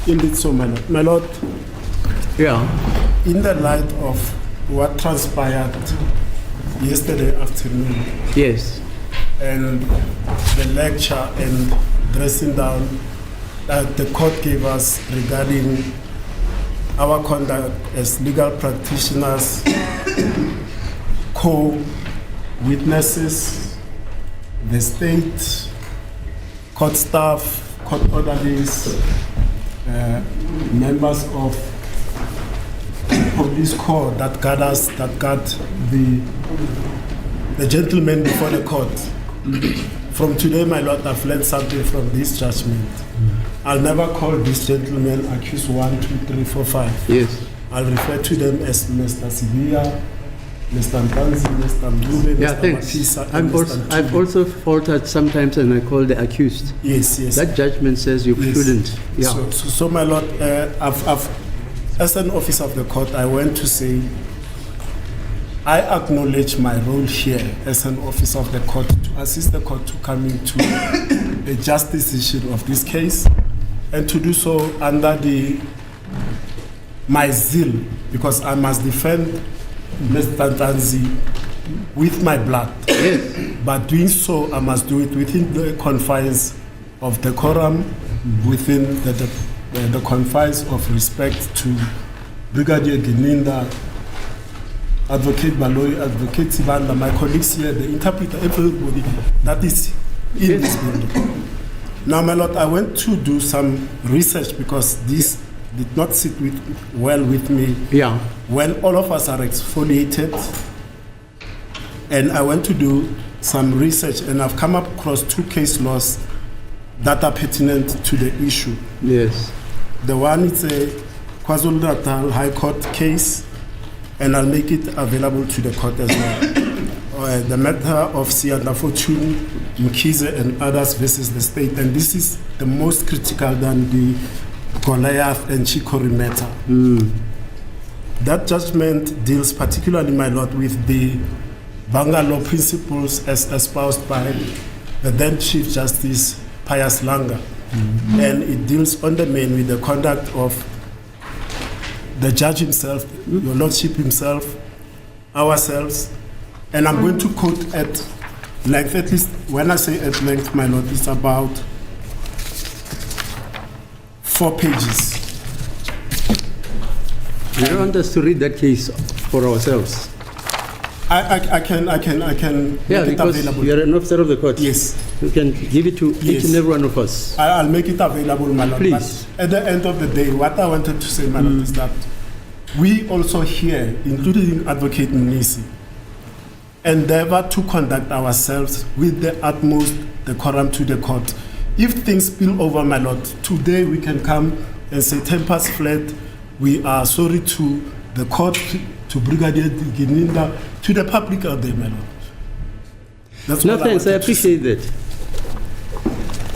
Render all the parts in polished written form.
Indeed so, my lord. My lord, Yeah. in the light of what transpired yesterday afternoon Yes. and the lecture and dressing down that the court gave us regarding our conduct as legal practitioners, co-witnesses, the state, court staff, court orderlies, members of police corps that guard the gentlemen before the court. From today, my lord, I've learned something from this judgment. I'll never call this gentleman accused 1, 2, 3, 4, 5. Yes. I'll refer to them as Mr. Sibia, Mr. Mpanzi, Mr. Mlube, Yeah, Mr. thanks. Matisa, and I've also faltered sometimes and I call the accused. Yes, yes. That judgment says you Yes. shouldn't. Yeah. So my lord, as an officer of the court, I went to say, I acknowledge my role here as an officer of the court to assist the court to come into a just decision of this case, and to do so under my zeal, because I must defend Mr. Tanzi with my blood. Yes. But doing so, I must do it within the confines of decorum, within the confines of respect to Brigadier Gininda, Advocate Baloy, Advocate Sibanda, my colleagues here, the interpreter, everybody that is in this building. Now, my lord, I went to do some research because this did not sit well with me. Yeah. When all of us are exfoliated, and I went to do some research, and I've come across 2 case laws that are pertinent to the issue. Yes. The one is a KwaZulu-Natal High Court case, and I'll make it available to the court as well. The matter of Sianda Fortune, Mkhize, and others versus the state, and this is the most critical than the Goliath and Chikori matter. That judgment deals particularly, my lord, with the Bangalore principles as espoused by the then Chief Justice Pius Langa. And it deals on the main with the conduct of the judge himself, your lordship himself, ourselves. And I'm going to quote at length, at least when I say at length, my lord, it's about 4 pages. You don't want us to read that case for ourselves. I can make it because available. you are an officer of the court. Yes. You can give it to each and every one of us. I'll make it available, my lord. Please. But at the end of the day, what I wanted to say, my lord, is that we also here, including Advocate Munisi, endeavor to conduct ourselves with the utmost decorum to the court. If things spill over, my lord, today we can come and say tempers fled. We are sorry to the court, to Brigadier Gininda, to the public out there, my lord. That's No, what thanks. I wanted to appreciate that.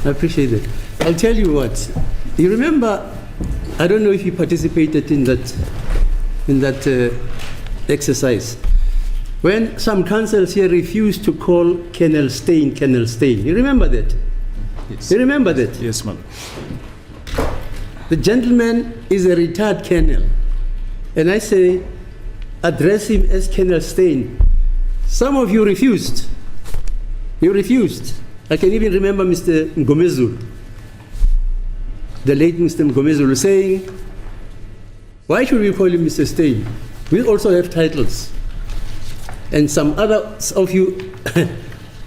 I appreciate that. I'll tell you what. You remember? I don't know if you participated in that exercise. When some councils here refused to call Colonel Steyn. You remember that? Yes. You remember that? Yes, ma'am. The gentleman is a retired colonel. And I say, address him as Colonel Steyn. Some of you refused. You refused. I can even remember Mr. Ngomezulu, the late Mr. Ngomezulu, saying, why should we call him Mr. Steyn? We also have titles. And some others of you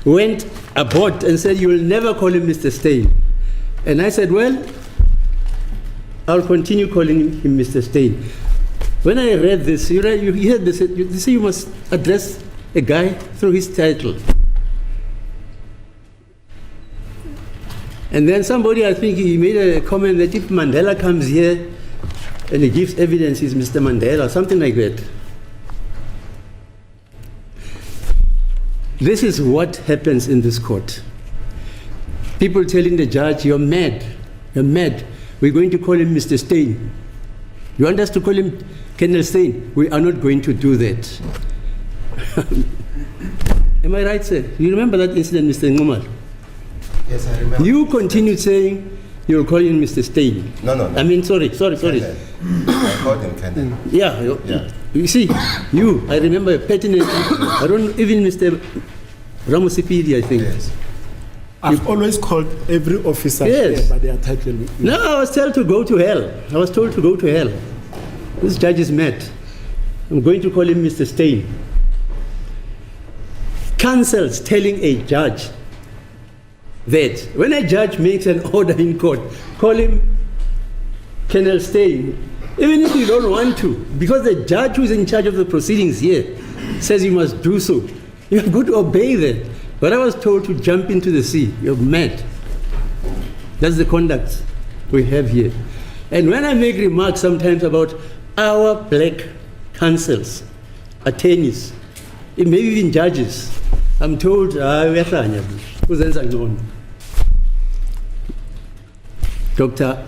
went aboard and said, you will never call him Mr. Steyn. And I said, well, I'll continue calling him Mr. Steyn. When I read this, you heard this, you say you must address a guy through his title. And then somebody, I think he made a comment that if Mandela comes here and he gives evidence, he's Mr. Mandela, something like that. This is what happens in this court. People telling the judge, you're mad, we're going to call him Mr. Steyn. You want us to call him Colonel Steyn? We are not going to do that. Am I right, sir? You remember that incident, Mr. Ngumal? Yes, I remember. You continued saying, You'll call him Mr. Stein. No. I mean, sorry. I called him Colonel. Yeah. You see, I remember pertinently, I don't even Mr. Ramosipidi, I think. Yes. I've always called every officer Yes. here by their title. No, I was told to go to hell. This judge is mad. I'm going to call him Mr. Stein. Counsels telling a judge that when a judge makes an order in court, call him Colonel Stein, even if you don't want to, because the judge who's in charge of the proceedings here says you must do so. You're going to obey that. But I was told to jump into the sea. You're mad. That's the conduct we have here. And when I make remarks sometimes about our black counsels, attorneys, maybe even judges, I'm told, Doctor,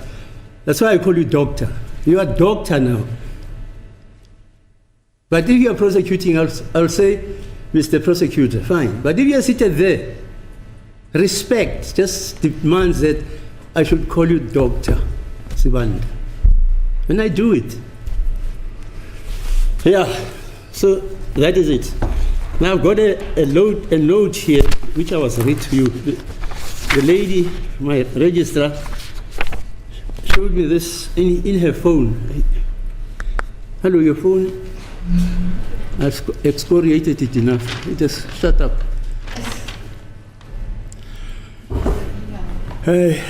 that's why I call you doctor. You are doctor now. But if you are prosecuting, I'll say, Mr. Prosecutor, fine. But if you are seated there, respect just demands that I should call you Dr. Sibanda. And I do it. Yeah, so that is it. Now I've got a note here, which I was read to you. The lady, my registrar, showed me this in her phone. Hello, your phone? I've excoriated it enough. It just shut up. Hey.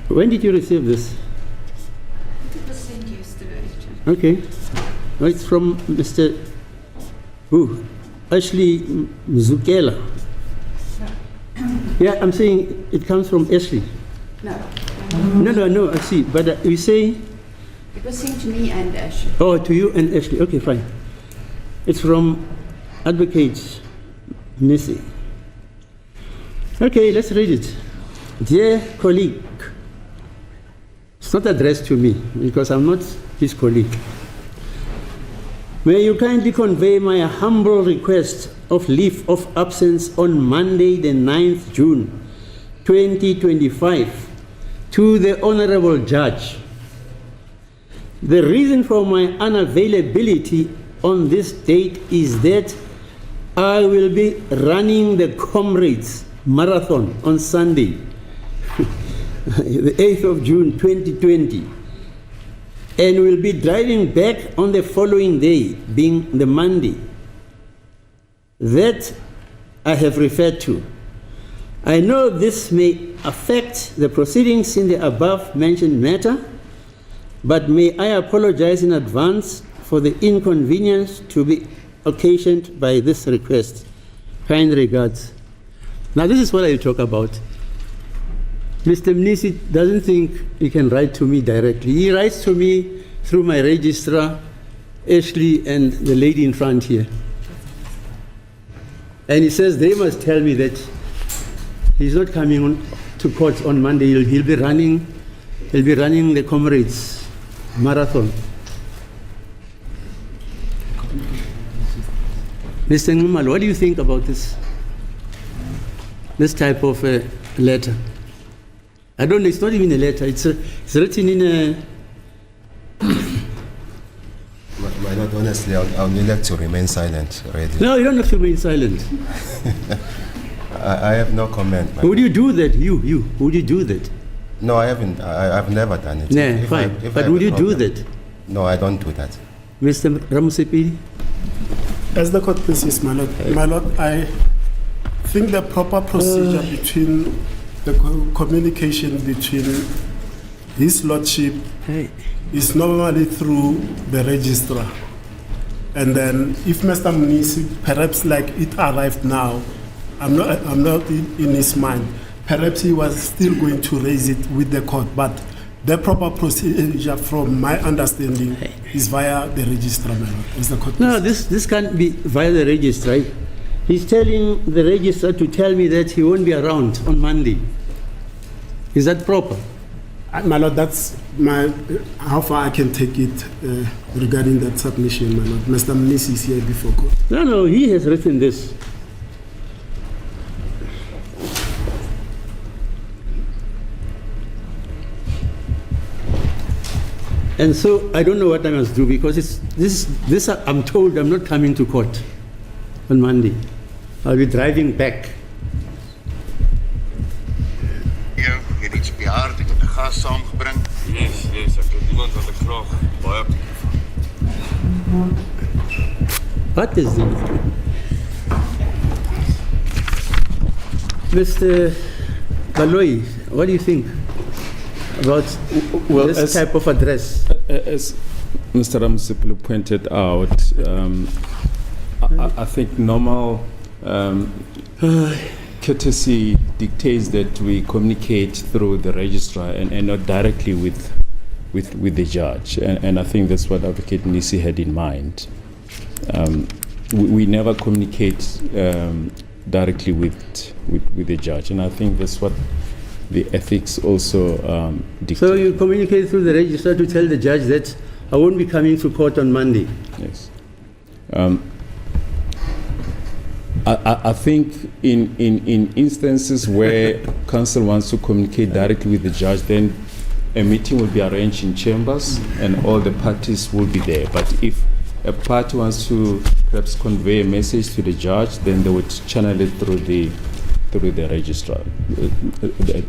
When did you receive this? It was sent yesterday. Okay. Well, it's from Mr. Who? Ashley Mzukela. Yeah, I'm saying it comes from Ashley. No. No, I see. But you say? It was sent to me and Ashley. Oh, to you and Ashley. Okay, fine. It's from Advocate Missy. Okay, let's read it. Dear colleague, it's not addressed to me because I'm not his colleague. May you kindly convey my humble request of leave of absence on Monday, the 9th June, 2025, to the Honorable Judge. The reason for my unavailability on this date is that I will be running the Comrades Marathon on Sunday, the 8th of June 2020, and will be driving back on the following day, being the Monday. That I have referred to. I know this may affect the proceedings in the above mentioned matter, but may I apologize in advance for the inconvenience to be occasioned by this request. Kind regards. Now this is what I talk about. Mr. Mnisi doesn't think he can write to me directly. He writes to me through my registrar, Ashley, and the lady in front here. And he says they must tell me that he's not coming to court on Monday. He'll be running the Comrades Marathon. Mr. Ngumal, what do you think about this type of letter? I don't know, it's not even a letter, it's written in a... My Lord, honestly, I'll need like to remain silent already. No, you don't have to remain silent. I have no comment. Would you do that? You? Would you do that? No, I haven't. I've never done it. Yeah, fine. But would you do that? No, I don't do that. Mr. Ramosipidi? As the court pleases, my Lord, I think the proper procedure between the communication between His Lordship is normally through the registrar. And then if Mr. Mnisi, perhaps like it arrived now, I'm not in his mind, perhaps he was still going to raise it with the court, but the proper procedure from my understanding is via the registrar. Is the court no, this can't be via the registrar. He's telling the registrar to tell me that he won't be around on Monday. Is that proper? My Lord, that's how far I can take it regarding that submission, my Lord. Mr. Mnisi is here before court. No, he has written this. And so I don't know what I must do because this I'm told I'm not coming to court on Monday. I'll be driving back. Jy het iets op die hart, ek het 'n gas saamgebring. Yes, ek het iemand wat ek graag baie op What is this? Mr. Baloyi, what do you think about this type of address? As Mr. Ramsipulu pointed out, I think normal courtesy dictates that we communicate through the registrar and not directly with the judge. And I think that's what Advocate Nisi had in mind. We never communicate directly with the judge, and I think that's what the ethics also dictate. So you communicate through the registrar to tell the judge that I won't be coming to court on Monday. Yes. I think in instances where counsel wants to communicate directly with the judge, then a meeting will be arranged in chambers and all the parties will be there. But if a party wants to perhaps convey a message to the judge, then they would channel it through the registrar.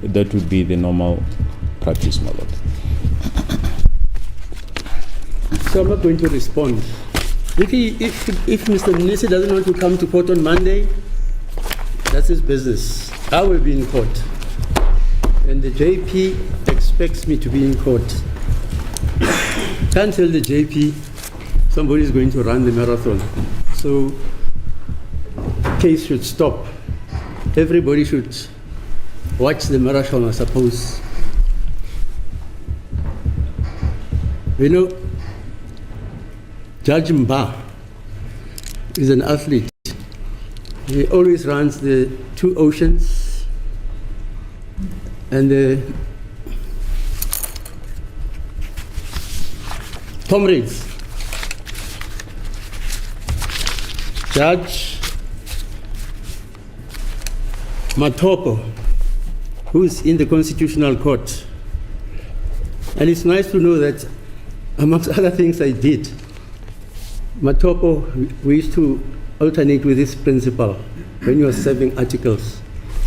That would be the normal practice, my lord. So I'm not going to respond. If Mr. Nisi doesn't want to come to court on Monday, that's his business. I will be in court. And the JP expects me to be in court. Can't tell the JP somebody is going to run the marathon. So the case should stop. Everybody should watch the marathon, I suppose. You know, Judge Mba is an athlete. He always runs the 2 oceans and the comrades. Judge Matoko, who's in the Constitutional Court. And it's nice to know that, amongst other things I did, Matoko, we used to alternate with this principal when you were serving articles.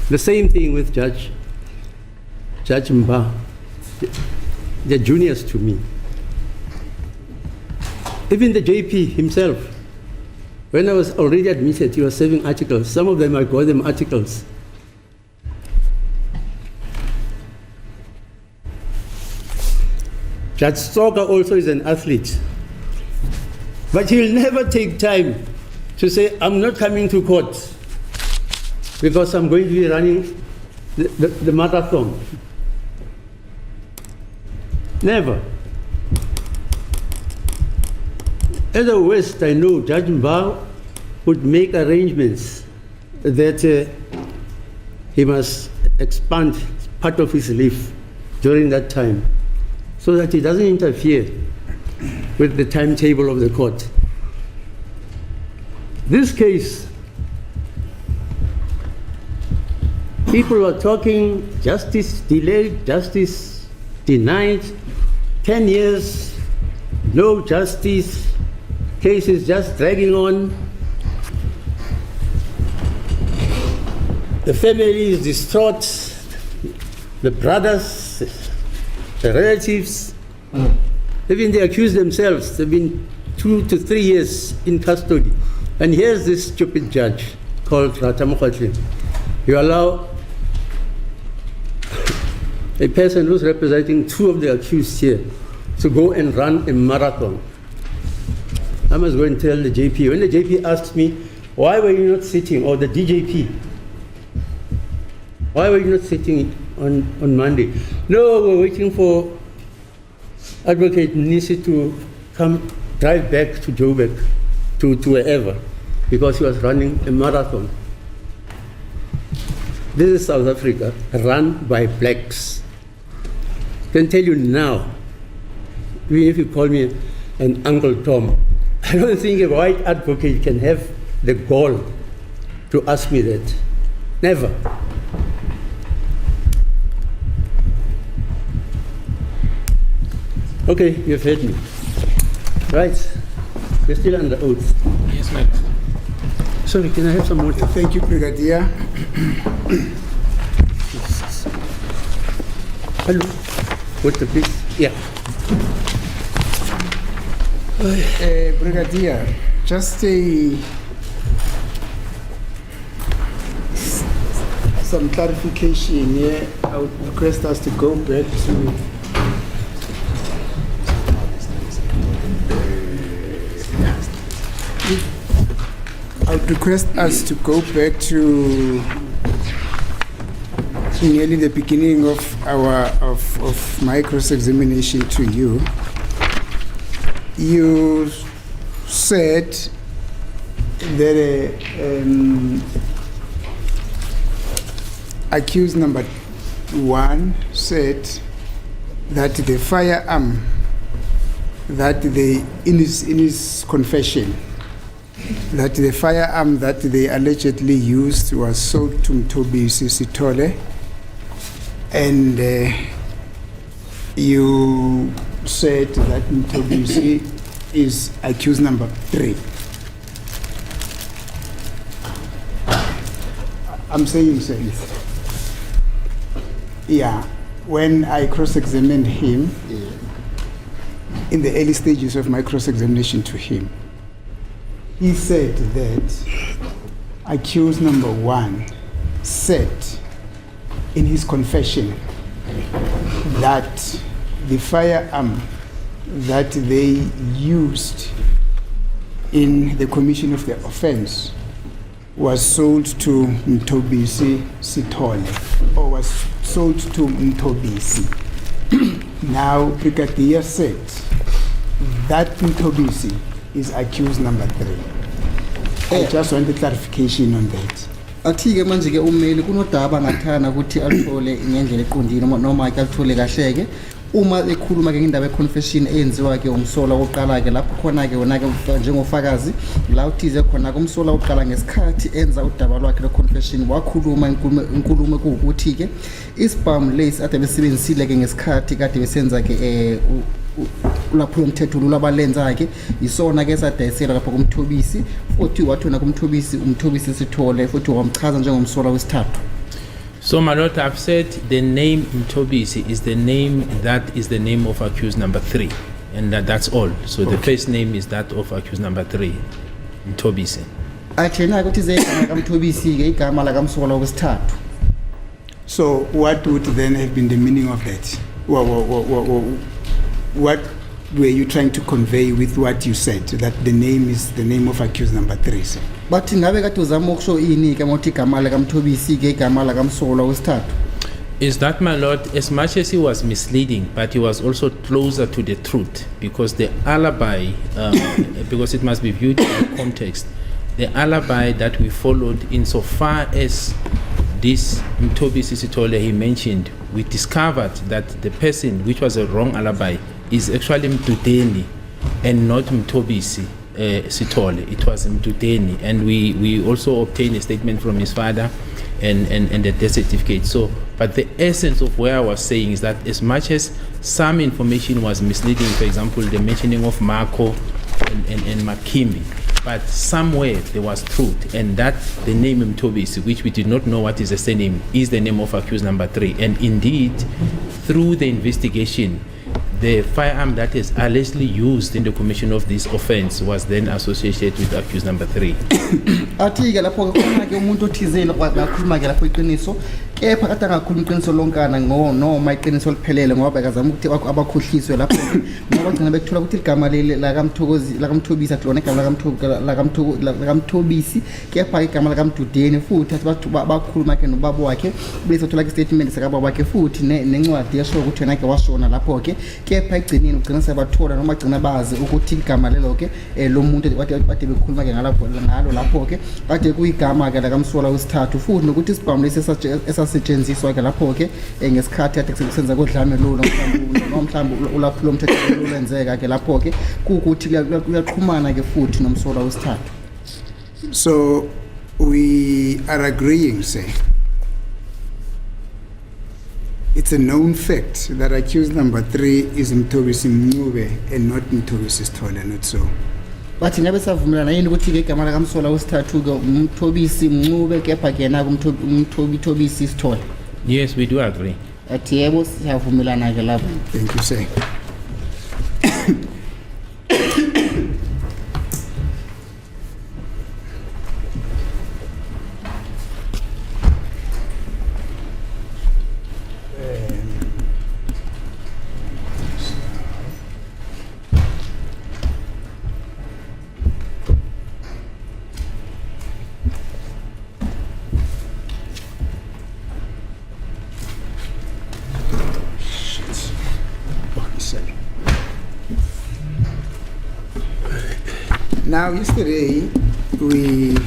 The same thing with Judge Mba. They're juniors to me. Even the JP himself, when I was already admitted, he was serving articles. Some of them, I call them articles. Judge Soga also is an athlete. But he'll never take time to say, I'm not coming to court because I'm going to be running the marathon. Never. At the West, I know Judge Mba would make arrangements that he must expand part of his leave during that time so that he doesn't interfere with the timetable of the court. This case, people were talking justice delayed, justice denied, 10 years, no justice, case is just dragging on. The family is distraught, the brothers, the relatives. Even they accuse themselves. They've been 2 to 3 years in custody. And here's this stupid judge called Ratamokhatli. You allow a person who's representing 2 of the accused here to go and run a marathon. I must go and tell the JP. When the JP asks me, why were you not sitting, or the DJP, why were you not sitting on Monday? No, we're waiting for Advocate Nisi to come drive back to Joburg, to wherever, because he was running a marathon. This is South Africa, run by blacks. I can tell you now, even if you call me an Uncle Tom, I don't think a white advocate can have the gall to ask me that. Never. Okay, you've heard me. Right. We're still under oath. Yes, madam. Sorry, can I have some more? Thank you, Brigadier. Hello. What's the please? Yeah. Brigadier, just some clarification here. I would request us to go back to nearly the beginning of my cross-examination to you. You said that accused number 1 said that the firearm that in his confession, that the firearm that they allegedly used was sold to Mthobisi Sithole, and you said that Mthobisi is accused number 3. I'm saying so. Yeah, when I cross-examined him, in the early stages of my cross-examination to him, he said that accused number 1 said in his confession that the firearm that they used in the commission of the offense was sold to Mthobisi Sithole, or was sold to Mthobisi. Now, Brigadier said that Mthobisi is accused number 3. I just want a clarification on that. Athi-ke manje-ke ummeli kunodaba ngathana ukuthi alithole ngendlela eqondile noma aluthole kahle-ke uma ekhuluma-ke ngendaba ye-confession eyenziwa-ke umsola wokuqala-ke lapho khona-ke wona-ke njengofakazi la uthize khona-ke umsola wokuqala ngesikhathi enza udaba lwakhe lwe-confession wakhuluma inkulumo kuwukuthi-ke isibhamu lesi ade besebenzisile-ke ngesikhathi kade besenza-ke lapho umthetho lwabalenza-ke yisona-ke esadayisela lapho kumthobisi futhi wathona kumthobisi umthobisi Sithole futhi wamchaza njengomsola wesithathu. So, my lord, I've said the name Mthobisi is the name of accused number 3, and that's all. So the first name is that of accused number 3, Mthobisi. Athena ukuthi zegama kaMthobisi-ke igama lakamsola wesithathu. So what would then have been the meaning of that? What were you trying to convey with what you said, that the name is the name of accused number 3, sir? But ngabe kade uzama ukusho ini-ke mothi igama lakaMthobisi-ke igama lakamsola wesithathu? Is that, my lord, as much as he was misleading, but he was also closer to the truth, because the alibi, because it must be viewed in the context, the alibi that we followed insofar as this Mthobisi Sithole he mentioned, we discovered that the person, which was a wrong alibi, is actually Mdudeni and not Mthobisi Sithole. It was Mdudeni, and we also obtained a statement from his father and the death certificate. So, but the essence of where I was saying is that as much as some information was misleading, for example, the mentioning of Marco and Makimbi, but somewhere there was truth, and that the name Mthobisi, which we did not know what is the surname, is the name of accused number 3. And indeed, through the investigation, the firearm that is allegedly used in the commission of this offense was then associated with accused number 3. Athi-ke lapho khona-ke umuntu othizeni wakhuluma-ke lapho iqiniso, kepha kade angakhuluma iqiniso lonkana noma iqiniso liphelele ngoba bekazama ukuthi abakhohliswe lapho ngoba bagcina bekuthola ukuthi igama lakaMthobisi akulona igama lakaMthobisi, kepha igama lakaMdudeni futhi athi bakhuluma-ke nobaba wakhe bese uthola istatement sakababa wakhe futhi nencwadi yasho ukuthi yena-ke washona lapho-ke, kepha egcineni ugcina sebathola noma agcina bazi ukuthi igama lelo-ke lo muntu kade bekhuluma-ke ngalo lapho-ke kade kuyigama-ke lakamsola wesithathu, futhi nokuthi isibhamu lesi esasetshenziswa-ke lapho-ke ngesikhathi kade kusenza kodlame lolo mhlawumbe ulaphulo mthetho lolenzeka-ke lapho-ke kuwukuthi kuyaqhumana-ke futhi nomsola wesithathu. So we are agreeing, say, it's a known fact that accused number 3 is Mthobisi Mncube and not Mthobisi Sithole, not so. bathi ngabe savumelana yini ukuthi ke igama lakamsola wesithathu ke uMthobisi Mncube kepha ke na uMthobisi Sithole? Yes, we do agree. Athi yebo siyavumelana ke lapho. Thank you, sir. Now, yesterday we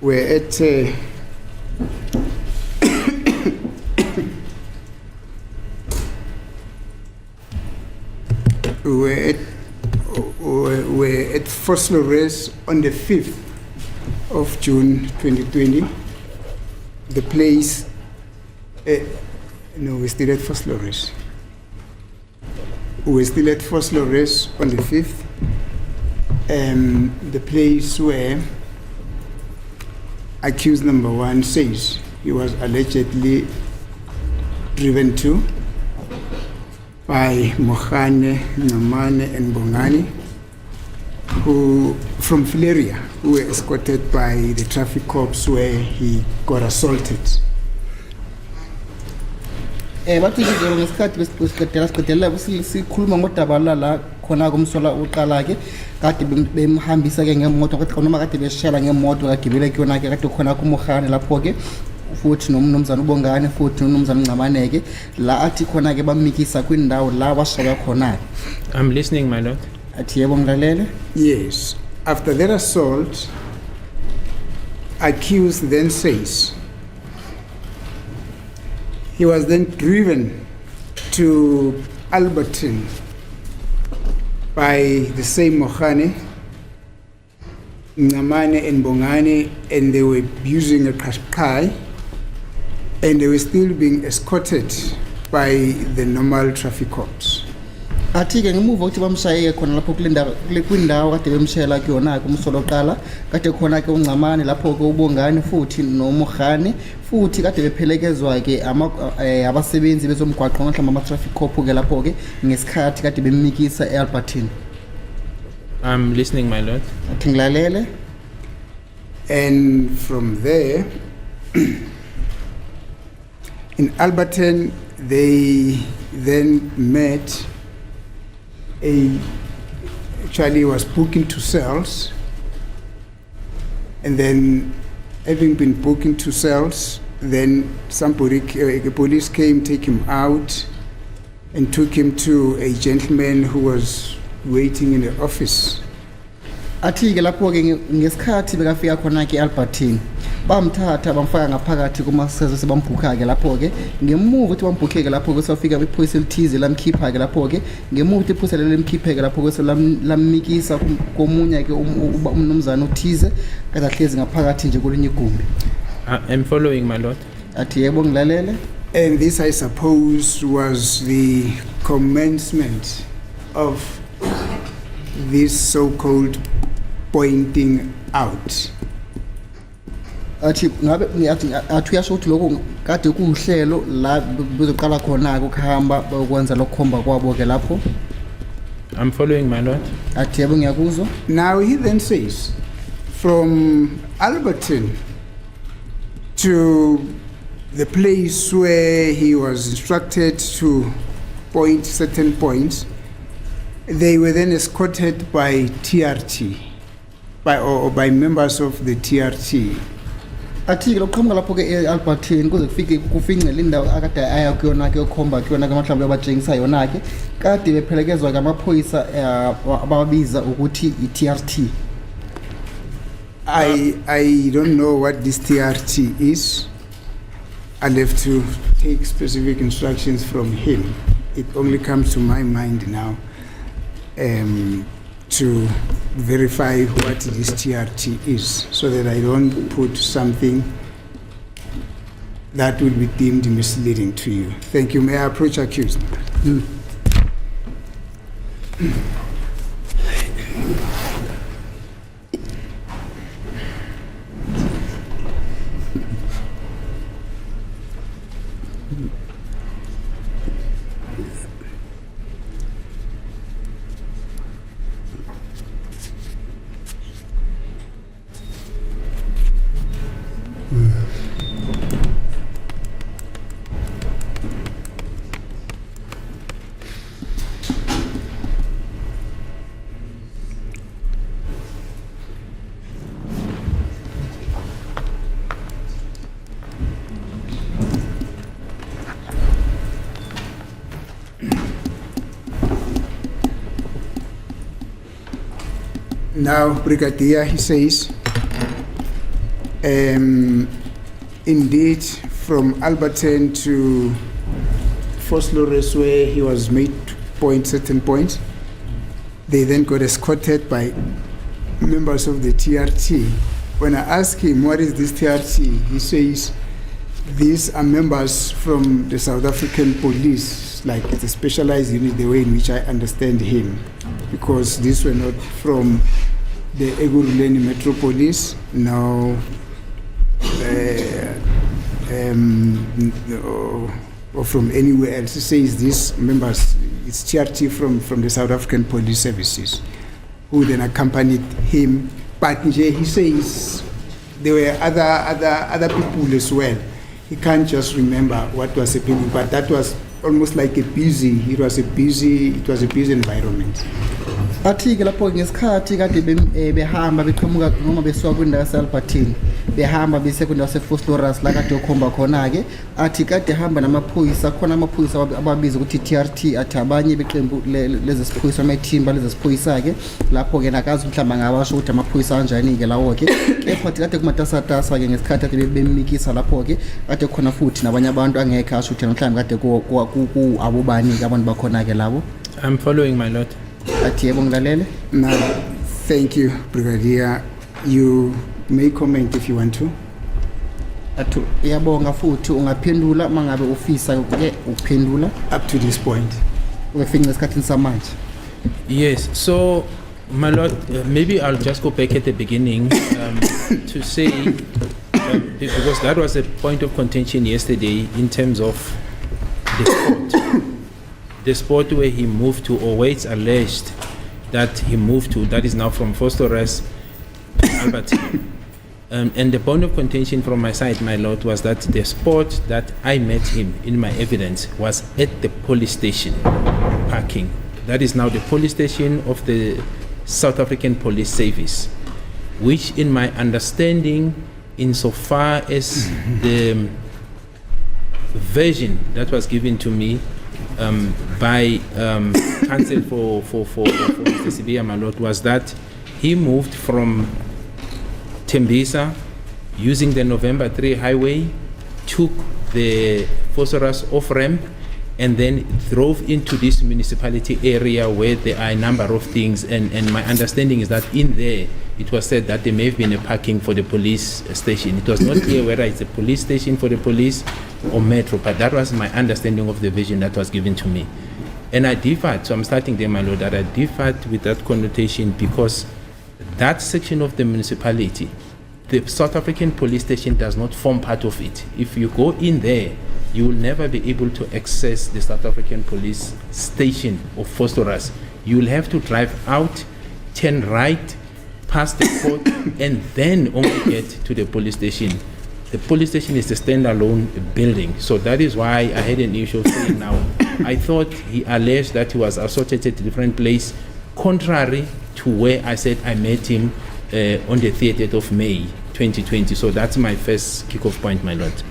were at we're at Photographic on the 5th of June 2020. The place, no, we're still at Photographic. We're still at Photographic on the 5th. The place where accused number 1 says he was allegedly driven to by Mohane, Namane, and Bongani, who from Photographic, who were escorted by the traffic cops where he got assaulted. Bathi ke ngesikhathi besiqedela sikhuluma ngodaba la khona kumsola uqala ke kade bemhambisa ke ngemoto kathi noma kade beshela ngemoto kagibele kuyona ke kade khona kuMohane lapho ke futhi nomnumzana uBongane futhi nomnumzana uNcamaneke la athi khona ke bamikisa kwindawo la bashaya khona. I'm listening, my lord. Athi yebo ngilalele. Yes. After that assault, accused then says he was then driven to Alberton by the same Mohane, Namane and Bongane, and they were using a Qashqai, and they were still being escorted by the normal traffic cops. Athi ke ngemuva ukuthi bamshaye khona lapho kwindawo kade bemshela kuyona kumsola oqala kade khona ke uNcamane lapho ke uBongane futhi noMohane futhi kade bephelekezwa ke abasebenzi bezomgwaqo mhlawumbe ama traffic cop ke lapho ke ngesikhathi kade bemikisa eAlberton. I'm listening, my lord. Athi ngilalele. And from there in Alberton they then met actually was booked into cells, and then having been booked into cells, then somebody, the police came, take him out, and took him to a gentleman who was waiting in the office. Athi ke lapho ke ngesikhathi bekafika khona ke eAlberton bamthatha bamfaka ngaphakathi kumasezo sebambhuka ke lapho ke ngemuva ukuthi bambhuke ke lapho ke sofika iphoyisa elithize lamkhipha ke lapho ke ngemuva ukuthi iphoyisa lemkhiphe ke lapho ke lamnikisa komunye ke umnumzana uthize kade ahlezi ngaphakathi nje kolinye igumbi. I'm following, my lord. Athi yebo ngilalele. And this, I suppose, was the commencement of this so-called pointing out. Athi ngabe athi yasho ukuthi lokho kade kuhlelo la bezoqala khona ukuhamba ukwenza lokukhomba kwabo ke lapho. I'm following, my lord. Athi yebo ngiyakuzwa. Now he then says, from Alberton to the place where he was instructed to point certain points, they were then escorted by TRT, by members of the TRT. Athi lokuqhamuka lapho ke eAlberton kuze kufike kufincele indawo akade aya kuyona ke yokhomba kuyona ke mhlawumbe abatshengisa yona ke kade bephelekezwa ngamaphoyisa ababiza ukuthi iTRT. I don't know what this TRT is. I'll have to take specific instructions from him. It only comes to my mind now to verify what this TRT is, so that I don't put something that will be deemed misleading to you. Thank you. May I approach accused? Now, Brigadier, he says, indeed, from Alberton to Foslores, where he was made to point certain points, they then got escorted by members of the TRT. When I ask him, what is this TRT? He says, these are members from the South African police, like it's a specialized unit, the way in which I understand him, because these were not from the Eguruleni Metropolis, no, or from anywhere else. He says these members, it's TRT from the South African Police Services, who then accompanied him. But he says there were other people as well. He can't just remember what was happening, but that was almost like it was a busy environment. Athi-ke lapho ngesikhathi kade behamba beqhamuka noma besuka kwindawo yaseAlbertine behamba bese kwindawo yaseFoslores la kade okhomba khona-ke athi kade hamba namaphoyisa khona amaphoyisa ababiza ukuthi TRT athi abanye beqembu lezesiphoyisa amethimba lezesiphoyisa-ke lapho-ke nakazi mhlawumbe angabasho ukuthi amaphoyisa kanjani-ke lawo-ke kepha athi kade kumatasatasa-ke ngesikhathi kade bemikisa lapho-ke kade khona futhi nabanye abantu angekhe asho ukuthi mhlawumbe kade ku-abobani-ke abantu bakhona-ke labo. I'm following, my lord. Now, thank you, Brigadier. You may comment if you want to. Up to this point. Yes, so, my lord, maybe I'll just go back at the beginning to say, because that was a point of contention yesterday in terms of the sport. The spot where he moved to, or where it's alleged that he moved to, that is now from Foslores, Albertine. And the point of contention from my side, my lord, was that the spot that I met him in my evidence was at the police station parking. That is now the police station of the South African Police Service, which in my understanding, insofar as the version that was given to me by counsel for Mr. Sibiya, my lord, was that he moved from Tembisa using the November 3 highway, took the Foslores off-ramp, and then drove into this municipality area where there are a number of things, and my understanding is that in there it was said that there may have been a parking for the police station. It was not clear whether it's a police station for the police or metro, but that was my understanding of the vision that was given to me. And I differed, so I'm starting there, my lord, that I differed with that connotation because that section of the municipality, the South African police station does not form part of it. If you go in there, you will never be able to access the South African police station of Foslores. You will have to drive out, turn right, past the court, and then only get to the police station. The police station is a standalone building, so that is why I had an issue of saying now. I thought he alleged that he was assaulted at a different place, contrary to where I said I met him on the 30th of May 2020. So that's my first kick-off point, my lord.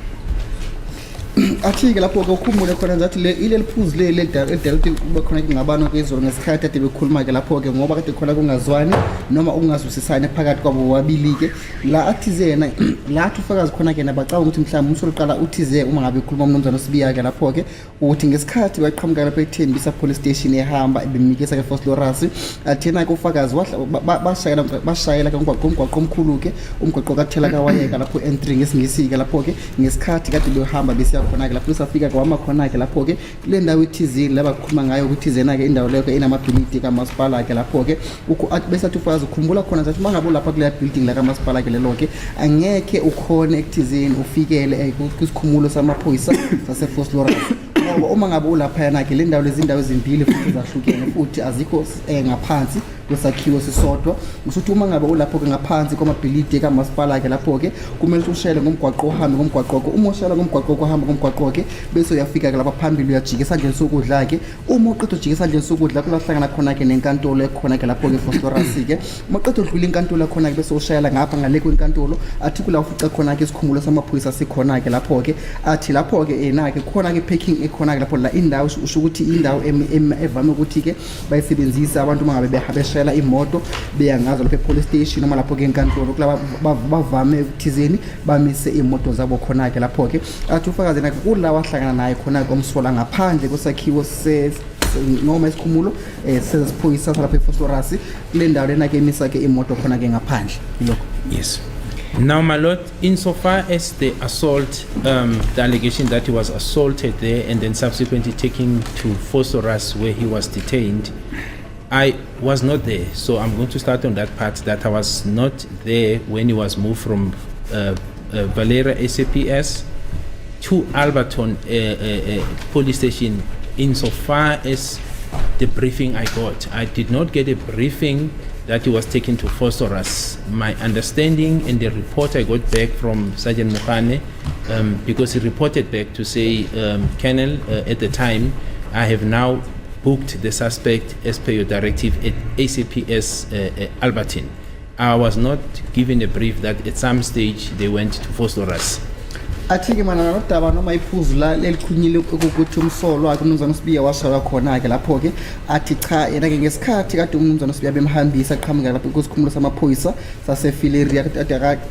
athi-ke lapho-ke ukhumbule khona nje athi ileli phuzu leli elidala ukuthi kube khona kungabani kwezolo ngesikhathi kade bekhuluma-ke lapho-ke ngoba kade khona kungazwani noma ukungazwisisani phakathi kwabo bobabili-ke la athize yena la athi ufakazi khona-ke nabacabanga ukuthi mhlawumbe umsoluqala uthize uma ngabe ekhuluma umnumzana uSibiya-ke lapho-ke ukuthi ngesikhathi baqhamuka lapho eThembisa police station ehamba bemnikisa-ke Phosphorus athi yena-ke ufakazi bashayela-ke umgwaqo omkhulu-ke umgwaqo kathela kawayeka lapho entry ngesingisi-ke lapho-ke ngesikhathi kade behamba besiya khona-ke lapho besafika kwama khona-ke lapho-ke kule ndawo ethizini la bakhuluma ngayo ukuthi thizena-ke indawo leyo-ke inamabhilidi kamasipala-ke lapho-ke bese athi ufakazi ukhumbula khona zathi uma ngabe ulapha kuleya building la kamasipala-ke lelo-ke angekhe ukhone ekuthizeni ufikele kwisikhumulo samaphoyisa saseFosloras ngoba uma ngabe ulaphayana-ke le ndawo lezi ndawo ezimbili futhi zahlukene futhi azikho ngaphansi kwesakhiwo sisodwa usuthi uma ngabe ulapho-ke ngaphansi kwamabhilidi kamasipala-ke lapho-ke kumele ushayele ngomgwaqo uhambe ngomgwaqo-ke uma ushayela ngomgwaqo uhamba ngomgwaqo-ke bese uyafika-ke lapha phambili uyajika esandleni sokudla-ke uma uqeda ujika esandleni sokudla kulahlangana khona-ke nenkantolo ekhona-ke lapho-ke Phosphorus-ke uma uqeda udlula inkantolo khona-ke bese ushayela ngapha ngale kwenkantolo athi kula ufica khona-ke isikhumulo samaphoyisa sikhona-ke lapho-ke athi lapho-ke ena-ke khona-ke parking ekhona-ke lapho la indawo usho ukuthi indawo evame ukuthi-ke bayisebenzise abantu uma ngabe beshayela imoto beya ngazo lapha e-police station noma lapho-ke enkantolo kulaba bavame ekuthizeni bamise imoto zabo khona-ke lapho-ke athi ufakazi yena kulawa ahlangana naye khona-ke komsola ngaphandle kwesakhiwo noma isikhumulo seziphoyisa lapha eFosphorus kule ndawo lena-ke emisa-ke imoto khona-ke ngaphandle lokho. Yes. Now, my lord, insofar as the assault, the allegation that he was assaulted there and then subsequently taken to Phosphorus where he was detained, I was not there. So I'm going to start on that part, that I was not there when he was moved from Valeria SAPS to Alberton police station. Insofar as the briefing I got, I did not get a briefing that he was taken to Phosphorus. My understanding and the report I got back from Sergeant Mokane, because he reported back to say, Colonel, at the time, I have now booked the suspect as per your directive at ACPS Alberton. I was not given a brief that at some stage they went to Phosphorus. athi-ke mana nodaba noma iphuzu la elikhulunyile ukuthi umsolo wakhe umnumzana uSibiya washaywa khona-ke lapho-ke athi cha yena-ke ngesikhathi kade umnumzana uSibiya bemhambisa aqhamuka lapho kwisikhumulo samaphoyisa sasefileria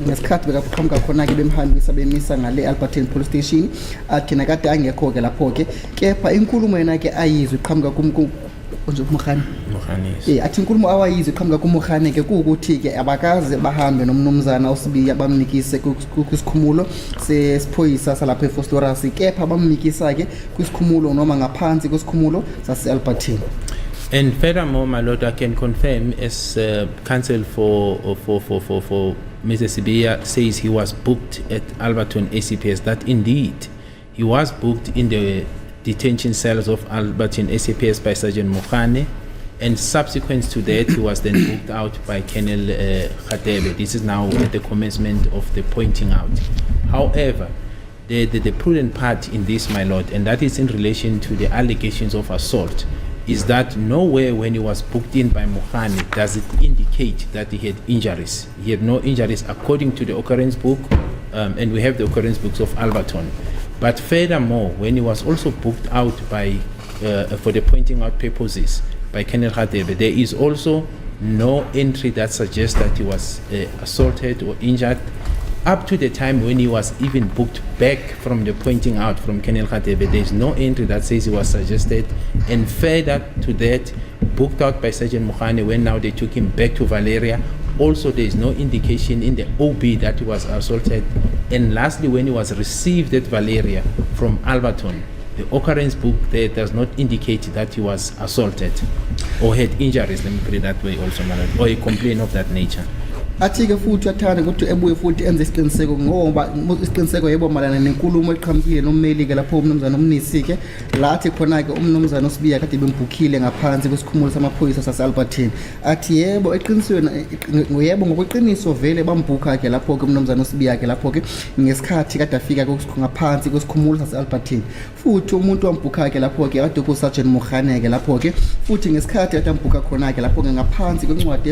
ngesikhathi bekaqhamuka khona-ke bemhambisa bemisa ngale Alberton police station athi yena kade angekho-ke lapho-ke kepha inkulumo yena-ke ayizwe iqhamuka athi inkulumo awayizwe iqhamuka kuMokhane-ke kuwukuthi-ke abakaze bahambe nomnumzana uSibiya bamnikise kwisikhumulo sesiphoyisa salapha eFosphorus kepha bamnikisa-ke kwisikhumulo noma ngaphansi kwesikhumulo sase-Alberton. And furthermore, my lord, I can confirm as counsel for Mr. Sibiya says he was booked at Alberton ACPS, that indeed he was booked in the detention cells of Alberton SAPS by Sergeant Mokhane, and subsequent to that he was then booked out by Colonel Khatebe. This is now at the commencement of the pointing out. However, the prudent part in this, my lord, and that is in relation to the allegations of assault, is that nowhere when he was booked in by Mokhane does it indicate that he had injuries. He had no injuries according to the occurrence book, and we have the occurrence books of Alberton. But furthermore, when he was also booked out by for the pointing out purposes by Colonel Khatebe, there is also no entry that suggests that he was assaulted or injured up to the time when he was even booked back from the pointing out from Colonel Khatebe. There is no entry that says he was suggested, and further to that, booked out by Sergeant Mokhane when now they took him back to Valeria. Also, there is no indication in the OB that he was assaulted. And lastly, when he was received at Valeria from Alberton, the occurrence book there does not indicate that he was assaulted or had injuries, let me put it that way also, or a complaint of that nature. athi-ke futhi uyathanda ukuthi ebuye futhi enze isiqiniseko ngoba isiqiniseko yebo malana nenkulumo eqhamukiile nommeli-ke lapho umnumzana umnisi-ke la athi khona-ke umnumzana uSibiya kade bembhukhile ngaphansi kwesikhumulo samaphoyisa sase-Alberton athi yebo yebo ngokweqiniso vele bambhukha-ke lapho-ke umnumzana uSibiya-ke lapho-ke ngesikhathi kade afika ngaphansi kwesikhumulo sase-Alberton futhi umuntu wambhukha-ke lapho-ke kade kuSergeant Mokhane-ke lapho-ke futhi ngesikhathi kade ambhukha khona-ke lapho-ke ngaphansi kwencwadi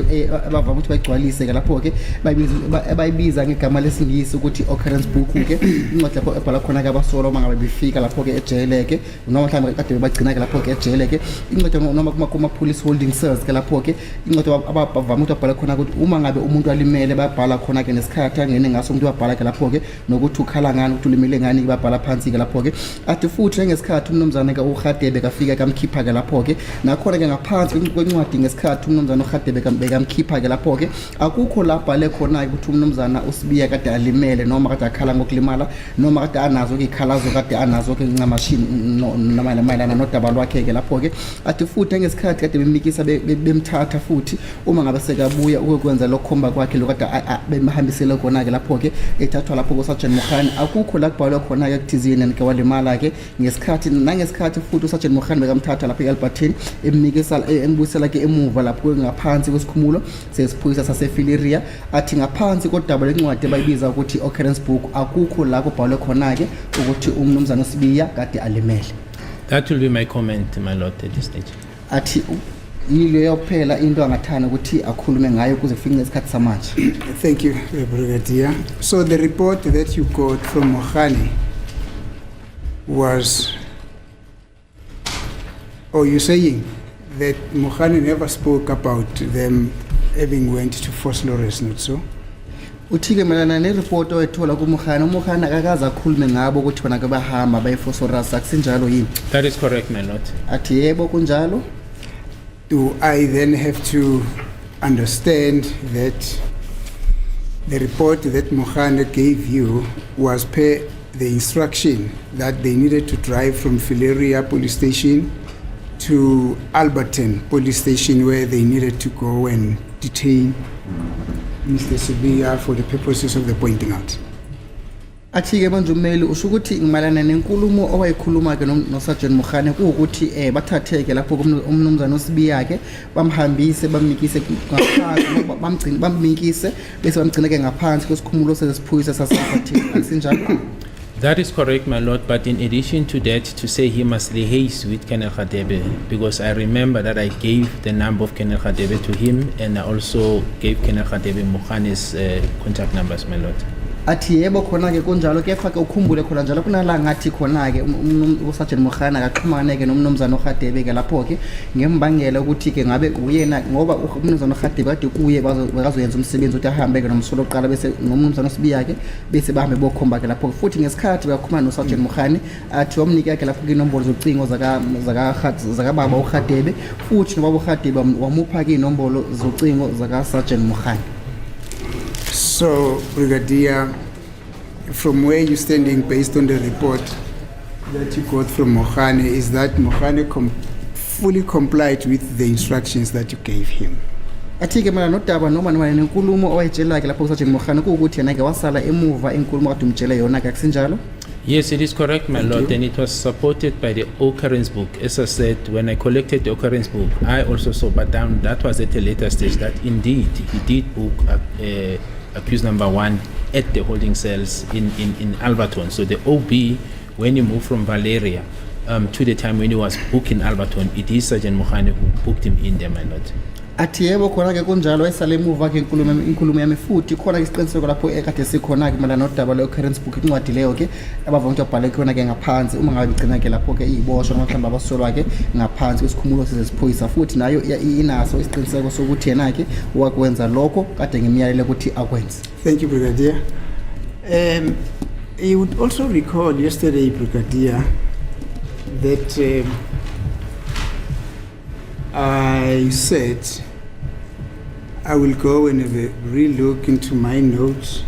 abavama ukuthi bayigcwalise-ke lapho lapho ke bayibiza ngegama lesingisi ukuthi occurrence book ke incwadi lapho ebhala khona ke abasolwa mangabe befika lapho ke ejele ke noma mhlawumbe kade bagcina ke lapho ke ejele ke incwadi noma kuma police holding cells ke lapho ke incwadi abavama ukuthi babhala khona ukuthi uma ngabe umuntu alimele babhala khona ke nesikhathi angene ngaso umuntu babhala ke lapho ke nokuthi ukhala ngani ukuthi ulimele ngani babhala phansi ke lapho ke athi futhi ngesikhathi umnomzana ke uHadebe kafika kamkhipha ke lapho ke nakhona ke ngaphansi kwencwadi ngesikhathi umnomzana uHadebe bekamkhipha ke lapho ke akukho la bhale khona ukuthi umnomzana uSibiya kade alimele noma kade akhala ngokulimala noma kade anazo ke ikhalazo kade anazo ke ncamashini namayelana nodaba lwakhe ke lapho ke athi futhi ngesikhathi kade bemikisa bemthatha futhi uma ngabe sekabuya ukwenza lokhomba kwakhe lokade bemhambisele khona ke lapho ke ethathwa lapho kuSergeant Mokhane akukho la kubhalwa khona ke kuthizini nke walimala ke ngesikhathi futhi uSergeant Mokhane bekamthatha lapha eAlbertine emnikisa embuyisela ke emuva lapho ngaphansi kwesikhumulo sesiphoyisa saseFiliria athi ngaphansi kodaba lencwadi bayibiza ukuthi occurrence book akukho la kubhalwe khona ke ukuthi umnumzana uSibiya kade alimele. That will be my comment, my lord, at this stage. Athi yilo yophela into angathana ukuthi akhulume ngayo kuze kufike isikhathi samanje. Thank you, Brigadier. So the report that you got from Mokhane was, or you're saying that Mokhane never spoke about them having went to force arrest, not so? Uthike malana nereport oyithola kuMokhane uMokhane akakaza akhulume ngabo ukuthi bona ke bahamba bayiforce arrest akusinjalo yini? That is correct, my lord. Athi yebo kunjalo. Do I then have to understand that the report that Mokhane gave you was per the instruction that they needed to drive from Fileria police station to Alberton police station where they needed to go and detain Mr. Sibiya for the purposes of the pointing out? Athi-ke manje ummeli usho ukuthi ngimalana nenkulumo owayikhuluma ke noSergeant Mokhane ukuthi bathatheke lapho umnumzana uSibiya ke bamhambise bamnikise ngaphansi bamnikise bese bamgcina ke ngaphansi kwesikhumulo sesiphoyisa sasePhotographic akusinjalo? That is correct, my lord, but in addition to that, to say he must liaise with Colonel Hadebe, because I remember that I gave the number of Colonel Hadebe to him, and I also gave Colonel Hadebe Mokhane's contact numbers, my lord. Athi yebo khona ke kunjalo kepha ke ukhumbule khona njalo kunala ngathi khona ke uSergeant Mokhane akaxhumane ke nomnumzana uHadebe ke lapho ke ngembangela ukuthi ke ngabe uyena ngoba umnumzana uHadebe kade kuye bazoyenza umsebenzi ukuthi ahambe ke nomsolo oqala bese nomnumzana uSibiya ke bese bahambe bokhomba ke lapho futhi ngesikhathi bakhuluma noSergeant Mokhane athi wamnika ke lapho ke inombolo zocingo zaka baba uHadebe futhi nobaba uHadebe wamupha ke inombolo zocingo zaka Sergeant Mokhane. So, Brigadier, from where you're standing based on the report that you got from Mokhane, is that Mokhane fully complied with the instructions that you gave him? Athi-ke mana nodaba noma nenkulumo owayitshela ke lapho uSergeant Mokhane ukuthi yena ke wasala emuva inkulumo kade umtshela yona ke akusinjalo? Yes, it is correct, my lord, and it was supported by the occurrence book. As I said, when I collected the occurrence book, I also saw, but down that was at a later stage, that indeed he did book accused number 1 at the holding cells in Alberton. So the OB, when he moved from Valeria to the time when he was booked in Alberton, it is Sergeant Mokhane who booked him in there, my lord. Athi yebo khona ke kunjalo esale emuva ke inkulumo yami futhi khona ke isiqiniseko lapho ekade sikhona ke malana nodaba le-occurrence book incwadi leyo ke abavuma ukuthi babhale khona ke ngaphansi uma ngabe igcina ke lapho ke iyiboshwa noma mhlawumbe abasolwa ke ngaphansi kwesikhumulo sesiphoyisa futhi nayo inaso isiqiniseko sokuthi yena ke wakwenza lokho kade ngimyalele ukuthi akwenze. Thank you, Brigadier. You would also recall yesterday, Brigadier, that I said I will go and have a re-look into my notes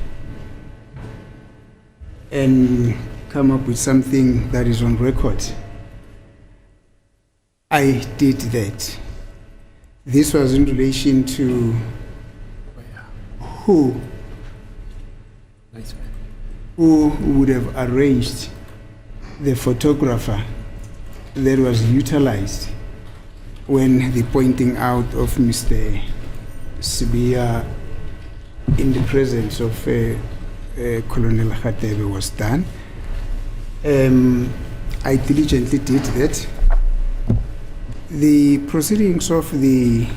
and come up with something that is on record. I did that. This was in relation to who would have arranged the photographer that was utilized when the pointing out of Mr. Sibiya in the presence of Colonel Hadebe was done. I diligently did that. The proceedings of the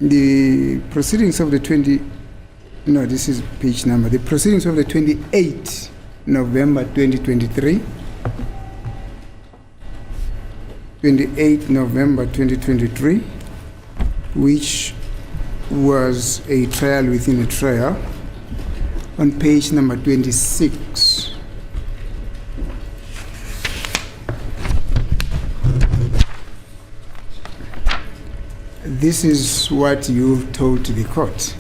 The proceedings of the 28th November 2023, 28th November 2023, which was a trial within a trial, on page number 26. This is what you told the court.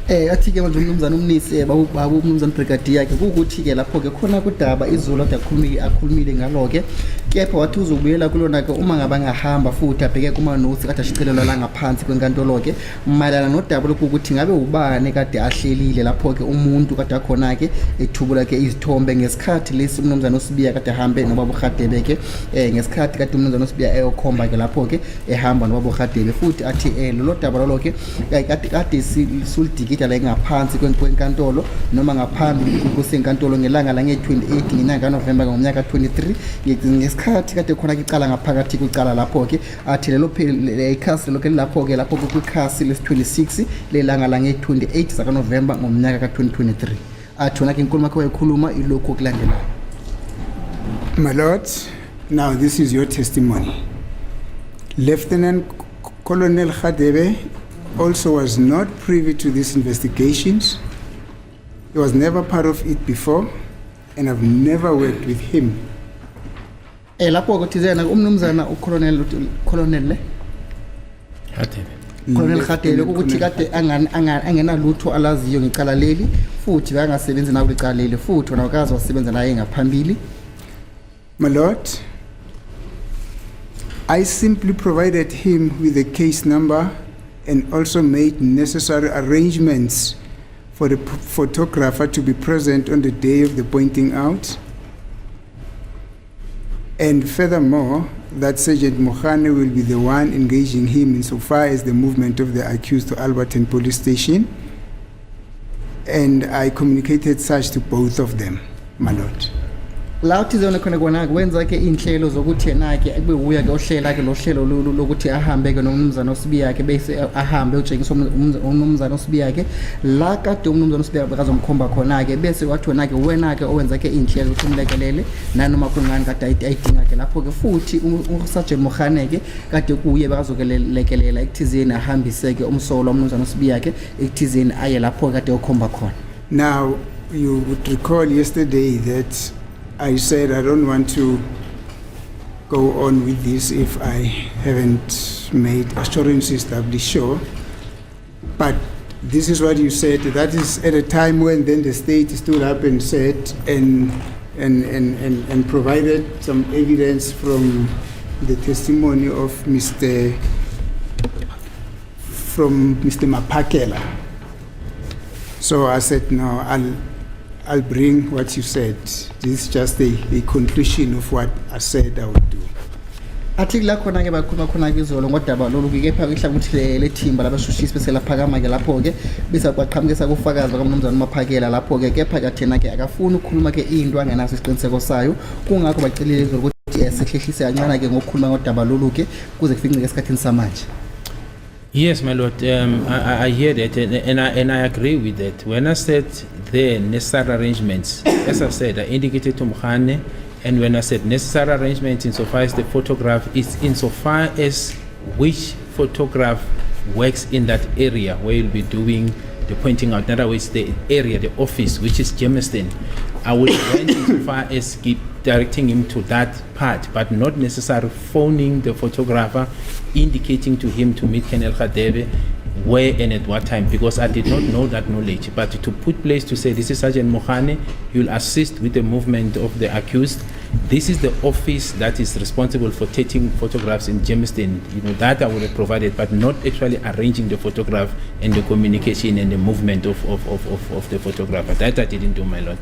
athi ke manje umnumzana umnisi baba umnumzana brigadier ke ukuthi ke lapho ke khona kudaba izolo akhulumile ngalo ke kepha wathi uzobuyela kulona ke uma ngaba ngahamba futhi abheke kuma notes kade ashicilelwa la ngaphansi kwenkantolo ke mayelana nodaba lokhu ukuthi ngabe ubani kade ahlelile lapho ke umuntu kade akhona ke ethubula ke izithombe ngesikhathi lesi umnumzana uSibiya kade ahambe nobaba uGadebe ke ngesikhathi kade umnumzana uSibiya eyokhomba ke lapho ke ehamba nobaba uGadebe futhi athi lo daba lo ke kade sulidiki la ngaphansi kwenkantolo noma ngaphambi kusenkantolo ngelanga la nge28 ngenyanga kaNovember ngomnyaka 23 ngesikhathi kade khona icala ngaphakathi kucala lapho ke athi lelo ikhasi lokho lapho ke lapho kukhasi les26 lelanga la nge28 zaka November ngomnyaka ka2023 athi wona ke inkulumo yakhe wayikhuluma ilokho kulandelayo. My lord, now this is your testimony. Lieutenant Colonel Gadebe also was not privy to these investigations. He was never part of it before, and I've never worked with him. Lapho kuthizena umnumzana ucolonel le Colonel Gadebe ukuthi kade angena lutho alaziyo ngicala leli futhi bangasebenzi nawo licala leli futhi wona akazi wasebenza naye ngaphambili. My lord, I simply provided him with the case number and also made necessary arrangements for the photographer to be present on the day of the pointing out. And furthermore, that Sergeant Mohane will be the one engaging him insofar as the movement of the accused to Alberton Police Station. And I communicated such to both of them, my lord. La uthizona khona kona kwenza ke inhlelo zokuthi yena ke kube uya ke ohlela ke lo hlelo lokuthi ahambe ke nomnumzana uSibiya ke bese ahambe utshengisa umnumzana uSibiya ke la kade umnumzana uSibiya bekazomkhomba khona ke bese wathi wena ke wena ke owenza ke inhlelo ukumlekelele nanoma kungani kade ayidinga ke lapho ke futhi uSergeant Mohane ke kade kuye bekazokelekelela ekuthizeni ahambise ke umsolo umnumzana uSibiya ke ekuthizeni aye lapho kade okhomba khona. Now you would recall yesterday that I said I don't want to go on with this if I haven't made assurances doubly sure. But this is what you said. That is at a time when then the state stood up and said and provided some evidence from the testimony of Mr. Mapakela. So I said, no, I'll bring what you said. This is just a conclusion of what I said I would do. Athi la khona ke bakhuluma khona ke izolo ngodaba lolu ke kepha ihlangothi lethimba labashushisi bese laphakama ke lapho ke bese kwaqhamukisa kufakazi bakamnumzana uMaphakela lapho ke kepha kathena ke akafuni ukukhuluma ke into angenaso isiqiniseko sayo kungakho bacilile izolo ukuthi sehlehlise kancane ke ngokukhuluma ngodaba lolu ke kuze kufike esikhathini samanje. Yes, my lord, I hear that and I agree with that. When I said the necessary arrangements, as I said, I indicated to Mohane, and when I said necessary arrangements insofar as the photograph is insofar as which photograph works in that area where you'll be doing the pointing out. In other words, the area, the office, which is Germiston, I would went insofar as directing him to that part, but not necessarily phoning the photographer, indicating to him to meet Colonel Gadebe where and at what time, because I did not know that knowledge. But to put place to say, this is Sergeant Mohane, he will assist with the movement of the accused. This is the office that is responsible for taking photographs in Germiston. You know, that I would have provided, but not actually arranging the photograph and the communication and the movement of the photographer. That I didn't do, my lord.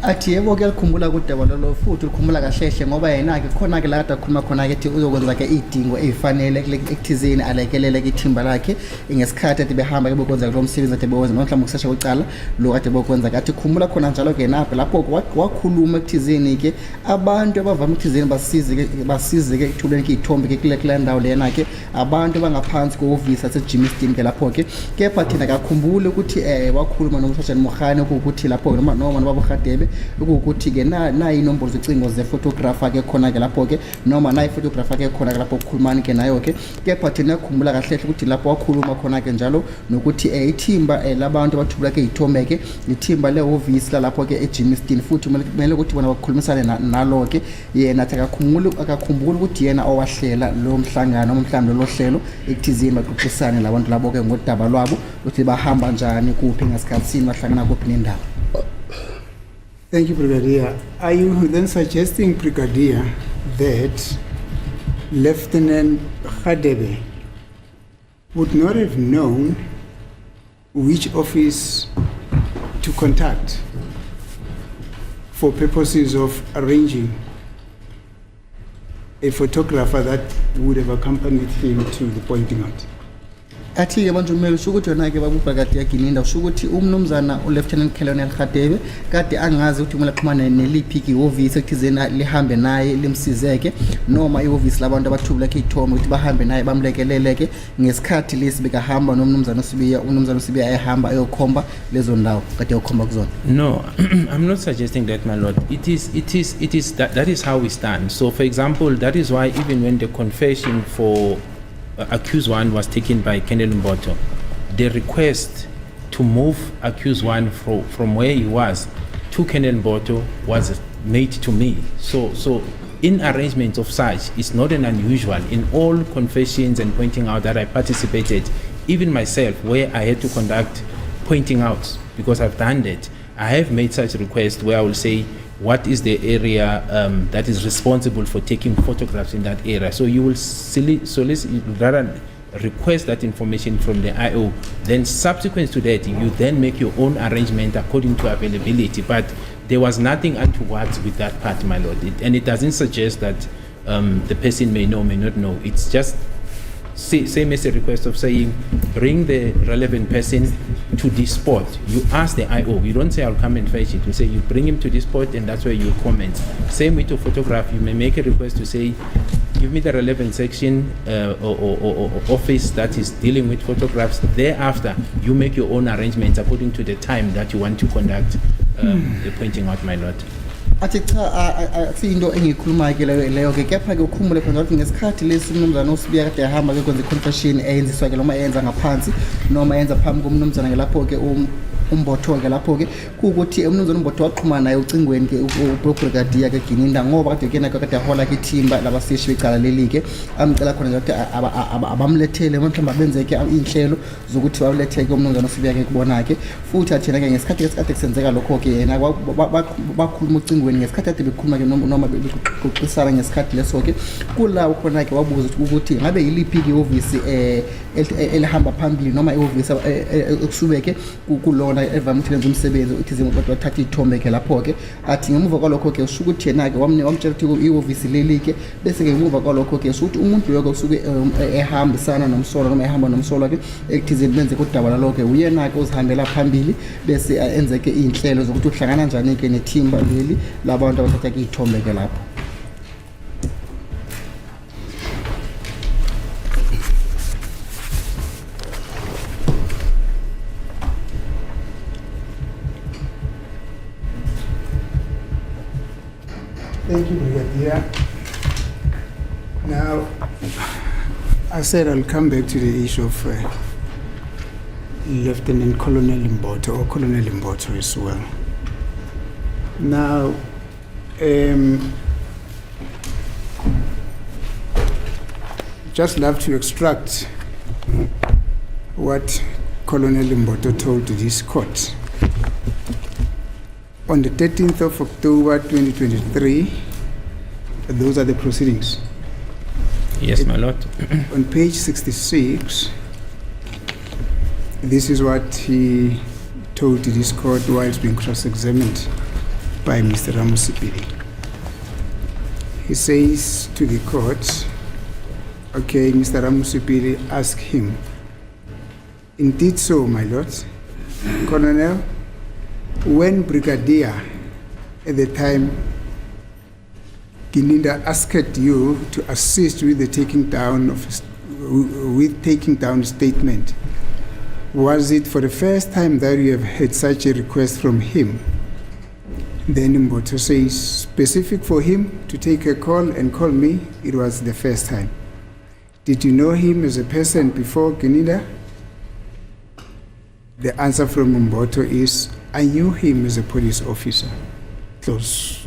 athi yebo kuyalikhumbula kudaba lolo futhi ulikhumbula kahlehle ngoba yena-ke khona-ke la kade akhuluma khona-ke ethi uzokwenza-ke iy'dingo ey'fanele ekuthizeni alekelele-ke ithimba lakhe ngesikhathi ade behamba-ke bokwenza lo msebenzi ade bewenza noma mhlawumbe ukusesha kwecala lo ade bokwenza-ke athi khumbula khona njalo-ke napho lapho wakhuluma ekuthizeni-ke abantu abavame ekuthizeni basize-ke ekuthuleni-ke iy'thombe-ke kule ndawo lena-ke abantu abangaphansi kohhovisi asejimistin-ke lapho-ke kepha thina kakhumbule ukuthi wakhuluma nomshashani Mohane ukuthi lapho noma nobaba Radebe ukuthi-ke nayi inombolo zocingo ze-photographer-ke khona-ke lapho-ke noma nayi photographer-ke khona-ke lapho kukhulumani-ke nayo-ke kepha thina khumbula kahle ukuthi lapho wakhuluma khona-ke njalo nokuthi ithimba labantu abathubula-ke iy'thombe-ke ithimba lehhovisi lalapho-ke ejimistin futhi kumele ukuthi bona bakhulumisane nalo-ke yena athi akakhumbula ukuthi yena owahlela lo mhlangano noma mhlawumbe lolo hlelo ekuthizeni baxoxisane labantu labo-ke ngodaba lwabo ukuthi bahamba njani kuphi ngasikhathini bahlangana kuphi nendawo. Thank you, Brigadier. Are you then suggesting, Brigadier, that Lieutenant Radebe would not have known which office to contact for purposes of arranging a photographer that would have accompanied him to the pointing out? Athi-ke manje umele usho ukuthi yona-ke babubhakade yagininda usho ukuthi umnumzana uLieutenant Colonel Radebe kade angazi ukuthi kumele axhumane neliphi-ke ihhovisi ekuthizeni lihambe naye limsizeke noma ihhovisi labantu abathubula-ke iy'thombe ukuthi bahambe naye bamlekelele-ke ngesikhathi lesi bekahamba nomnumzana uSibiya ehamba ayokhomba lezo ndawo kade yokhomba kuzona. No, I'm not suggesting that, my lord. It is that is how we stand. So for example, that is why even when the confession for accused one was taken by Colonel Mboto, the request to move accused one from where he was to Colonel Mboto was made to me. So in arrangements of such, it's not an unusual. In all confessions and pointing out that I participated, even myself, where I had to conduct pointing out, because I've done that, I have made such requests where I will say, what is the area that is responsible for taking photographs in that area? So you will solicit, rather request that information from the IO. Then subsequent to that, you then make your own arrangement according to availability. But there was nothing untoward with that part, my lord. And it doesn't suggest that the person may know, may not know. It's just same as a request of saying, bring the relevant person to this spot. You ask the IO. You don't say, I'll come and fetch it. You say, you bring him to this spot, and that's where you comment. Same with your photograph. You may make a request to say, give me the relevant section or office that is dealing with photographs. Thereafter, you make your own arrangements according to the time that you want to conduct the pointing out, my lord. Athi cha into engiyikhuluma-ke leyo-ke kepha-ke ukhumbule khona ukuthi ngesikhathi lesi umnumzana uSibiya kade ehamba-ke kwenza i-confession eyenziswa-ke noma eyenza ngaphansi noma eyenza phambi komnumzana-ke lapho-ke umbotho-ke lapho-ke kuwukuthi umnumzana umbotho waxhumana naye ucingweni-ke ubrigadier-ke Gininda ngoba kade kena kade ahola-ke ithimba labaseshi becala leli-ke amcela khona ukuthi abamlethele mhlawumbe abenzeke iy'nhlelo zokuthi bawuletheke umnumzana uSibiya-ke kubona-ke futhi athina-ke ngesikhathi kusenzeka lokho-ke yena bakhuluma ucingweni ngesikhathi ade bekhuluma-ke noma bexoxisana ngesikhathi leso-ke kulawo khona-ke wabuza ukuthi ngabe yiliphi-ke ihhovisi elihamba phambili noma ihhovisi ekusubeke kulona evame ukuthi lenza umsebenzi uthizeni wathatha iy'thombe-ke lapho-ke athi ngemuva kwalokho-ke usho ukuthi yena-ke wamtshela ukuthi ihhovisi leli-ke bese-ke ngemuva kwalokho-ke usho ukuthi umuntu loyo-ke usuke ehambisana nomsolwa noma ehamba nomsolwa-ke ekuthizeni benzeke udaba lalo-ke uyena-ke uzihambela phambili bese enzeke iy'nhlelo zokuthi uhlangana njani-ke nethimba leli labantu abathatha-ke iy'thombe-ke lapho. Thank you, Brigadier. Now, I said I'll come back to the issue of Lieutenant Colonel Mboto or Colonel Mboto as well. Now, just love to extract what Colonel Mboto told this court. On the 13th of October 2023, those are the proceedings. Yes, my lord. On page 66, this is what he told this court while being cross-examined. by Mr. Admissibility. He says to the court, okay, Mr. Admissibility, ask him. Indeed so, my lord. Colonel, when Brigadier, at the time, Gininda asked you to assist with the taking down statement, was it for the first time that you have had such a request from him? Then Mboto says, specific for him to take a call and call me, it was the first time. Did you know him as a person before Gininda? The answer from Mboto is, I knew him as a police officer. Close.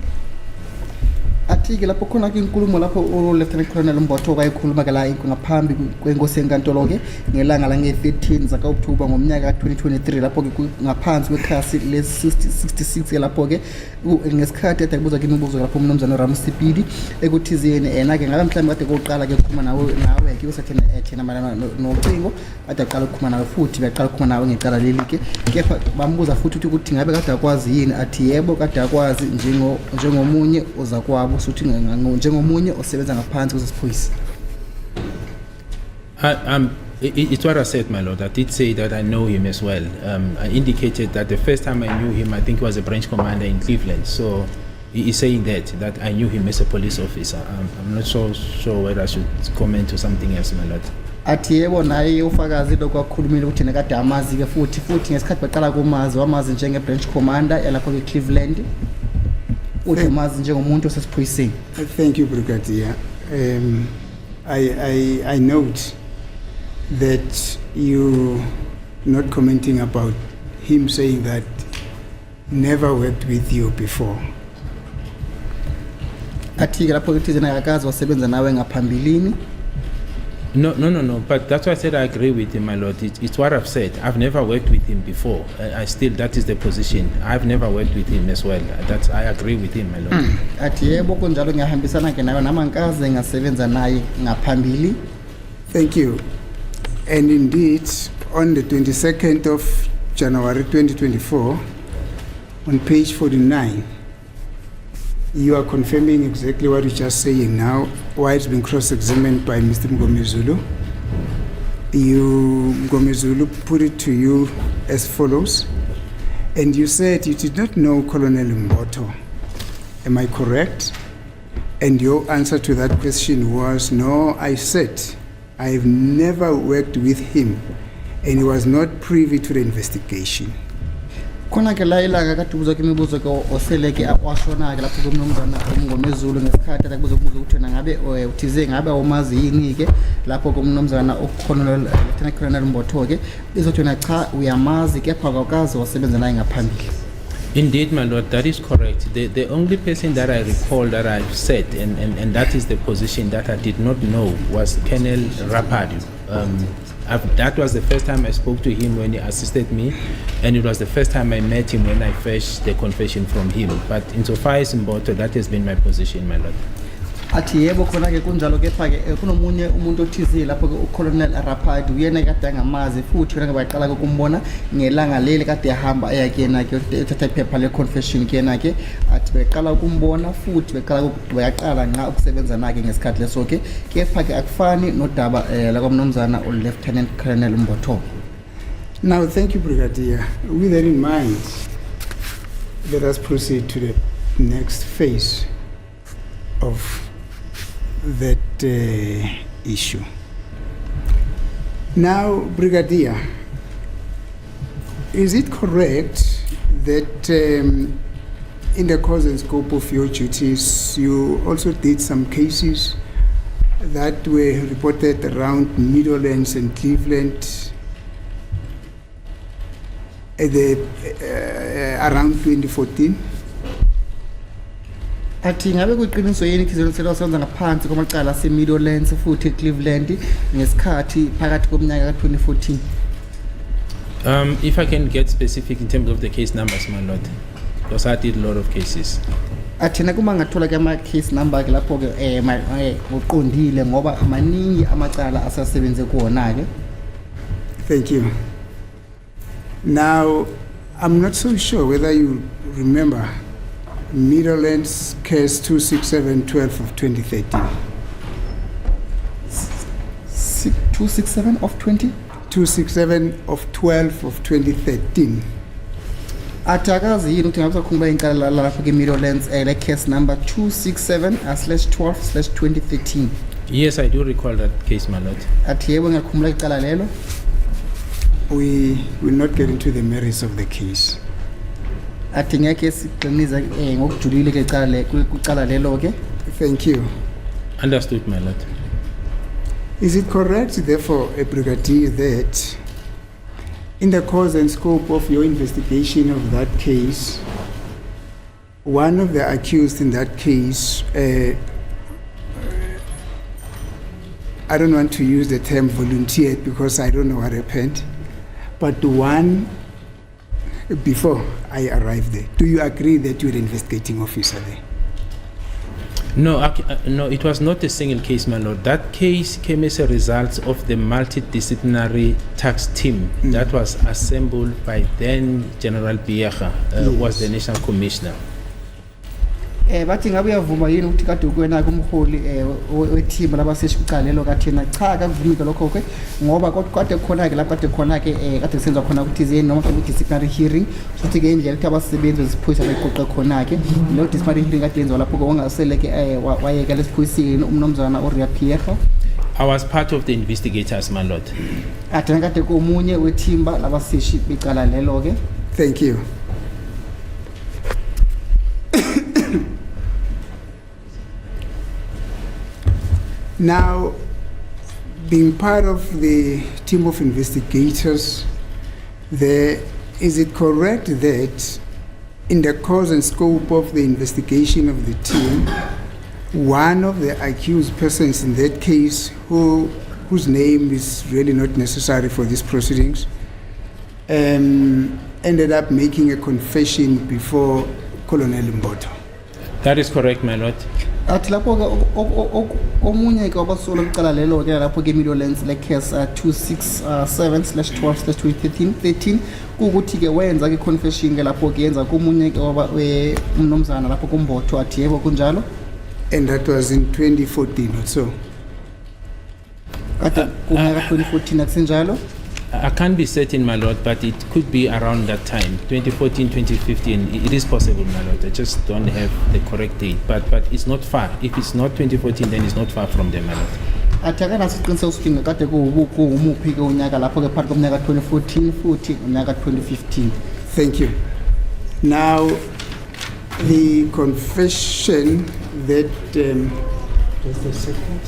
Athi-ke lapho khona ke inkulumo lapho Lieutenant Colonel Mboto wayekhuluma ke la ngaphambi kwenkosi enkantolo-ke ngelanga lange-13 zaka-October ngomnyaka ka-2023 lapho-ke ngaphansi kwekhasi le-66 ke lapho-ke ngesikhathi ade kubuza ke imibuzo lapho umnumzane uRamsipili ekuthizeni yena-ke ngabe mhlawumbe kade kokuqala ke ukukhuluma nawe-ke usathena malana nocingo ade aqala ukukhuluma nawe futhi beqala ukukhuluma nawe ngecala leli-ke kepha bambuza futhi ukuthi ngabe kade akwazi yini athi yebo kade akwazi njengomunye oza kwabo suthi njengomunye osebenza ngaphansi kwesiphoyisa. It's what I said, my lord. I did say that I know him as well. I indicated that the first time I knew him, I think he was a branch commander in Cleveland. So he is saying that I knew him as a police officer. I'm not so sure whether I should comment to something else, my lord. Athi yebo naye ufakazi lokho akhulumile ukuthi nekade amazi-ke futhi ngesikhathi baqala kumazi wamazi njenge-branch commander elapho ke-Cleveland. Thank you, Brigadier. I note that you not commenting about him saying that never worked with you before. No. But that's why I said I agree with him, my lord. It's what I've said. I've never worked with him before. That is the position. I've never worked with him as well. I agree with him, my lord. Thank you. And indeed, on the 22nd of January 2024, on page 49, you are confirming exactly what you're just saying now, why it's been cross-examined by Mr. Mgomezulu. Mgomezulu put it to you as follows, and you said you did not know Colonel Mboto. Am I correct? And your answer to that question was, no, I said I've never worked with him, and he was not privy to the investigation. Khona ke la ilanga kade ubuza ke imibuzo ke oseleke akwashona ke lapho kumnumzana uMngomezulu ngesikhathi akubuza ukubuza ukuthi ngabe uthize ngabe awumazi yini ke lapho kumnumzana uColonel Lieutenant Colonel Mboto ke izothi na cha uyamazi kepha akakazi wasebenza naye ngaphambili. Indeed, my lord, that is correct. The only person that I recall that I've said, and that is the position that I did not know, was Colonel Rapadu. That was the first time I spoke to him when he assisted me, and it was the first time I met him when I fetched the confession from him. But insofar as Mboto, that has been my position, my lord. Athi yebo khona ke kunjalo kepha ke kunomunye umuntu othizile lapho ke uColonel Rapadu uyena kade angamazi futhi yena ngabaqala ukumbona ngelanga leli kade ehamba eyakena ke uthatha iphepha le-confession kena ke athi beqala ukumbona futhi beqala bayaqala nqa ukusebenza nakhe ngesikhathi leso ke kepha ke akufani nodaba la kwamnumzana uLieutenant Colonel Mboto. Now, thank you, Brigadier. With that in mind, let us proceed to the next phase of that issue. Now, Brigadier, is it correct that in the course and scope of your duties, you also did some cases that were reported around Meadowlands and Cleveland around 2014? Athi ngabe kuyiqiniso yini ikhizelo senza ngaphansi kwamacala ase-Meadowlands futhi eCleveland ngesikhathi phakathi komnyaka ka-2014? If I can get specific in terms of the case numbers, my lord, because I did a lot of cases. Athina kuma ngathola ke ama-case number ke lapho ke uqondile ngoba maningi amacala asasebenze kuwona-ke. Thank you. Now, I'm not so sure whether you remember Middlelands case 267/12 of 2013. 267 of 20? 267 of 12 of 2013. Athi akazi yini ukuthi ngabe sakhumbula inkala lapho ke-Middlelands le case number 267/12/2013. Yes, I do recall that case, my lord. Athi yebo ngiyakhumbula icala lelo. We will not get into the merits of the case. Athi ngeke siqinize ngokujulile ke icala lelo ke. Thank you. Understood, my lord. Is it correct, therefore, Brigadier, that in the course and scope of your investigation of that case, one of the accused in that case, I don't want to use the term volunteered because I don't know what happened, but one before I arrived there. Do you agree that you were the investigating officer there? No, no, it was not a single case, my lord. That case came as a result of the multidisciplinary tax team that was assembled by then General Biyaga, was the National Commissioner. Bathi ngabe uyavuma yini ukuthi kade kuwena kumholi weteam labaseshi kuqala lelo kathina cha akuvumile lokho ke ngoba kade khona ke lapha kade khona ke kade kusenza khona ukuthi izeni noma ke disciplinary hearing futhi ke indlela ukuthi abasebenzi beziphoyisa bayiqoqe khona ke lo disciplinary hearing kade yenziwa lapho ke ongasele ke wayeka lesiphoyisini umnomzana uRia Pierre. I was part of the investigators, my lord. Athi kade komunye weteam labaseshi beqala lelo ke. Thank you. Now, being part of the team of investigators, is it correct that in the course and scope of the investigation of the team, one of the accused persons in that case, whose name is really not necessary for these proceedings, ended up making a confession before Colonel Mboto? That is correct, my lord. Athi lapho ke omunye ke wabasola kuqala lelo ke lapho ke Middlelands le case 267/12/2013 ukuthi ke wenza ke confession ke lapho ke yenza komunye ke umnomzana lapho kuMbotho athi yebo kunjalo, and that was in 2014 or so. Kade kunyaka 2014 akusenjalo. I can't be certain, my lord, but it could be around that time, 2014, 2015. It is possible, my lord. I just don't have the correct date, but it's not far. If it's not 2014, then it's not far from there, my lord. Athi akana siqiniseko ukuthi kade kuwumuphi ke unyaka lapho ke phakathi komnyaka 2014 futhi unyaka 2015. Thank you. Now, the confession that just a second.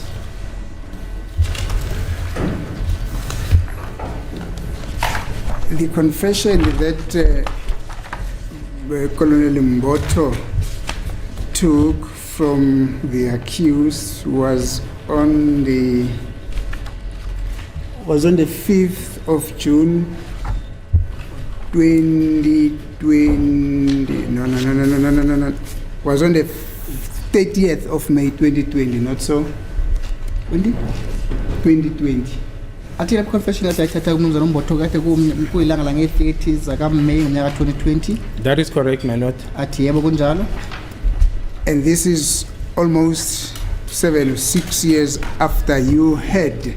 The confession that Colonel Mboto took from the accused was on the 5th of June 2020. No. Was on the 30th of May 2020, not so? 2020. Athi le confession that ayithatha kumnumzana uMbotho kade kuyilanga la nge-30 zakaMay ngonyaka 2020. That is correct, my lord. Athi yebo kunjalo. And this is almost 7 or 6 years after you had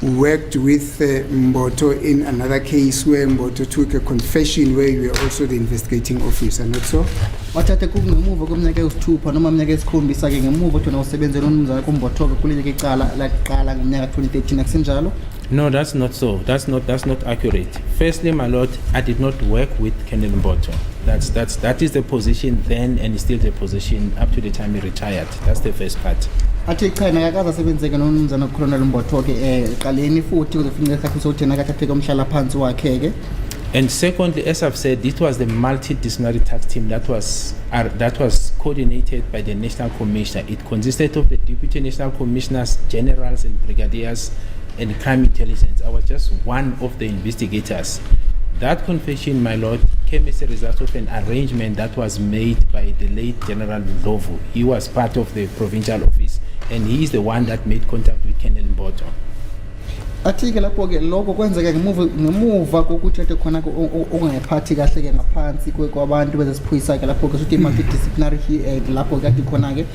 worked with Mboto in another case where Mboto took a confession where you were also the investigating officer, not so? Wathathe kungemuva komnyaka wesithupha noma umnyaka wesikhombisa ke ngemuva thona usebenzela umnumzana kuMbotho ke kuleli ke icala laqala ngomnyaka 2013 akusenjalo. No, that's not so. That's not accurate. Firstly, my lord, I did not work with Colonel Mboto. That is the position then, and is still the position up to the time he retired. That's the first part. Athi cha nakakaza sebenzeke nomnumzana uColonel Mboto ke eqaleni futhi uzofika esikhathi sokuthi nakathathe umhlala phansi wakhe ke. And secondly, as I've said, it was the multidisciplinary tax team that was coordinated by the National Commissioner. It consisted of the Deputy National Commissioners, Generals and Brigadiers, and Crime Intelligence. I was just one of the investigators. That confession, my lord, came as a result of an arrangement that was made by the late General Ndlovu. He was part of the provincial office, and he is the one that made contact with Colonel Mboto. athi-ke lapho-ke lokho kwenzeka ngemuva kokuthi ade khona ungayiphathi kahle-ke ngaphansi kwabantu bezesiphoyisa-ke lapho-ke suthi multidisciplinary lapho-ke kade khona-ke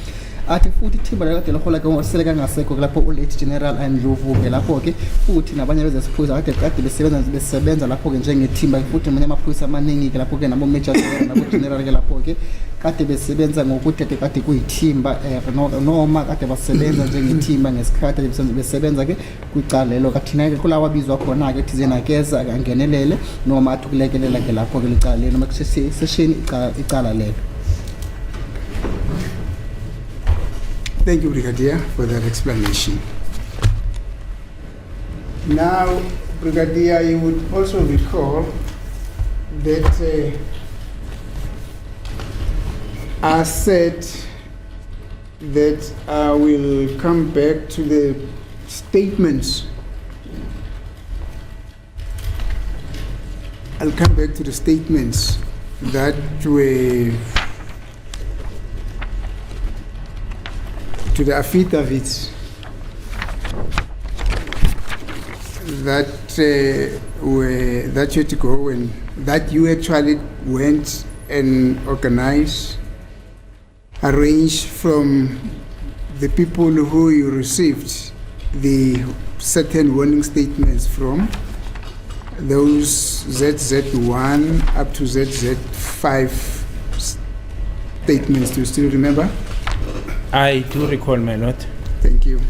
athi futhi ithimba lakade lahola-ke sele kangasekho lapho ulate general andlovu-ke lapho-ke futhi nabanye bezesiphoyisa kade besebenza lapho-ke njengethimba futhi amanye amaphoyisa amaningi-ke lapho-ke nabo-major general nabo-general-ke lapho-ke kade besebenza ngokuthi kade kuyithimba noma kade basebenza njengethimba ngesikhathi besebenza-ke kwicala lelo kathina-ke kulawa abizwa khona-ke thizena keza angenelele noma athi ukulekelela-ke lapho-ke licala lelo noma kusesesheni icala lelo. Thank you, Brigadier, for that explanation. Now, Brigadier, you would also recall that I said that I will come back to the statements. I'll come back to the statements that were to the affidavits that you had to go and that you actually went and organized, arranged from the people who you received the certain warning statements from, those ZZ1 up to ZZ5 statements. Do you still remember? I do recall, my lord. Thank you.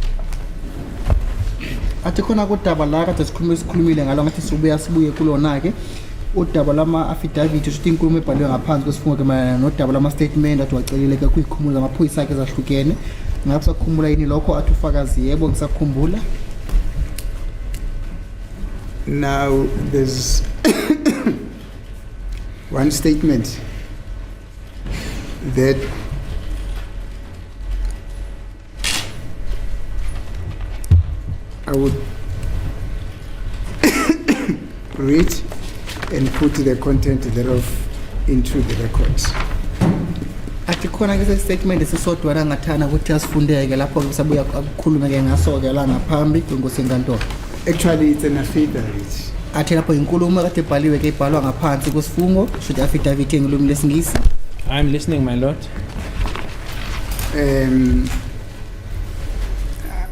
Athi khona kodaba la kade sikhulumile ngalo ngathi sibuye kulona-ke udaba lama-affidavit shuthi inkulumo ebhalwe ngaphansi kwesifungo-ke mayelana nodaba lama-statement athi wacelile-ke kuy'khumulo zamaphoyisa akhe ezahlukene. Ngabe sakhumbula yini lokho athi ufakazi? Yebo, ngisakhumbula. Now there's one statement that I would read and put the content thereof into the records. Athi khona ke statement esisodwa la ngathana ukuthi asifundeke lapho ke sabuya ukukhuluma-ke ngaso-ke la ngaphambi kwenkosi enkantolo. Actually, it's an affidavit. Athi lapho inkulumo kade ebhaliwe-ke ibhalwa ngaphansi kwesifungo shuthi affidavit engilumi lesingisi. I'm listening, my lord.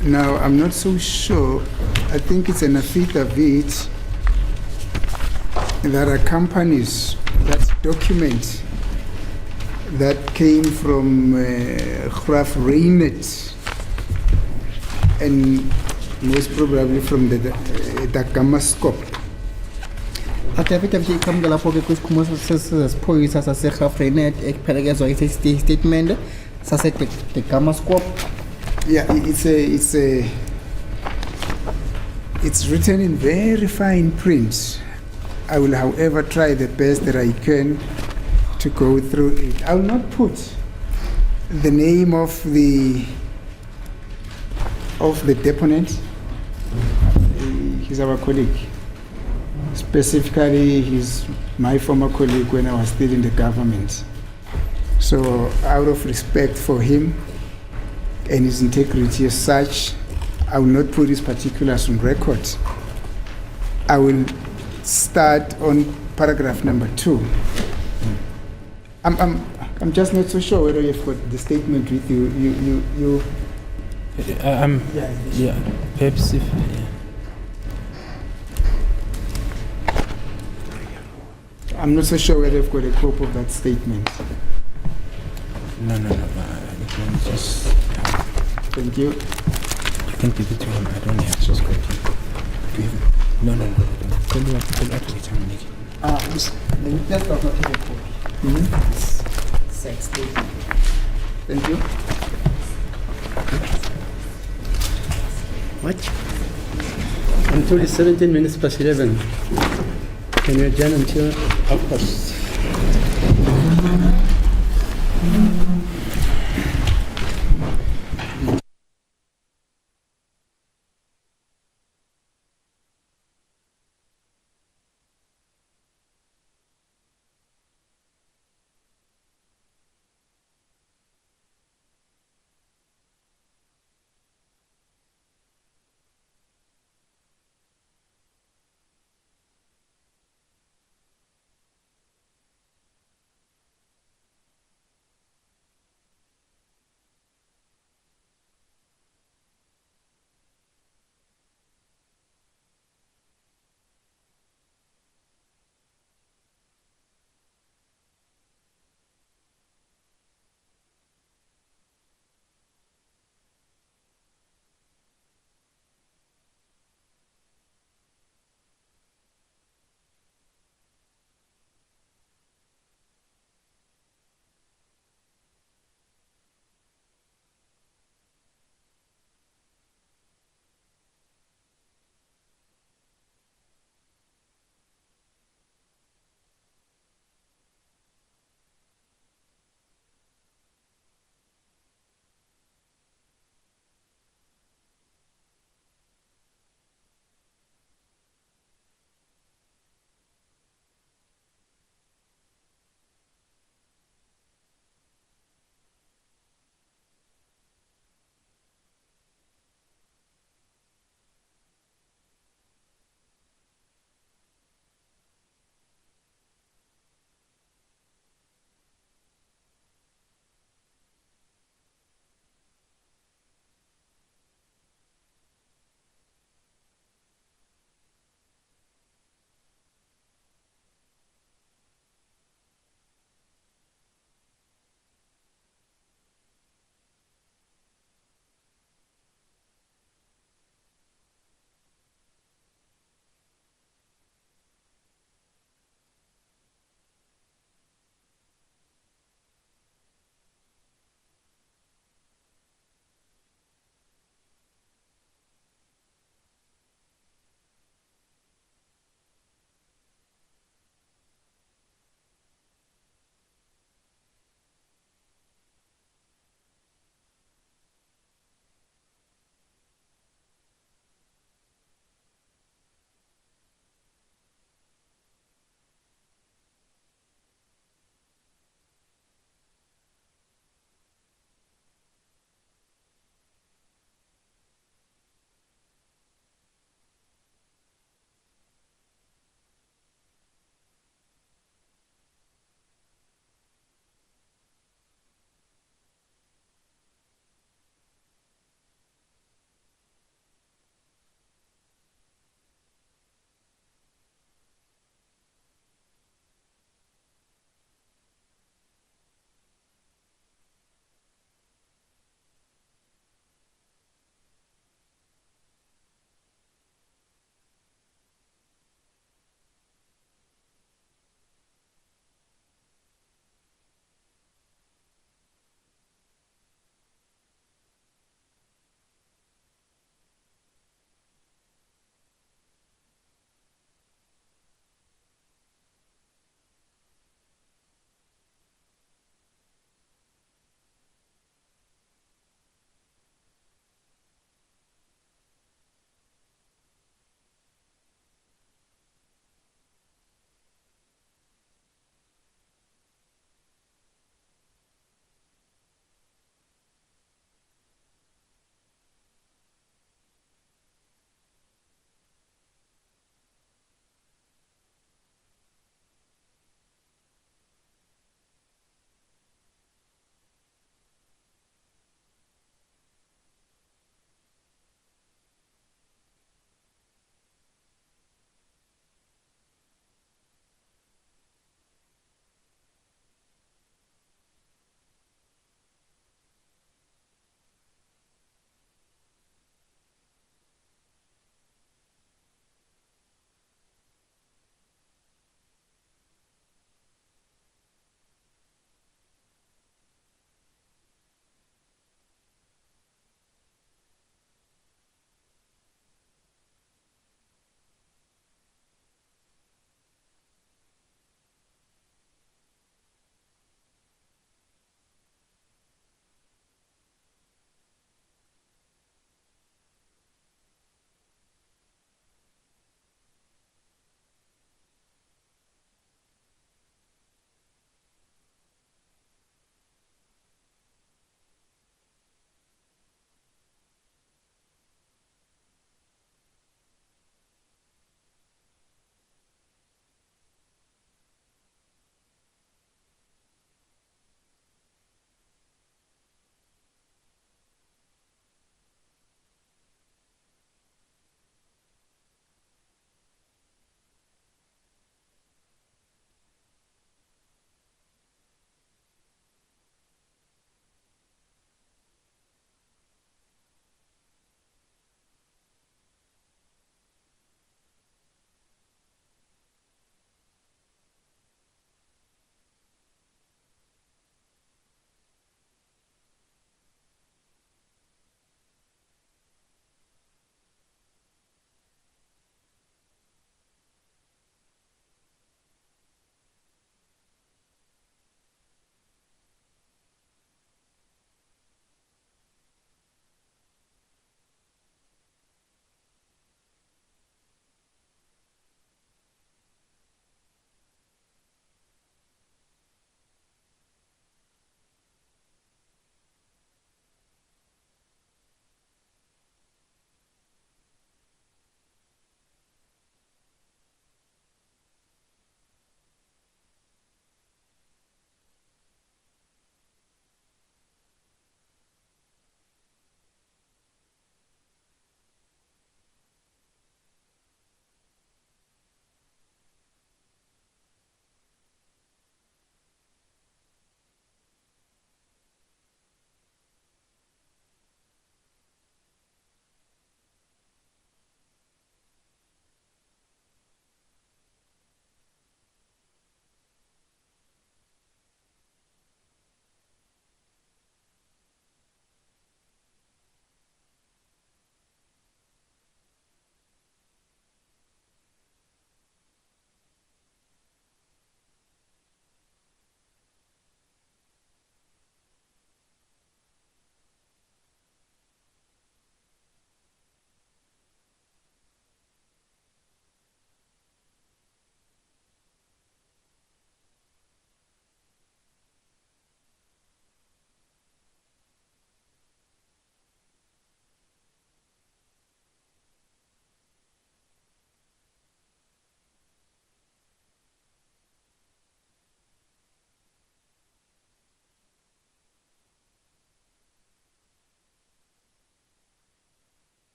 Now, I'm not so sure. I think it's an affidavit that accompanies that document that came from Graf Reinet and most probably from the Damascope. Athi affidavit iqhamuka lapho-ke kwisikhumulo sesiphoyisa saseGraf Reinet ekuphelekezwa i-statement sase-Damascope. Yeah, it's written in very fine print. I will, however, try the best that I can to go through it. I will not put the name of the deponent. He's our colleague. Specifically, he's my former colleague when I was still in the government. So, out of respect for him and his integrity as such, I will not put his particulars on record. I will start on paragraph number 2. I'm just not so sure whether you've got the statement with you. Yeah, perhaps if. I'm not so sure whether you've got a copy of that statement. No. Just. Thank you. You can give it to him. I don't have just got it. Do you have? No. Tell me what to wait. The witness does not have a copy. Sex statement. Thank you. What? Until it's 17 minutes past 11. Can you adjourn until 12:30?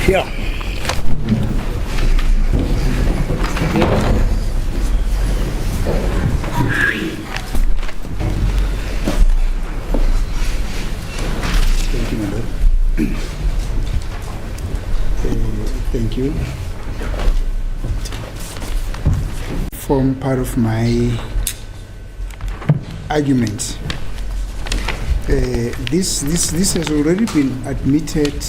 Yeah. Thank you, my lord. Thank you. Form part of my argument. This has already been admitted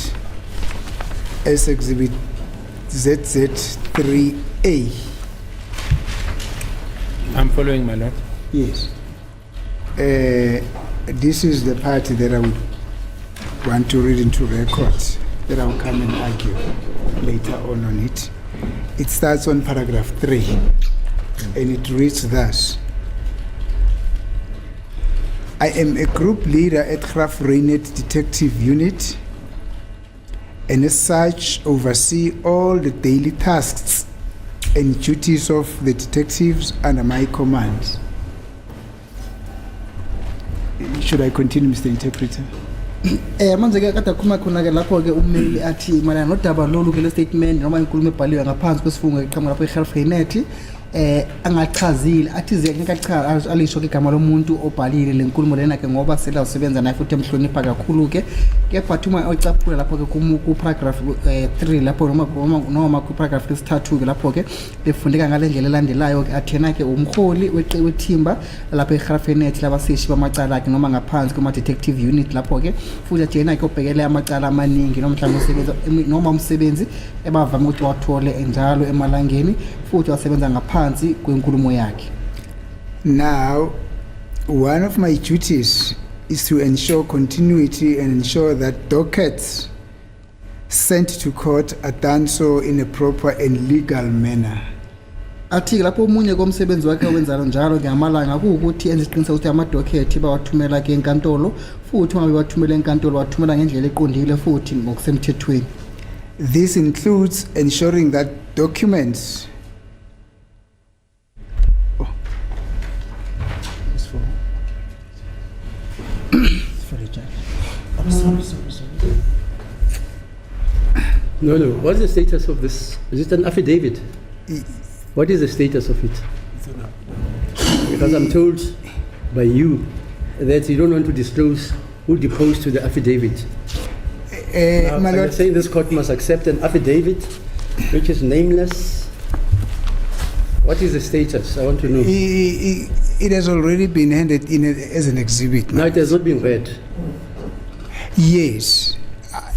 as Exhibit ZZ3A. I'm following, my lord. Yes. This is the part that I would want to read into record, that I'll come and argue later on it. It starts on paragraph 3, and it reads thus. I am a group leader at Graf Reinet Detective Unit, and as such oversee all the daily tasks and duties of the detectives under my command. Should I continue, Mr. Interpreter? Manje ke kade khuluma khona ke lapho ke ummeli athi mana nodaba lolu ke le statement noma inkulumo ebhaliwe ngaphansi kwesifungo eqhamuka lapho eGraf Reinet angachazile athi ziyake cha alisho ke igama lomuntu obhalile lenkulumo lena ke ngoba sela usebenza naye futhi emhlonipha kakhulu ke kepha thuma ocaphula lapho ke ku paragraph 3 lapho noma ku paragraph 3 ke lapho ke befundeka ngalendlela elandelayo ke athena ke umholi wethimba lapho eGraf Reinet labaseshi bamacala ke noma ngaphansi kuma detective unit lapho ke futhi athena ke obhekele amacala amaningi noma mhlawumbe usebenza noma umsebenzi ebavama ukuthi wathole enjalo emalangeni futhi wasebenza ngaphansi kwenkulumo yakhe. Now, one of my duties is to ensure continuity and ensure that dockets sent to court are done so in a proper and legal manner. Athi lapho umunye komsebenzi wakhe wenzalo njalo ngamalanga ukuthi enze iqiniso ukuthi amadocket bawathumela ke enkantolo futhi uma bewathumela enkantolo wathumela ngendlela eqondile futhi ngokusemthethweni. This includes ensuring that documents No. What's the status of this? Is it an affidavit? What is the status of it? Because I'm told by you that you don't want to disclose who deposed to the affidavit. Now, you're saying this court must accept an affidavit which is nameless. What is the status? I want to know. It has already been handed in as an exhibit. No, it has not been read. Yes.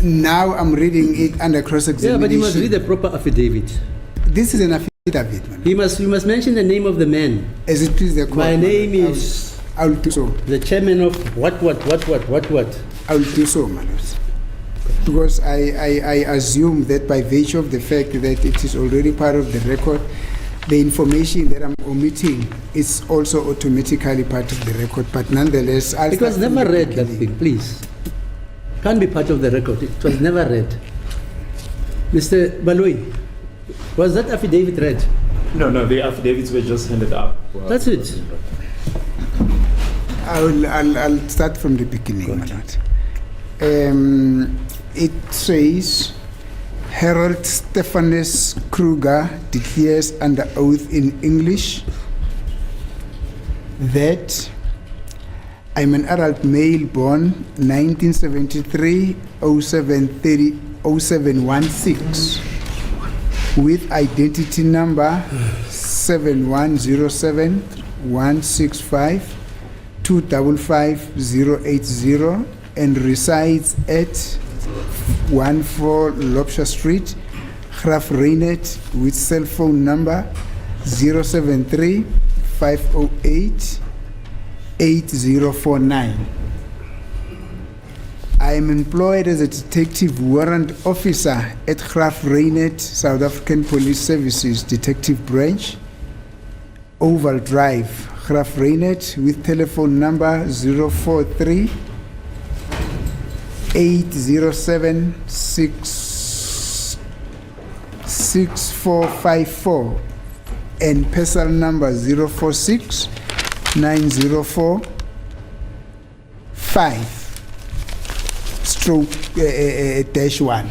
Now I'm reading it under cross-examination. Yeah, but you must read the proper affidavit. This is an affidavit, man. You must mention the name of the man. As it please the court. My name is... I'll do so. The chairman of what? I'll do so, my lord. Because I assume that by virtue of the fact that it is already part of the record, the information that I'm omitting is also automatically part of the record. But nonetheless, I'll... It was never read, that thing, please. Can't be part of the record. It was never read. Mr. Baloi, was that affidavit read? No, the affidavits were just handed up. That's it. I'll start from the beginning, my lord. It says, Harold Stephanus Kruger declares under oath in English that I'm an adult male born 1973 0716 with identity number 7107 165 255 080 and resides at 14 Lobsher Street, Graf Reinet, with cell phone number 073 508 8049. I am employed as a detective warrant officer at Graf Reinet, South African Police Services Detective Branch, Oval Drive, Graf Reinet, with telephone number 043 807 6454 and personal number 046 904 5/-1.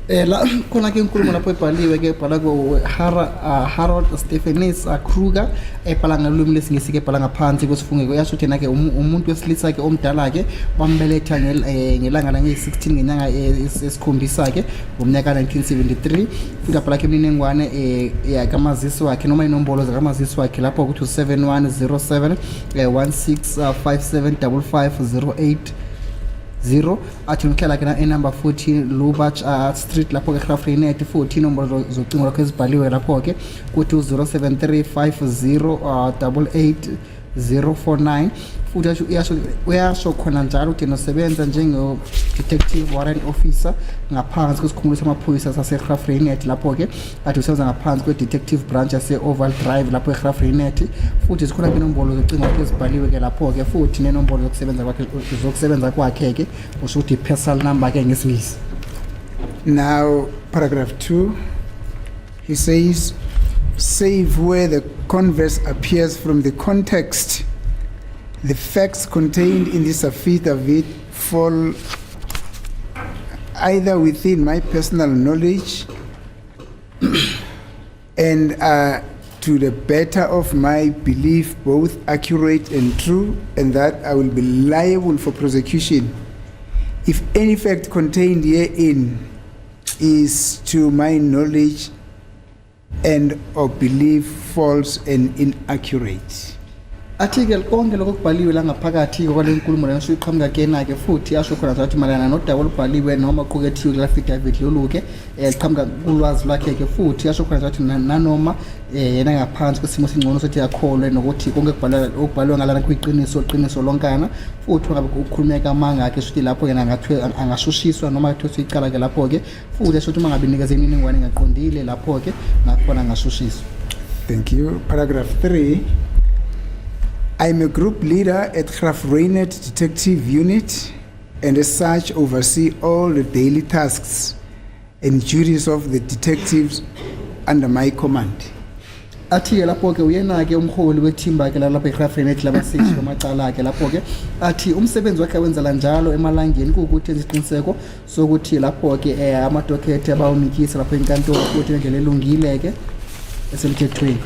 La khona ke inkulumo lapho ebhaliwe ke ebhala ko Harold Stephenis Kruger ebhala ngolimi lesingisi ke ebhala ngaphansi kwesifungeko yasho thina ke umuntu wesilisa ke omdala ke bambeletha ngelanga la nge-16 ngenyanga esikhombisa ke ngomnyaka 1973 futhi abhala ke imininingwane yakamazisi wakhe noma inombolo zakamazisi wakhe lapho ukuthi 7107 16575508 0 athi ngihlala ke na number 14 Lubach Street lapho ke Grafreinet futhi inombolo zocingo lakho ezibhaliwe lapho ke kuthi 0735088049 futhi uyasho khona njalo ukuthi nosebenza njenge detective warrant officer ngaphansi kwesikhumulo samaphoyisa sase Grafreinet lapho ke athi usebenza ngaphansi kwe detective branch yase Oval Drive lapho eGrafreinet futhi sikhona ke inombolo zocingo lakho ezibhaliwe ke lapho ke futhi nenombolo zokusebenza kwakhe ke usho ukuthi personal number ke ngesingisi. Now, paragraph 2, he says, save where the converse appears from the context, the facts contained in this affidavit fall either within my personal knowledge and are to the better of my belief both accurate and true, and that I will be liable for prosecution if any fact contained herein is to my knowledge and or belief false and inaccurate. Article konke lokubhaliwe la ngaphakathi kwale nkulumo la siqhamuka kena ke futhi asho khona ukuthi malana nodaba olubhaliwe noma qukethiwe la affidavit loluke liqhamuka kulwazi lwakhe ke futhi asho khona ukuthi nanoma yena ngaphansi kwesimo singcono sokuthi yakholwe nokuthi konke okubhalwe ngalana kwiqiniso lonkana futhi ungabe ukukhulumeka amanga akhe futhi lapho yena ngathwe angashushiswa noma athi icala ke lapho ke futhi asho ukuthi mangabe nikeze imininingwane engaqondile lapho ke nakhona angashushiswa. Thank you. Paragraph 3. I'm a group leader at Grafreinet Detective Unit and as such oversee all the daily tasks and duties of the detectives under my command. Athi lapho ke uyena ke umholi wethimba ke lapha eGrafreinet labasishi bamacala ke lapho ke athi umsebenzi wakhe wenzela njalo emalangeni ukuthi enze isiqiniseko sokuthi lapho ke amadocument abawunikisa lapho enkantolo ukuthi indlela elungile ke esemthethweni.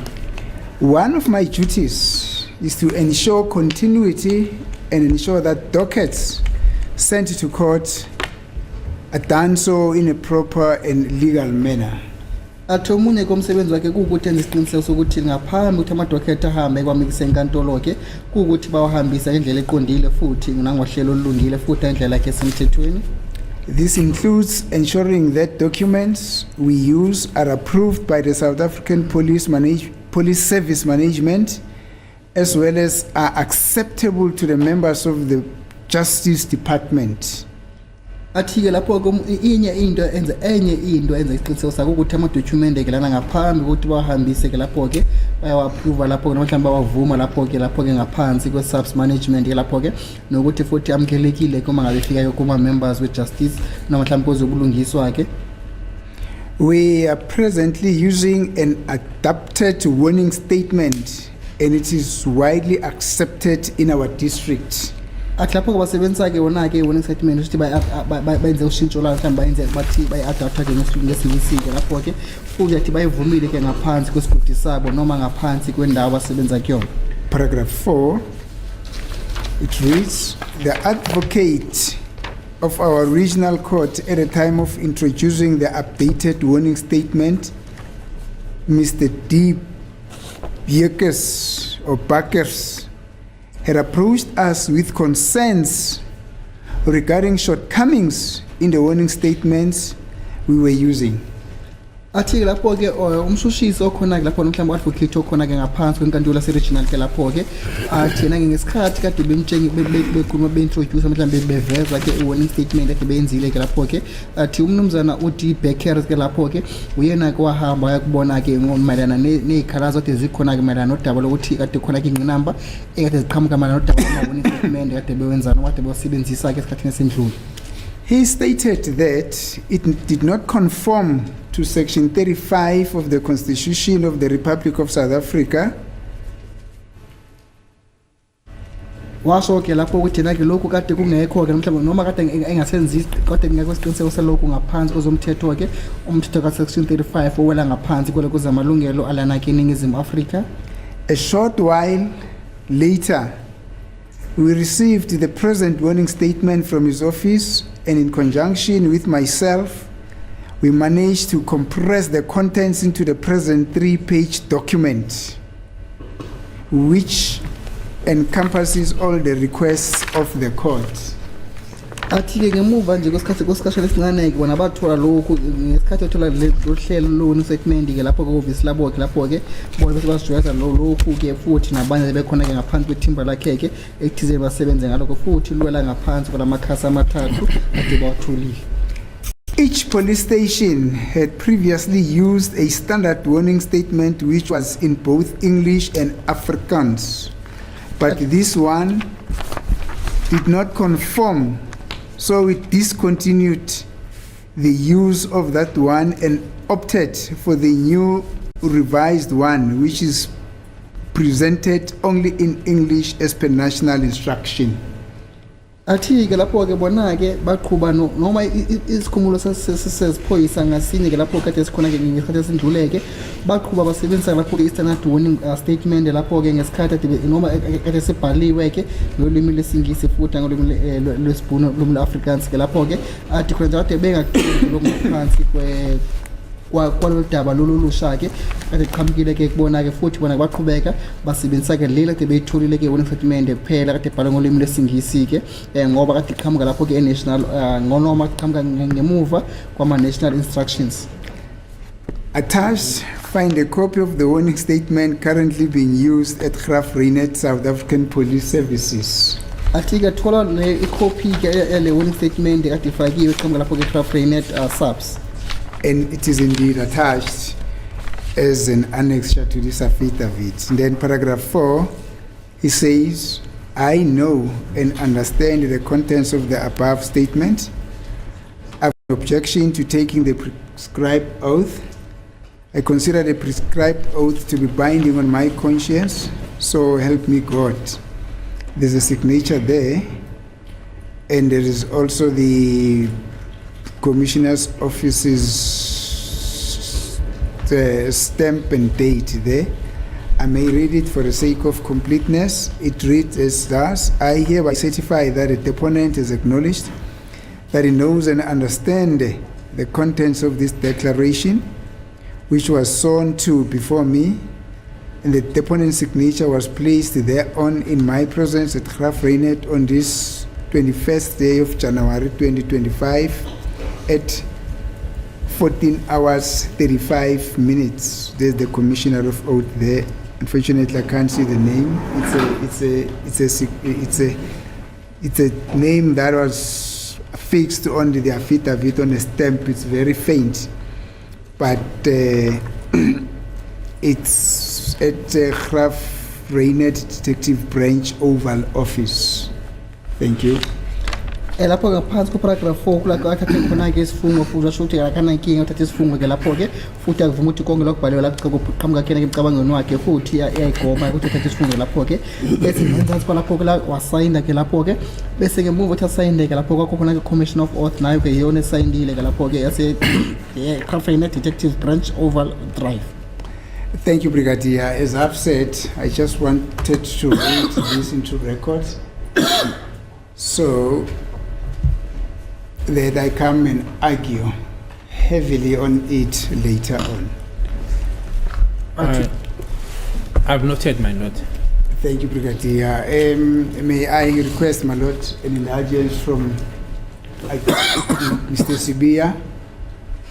One of my duties is to ensure continuity and ensure that dockets sent to court are done so in a proper and legal manner. Athi omunye komsebenzi wakhe ukuthi enze isiqiniseko sokuthi ngaphambi ukuthi amadocument ahambe kwamikisa enkantolo ke ukuthi bawahambisa ngendlela eqondile futhi nangohlelo olulungile futhi indlela yakhe esemthethweni. This includes ensuring that documents we use are approved by the South African Police Service Management as well as are acceptable to the members of the Justice Department. Athi ke lapho enye into enza isiqiniseko sakho ukuthi amadocument ke lana ngaphambi ukuthi bawahambise ke lapho ke bayawa-approve lapho ke mhlawumbe bawavuma lapho ke ngaphansi kwe-subs management ke lapho ke nokuthi futhi amkelekile kuma ngabe fika kuma-members we-justice noma mhlawumbe kozobulungiswa ke. We are presently using an adapted warning statement and it is widely accepted in our district. Athi lapho ke basebenzisa ke wona ke warning statement ukuthi bayenze ushintsho la mhlawumbe bayenze bathi bayi-adapta ke ngesingisi ke lapho ke futhi athi bayivumile ke ngaphansi kwesigodi sabo noma ngaphansi kwendawo basebenza kuyona. Paragraph 4, it reads, the advocate of our regional court at the time of introducing the updated warning statement, Mr. D. Bierkes or Bakkers, had approached us with concerns regarding shortcomings in the warning statements we were using. Athi lapho ke umshushisi okhona lapho mhlawumbe advocate okhona ke ngaphansi kwenkantolo regional ke lapho ke athi yena ngesikhathi kade bemtshenge bekhuluma beintroduce mhlawumbe beveza ke warning statement kade beyenzile ke lapho ke athi umnumzana uD Becker ke lapho ke uyena ke wahamba yakubona ke ngomayelana nezikhalazo kade zikhona ke mayelana nodaba lokuthi kade khona ke inamba ekade ziqhamuka mayelana nodaba warning statement kade bewenza noma kade basebenzisa ke esikhathini esendlule. He stated that it did not conform to Section 35 of the Constitution of the Republic of South Africa washo ke lapho ukuthi yena ke lokhu kade kungekho ke mhlawumbe noma kade engasenzi kodwa ngeke kwesiqiniseko salokhu ngaphansi kozomthetho ke umthetho ka section 35 owela ngaphansi kwele kuzamalungelo alana ke eNingizimu Afrika. A short while later, we received the present warning statement from his office, and in conjunction with myself, we managed to compress the contents into the present 3-page document, which encompasses all the requests of the court. Athi ke ngemuva nje kwesikhathi esincane ke bona bathola lokhu ngesikhathi othola le hlelo lo statement ke lapho ke office labo ke lapho ke bona bese basijwayeza lokhu ke futhi nabanye bekhona ke ngaphansi kwethimba lakhe ke ekuthize basebenze ngaloko futhi lwela ngaphansi kwalamakhasi amathathu ade bawatholile. Each police station had previously used a standard warning statement which was in both English and Afrikaans, but this one did not conform, so we discontinued the use of that one and opted for the new revised one, which is presented only in English as per national instruction. Athi ke lapho ke bona ke baqhuba noma isikhumulo sesiphoyisa ngasinye ke lapho kade sikhona ke ngesikhathi esinduleke baqhuba basebenzisa lapho ke standard warning statement lapho ke ngesikhathi noma kade sibhaliwe ke ngolimi lesingisi futhi ngolimi lwesibhunu lomla Afrikaans ke lapho ke athi kwenza kade bengakutholi lokuphansi kwalo daba lolusha ke kade qhamukile ke kubona ke futhi bona baqhubeka basebenzisa ke lela kade beyitholile ke warning statement kuphela kade bhalwe ngolimi lesingisi ke ngoba kade qhamuka lapho ke national ngonoma qhamuka ngemuva kwama national instructions. Attached, find a copy of the warning statement currently being used at Graaf Reinet South African Police Services. Athi ke thola le copy ke le warning statement kade ifakiwe qhamuka lapho ke Graaf Reinet subs. And it is indeed attached as an annexure to this affidavit. And then paragraph 4, he says, I know and understand the contents of the above statement. I have no objection to taking the prescribed oath. I consider the prescribed oath to be binding on my conscience, so help me God. There's a signature there, and there is also the Commissioner's Office's stamp and date there. I may read it for the sake of completeness. It reads as thus: I hereby certify that the deponent has acknowledged that he knows and understands the contents of this declaration, which was sworn to before me, and the deponent's signature was placed thereon in my presence at Graaf Reinet on this 21st day of January 2025 at 14 hours 35 minutes. There's the Commissioner of Oath there. Unfortunately, I can't see the name. It's a name that was fixed on the affidavit on a stamp. It's very faint, but it's at Graaf Reinet Detective Branch Oval Office. Thank you. Lapho ngaphansi ku paragraph 4 kulaka athathe khona ke isifungo futhi asho ukuthi akana inkinga uthathe isifungo ke lapho ke futhi akuvuma ukuthi konke lokubhaliwe la kuqhamuka kena ke emcabangweni wakhe futhi iyayigoma ukuthi uthathe isifungo lapho ke bese ngenzansi kwalapho ke la wasayina ke lapho ke bese ke move uthi asayinde ke lapho kwakho khona ke commission of oath nayo ke yona esayindile ke lapho ke yase Graaf Reinet Detective Branch Oval Drive. Thank you, Brigadier. As I've said, I just wanted to read this into record so that I come and argue heavily on it later on. I've noted my note. Thank you, Brigadier. May I request, my lord, an indulgence from Mr. Sibia?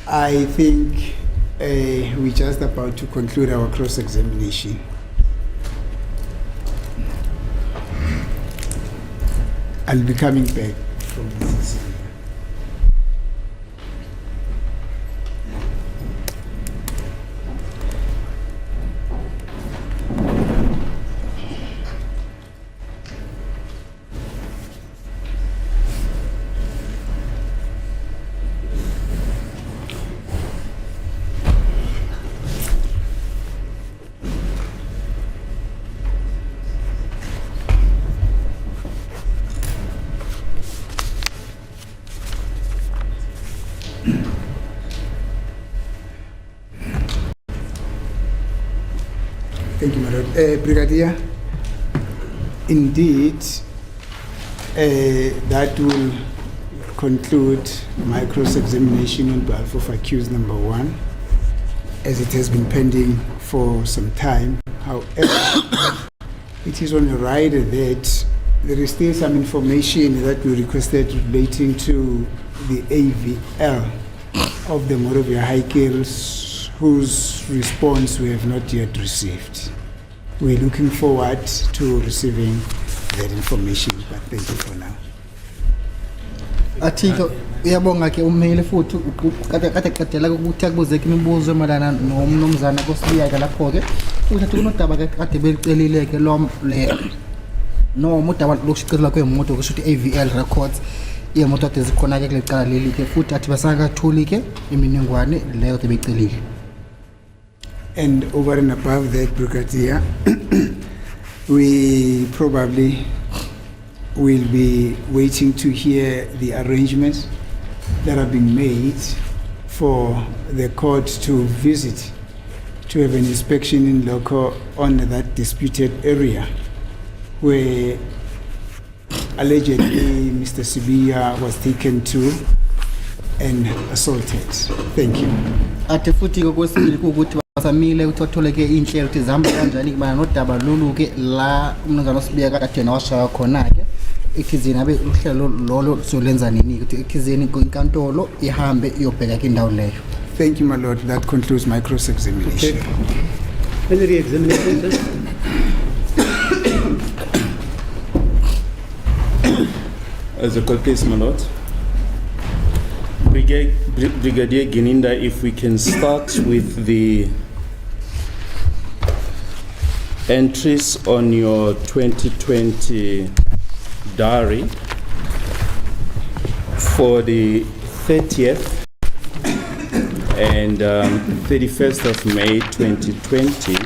I think we're just about to conclude our cross-examination. I'll be coming back from this. Thank you, my lord. Brigadier, indeed, that will conclude my cross-examination on behalf of accused number 1, as it has been pending for some time. However, it is only right that there is still some information that we requested relating to the AVL of the Morovia High Girls, whose response we have not yet received. We're looking forward to receiving that information, but thank you for now. Athika uyabonga ke ummeli futhi kade qedela ukuthi akubuzeke imibuzo emalana nomnumzana koSibiyaka lapho ke uthi kunodaba ke kade belicelile ke lo no mudaba lokushicilwa kwemoto kusho ukuthi AVL records imoto ade zikhona ke kulecala leli ke futhi athi basakathuli ke iminingwane leyo becelile. And over and above that, Brigadier, we probably will be waiting to hear the arrangements that have been made for the court to visit, to have an inspection in loco on that disputed area where allegedly Mr. Sibiya was taken to and assaulted. Thank you. Ate futhi kokwesibili ukuthi basamile uthothole ke inhlelo ukuthi zihamba kanjani kubana nodaba lolu ke la umnumzana uSibiyaka kade nawashaya khona ke ekhizini abe uhlelo lolo solenza nini ukuthi ekhizini inkantolo ihambe iyobheka ke indawo leyo. Thank you, my lord. That concludes my cross-examination. Any re-examination? As a court case, my lord. Brigadier Gininda, if we can start with the entries on your 2020 diary for the 30th and 31st of May 2020.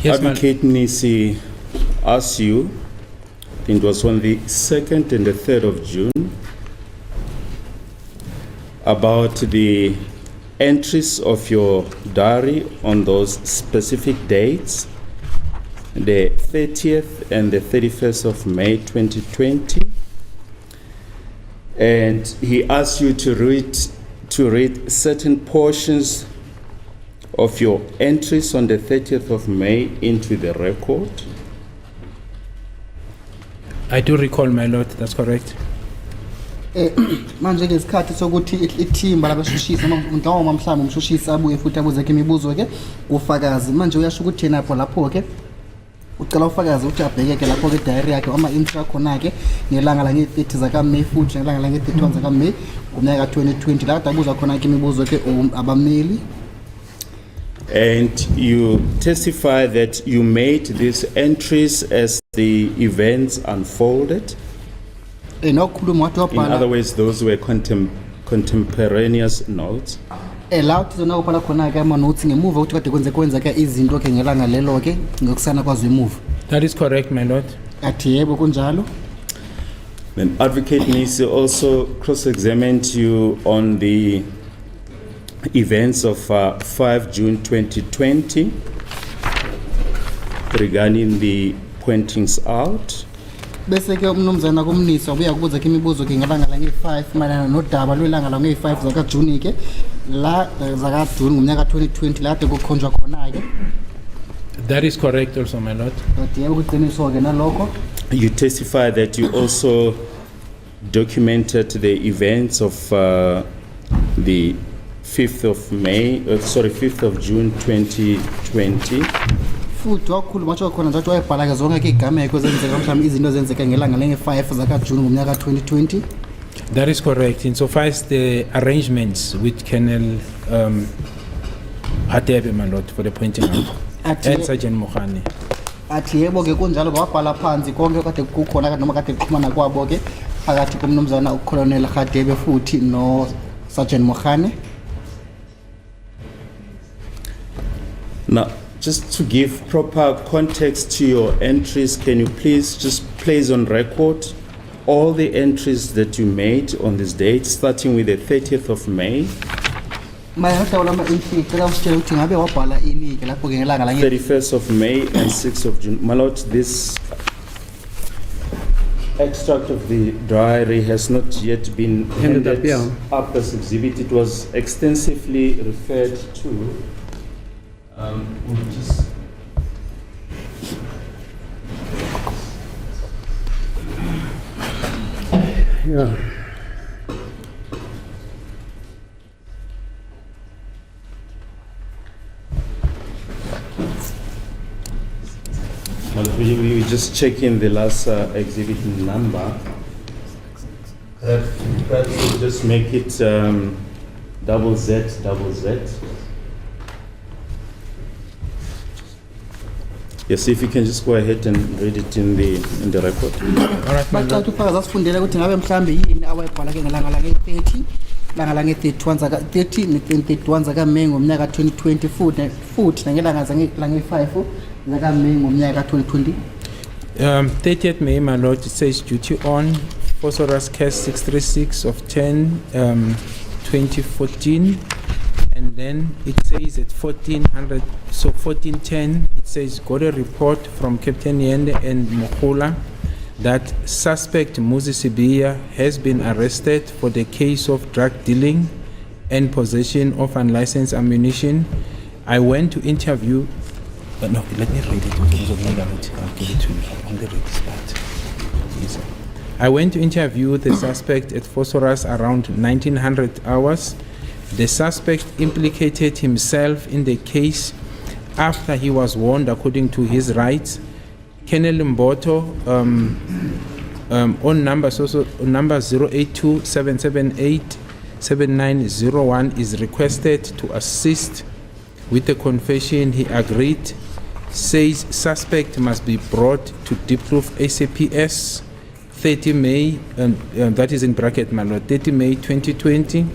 Yes, Advocate Nisi asked you, I think it was on the 2nd and the 3rd of June, about the entries of your diary on those specific dates, the 30th and the 31st of May 2020. And he asked you to read certain portions of your entries on the 30th of May into the record. I do recall, my lord, that's correct. Manje ke isikhathi sokuthi ithimba labashushisi noma mhlawumbe umshushisi abuye futhi abuze ke imibuzo ke ufakazi manje uyasho ukuthi yena lapho ke ucela ufakazi ukuthi abheke ke lapho ke diary yakhe ama entry khona ke nelanga la nge-30 zaka May futhi nelanga la nge-31 zaka May ngomnyaka 2020 la dabuza khona ke imibuzo ke abameli. And you testify that you made these entries as the events unfolded. In other words, those were contemporaneous notes. That is correct, my lord. Then Advocate Nisi also cross-examined you on the events of 5 June 2020 regarding the pointings out. Bese ke umnumzana kumnisa ubuya kubuza ke imibuzo ke ngelanga la nge-5 malana nodaba lwelanga la nge-5 zaka June ke la zaka June ngomnyaka 2020 la kade kukhonjwa khona ke. That is correct also, my lord. You testify that you also documented the events of the 5th of May, 5th of June 2020. Futhi wakhuluma matsho khona nje wayebhala ke zonke igameko zenzeka mhlawumbe izinto zenzeka ngelanga lenge-5 zaka June ngomnyaka 2020. That is correct. Insofar as the arrangements with Colonel Hadebe, my lord, for the pointing out, and Sergeant Mokhane. Athi yebo ke kunjalo kwabhala phansi konke kade kukhona noma kade kuxhumana kwabo ke phakathi komnumzana uColonel Hadebe futhi no Sergeant Mokhane. Now, just to give proper context to your entries, can you please just place on record all the entries that you made on this date, starting with the 30th of May manje nodaba lama-entry ngicela usitshele ukuthi ngabe wabhala ini-ke lapho-ke ngelanga lange 31st of May and 6th of June. My lord, this extract of the diary has not yet been handed up as exhibit. It was extensively referred to. We'll just Yeah. Well, we just check in the last exhibit number. Perhaps we'll just make it double Z. Yes, if you can just go ahead and read it in the record. All right, my bacela lord. ukuthi ufakazi asifundele ukuthi ngabe mhlawumbe yini awayibhala-ke ngelanga lange-30 langa lange-30 ne-31 zakaMeyi ngomnyaka ka-2020 futhi nangelanga lange-5 zakaMeyi ngomnyaka ka-2020. 30th May, my lord, it says duty on Phosphorus case 636 of 10 2014, and then it says at 1400, so 1410, it says got a report from Captain Yende and Mokula that suspect Muzi Sibiya has been arrested for the case of drug dealing and possession of unlicensed ammunition. I went to interview. No, let me read it. I'll give it to you. I'll only read this part. Yes, sir. I went to interview the suspect at Phosphorus around 1900 hours. The suspect implicated himself in the case after he was warned according to his rights. Colonel Mboto on number 082-778-7901 is requested to assist with the confession. He agreed. Says suspect must be brought to Deproof ACPS 30 May, that is in bracket, my lord, 30 May 2020.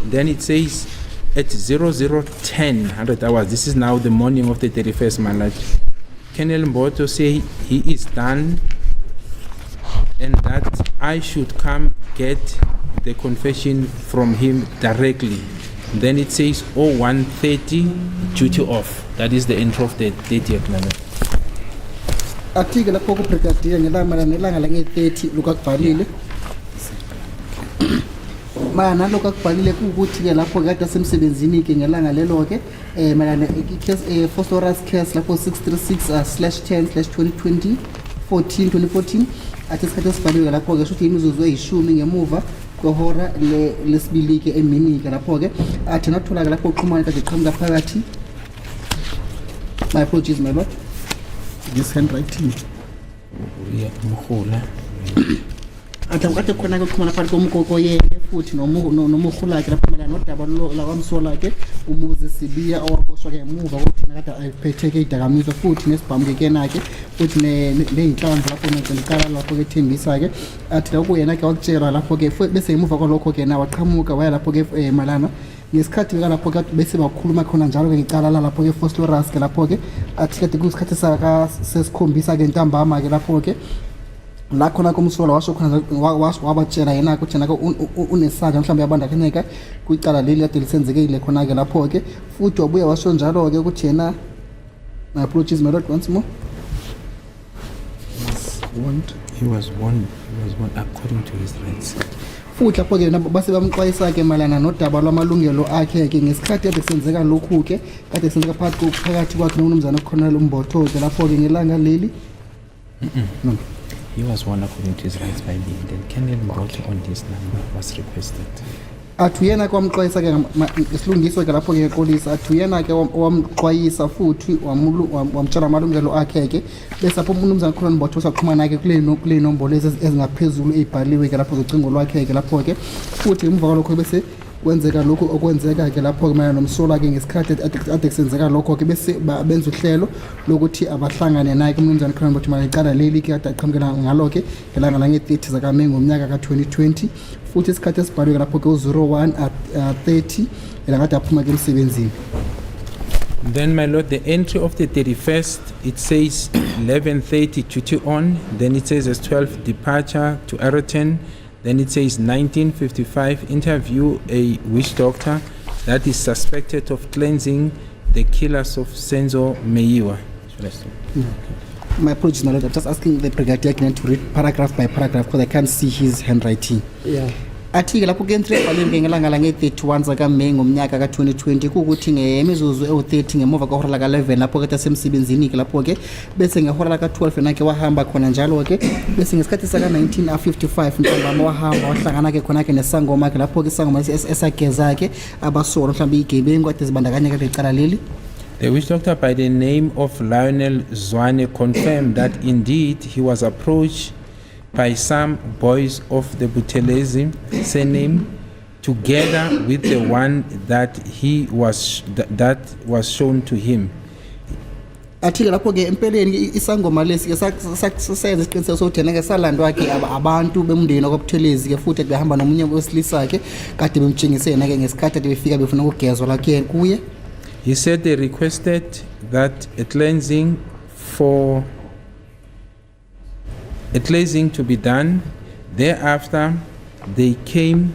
Then it says at 0010, 100 hours, this is now the morning of the 31st, my lord. Colonel Mboto say he is done and that I should come get the confession from him directly. Then it says 0130, duty off. That is the intro of the 30th, my lord. Athi-ke lapho ku-brigadier nelanga lange-30 lokakubhalile mara nalokho akubhalile kuwukuthi-ke lapho kade asemsebenzini-ke ngelanga lelo-ke mayelana Phosphorus case lapho 636/10/2020 athi isikhathi esibhaliwe lapho-ke shuthi imizuzu eyishumi ngemuva kwehora lesibili-ke emini-ke lapho-ke athi nathola-ke lapho uxhumane kade qhamuka phakathi. My apologies, my lord. This handwriting. Yeah, Mkhula. Athi kade khona-ke uxhumana phakathi komkoko yeke futhi nomurhulakhe lapho mayelana nodaba lakwamsolakhe umuzi Sibiya owaboshwa-ke emuva kokuthina kade ayiphetheke idakamizwa futhi nesibhamu-ke kenakhe futhi ney'nhlamvu lapho necala lapho-ke ethembisa-ke athi lapho yena-ke wakutshelwa lapho-ke bese ngemuva kwalokho-ke na waqhamuka waya lapho-ke mayelana ngesikhathi lapho-ke bese bakhuluma khona njalo-ke ngecala lapho-ke Phosphorus-ke lapho-ke athi kade kuyisikhathi sesikhombisa-ke ntambama-ke lapho-ke la khona komsola washo khona wabatshela yena ukuthi nako unesandla mhlawumbe yabandakanyeka kwicala leli kade lisenzekile khona-ke lapho-ke futhi wabuya washo njalo-ke ukuthi yena, my apologies, my lord, once more. He was warned according to his rights. Futhi lapho-ke base bamxwayisa-ke mayelana nodaba lwamalungelo akhe-ke ngesikhathi kade kusenzeka lokhu-ke kade kusenzeka phakathi kwakhe nomnumzana uColonel Mbotho-ke lapho-ke ngelanga leli. No. He was warned according to his rights by me. Then Colonel Mboto on this number was requested. Athi yena kwamxwayisa-ke isilungiso-ke lapho-ke epolisi athi yena-ke wamxwayisa futhi wamtshela amalungelo akhe-ke bese lapho umnumzana uColonel Mbotho saxhumana-ke kule nombolo ezingaphezulu ey'bhaliwe-ke lapho zocingo lwakhe-ke lapho-ke futhi ngemuva kwalokho bese kwenzeka lokhu okwenzeka-ke lapho-ke mayelana nomsola-ke ngesikhathi ade kusenzeka lokho-ke bese benza uhlelo lokuthi abahlangane naye umnumzana uColonel Mbotho mayelana icala leli-ke ade aqhamukela ngalo-ke ngelanga lange-30 zakaMeyi ngomnyaka ka-2020 futhi isikhathi esibhaliwe lapho-ke u-01:30 elanga ade aphuma-ke emsebenzini. Then, my lord, the entry of the 31st, it says 11:30 duty on. Then it says as 12 departure to Ayrton. Then it says 1955, interview a witch doctor that is suspected of cleansing the killers of Senzo Meyiwa. Should I stop? My apologies, my lord. I'm just asking the brigadier again to read paragraph by paragraph because I can't see his handwriting. Yeah. Athi-ke lapho ke-entry ebhalwe ngelanga lange-31 zakaMeyi ngomnyaka ka-2020 kuwukuthi ngemizuzu ewu-30 ngemuva kwehora laka-11 lapho ke tasemsebenzini-ke lapho-ke bese ngehora laka-12 yena-ke wahamba khona njalo-ke bese ngesikhathi saka-1955 ntambama wahamba wahlangana-ke khona-ke nesangoma-ke lapho-ke isangoma esageza-ke abasolwa mhlawumbe igebengu kade zibandakanya-ke lecala leli. The witch doctor by the name of Lionel Zwane confirmed that indeed he was approached by some boys of the Buthelezi surname, together with the one that was shown to him. Athi-ke lapho-ke empeleni isangoma lesi-ke sayenza isiqiniseko sokuthi yena-ke salandwa-ke abantu bemndeni wakwaButhelezi-ke futhi behamba nomunye wesilisa-ke kade bemtshengise yena-ke ngesikhathi ade befika befuna ukugezwa lakhe kuye. He said they requested that a cleansing to be done. Thereafter, they came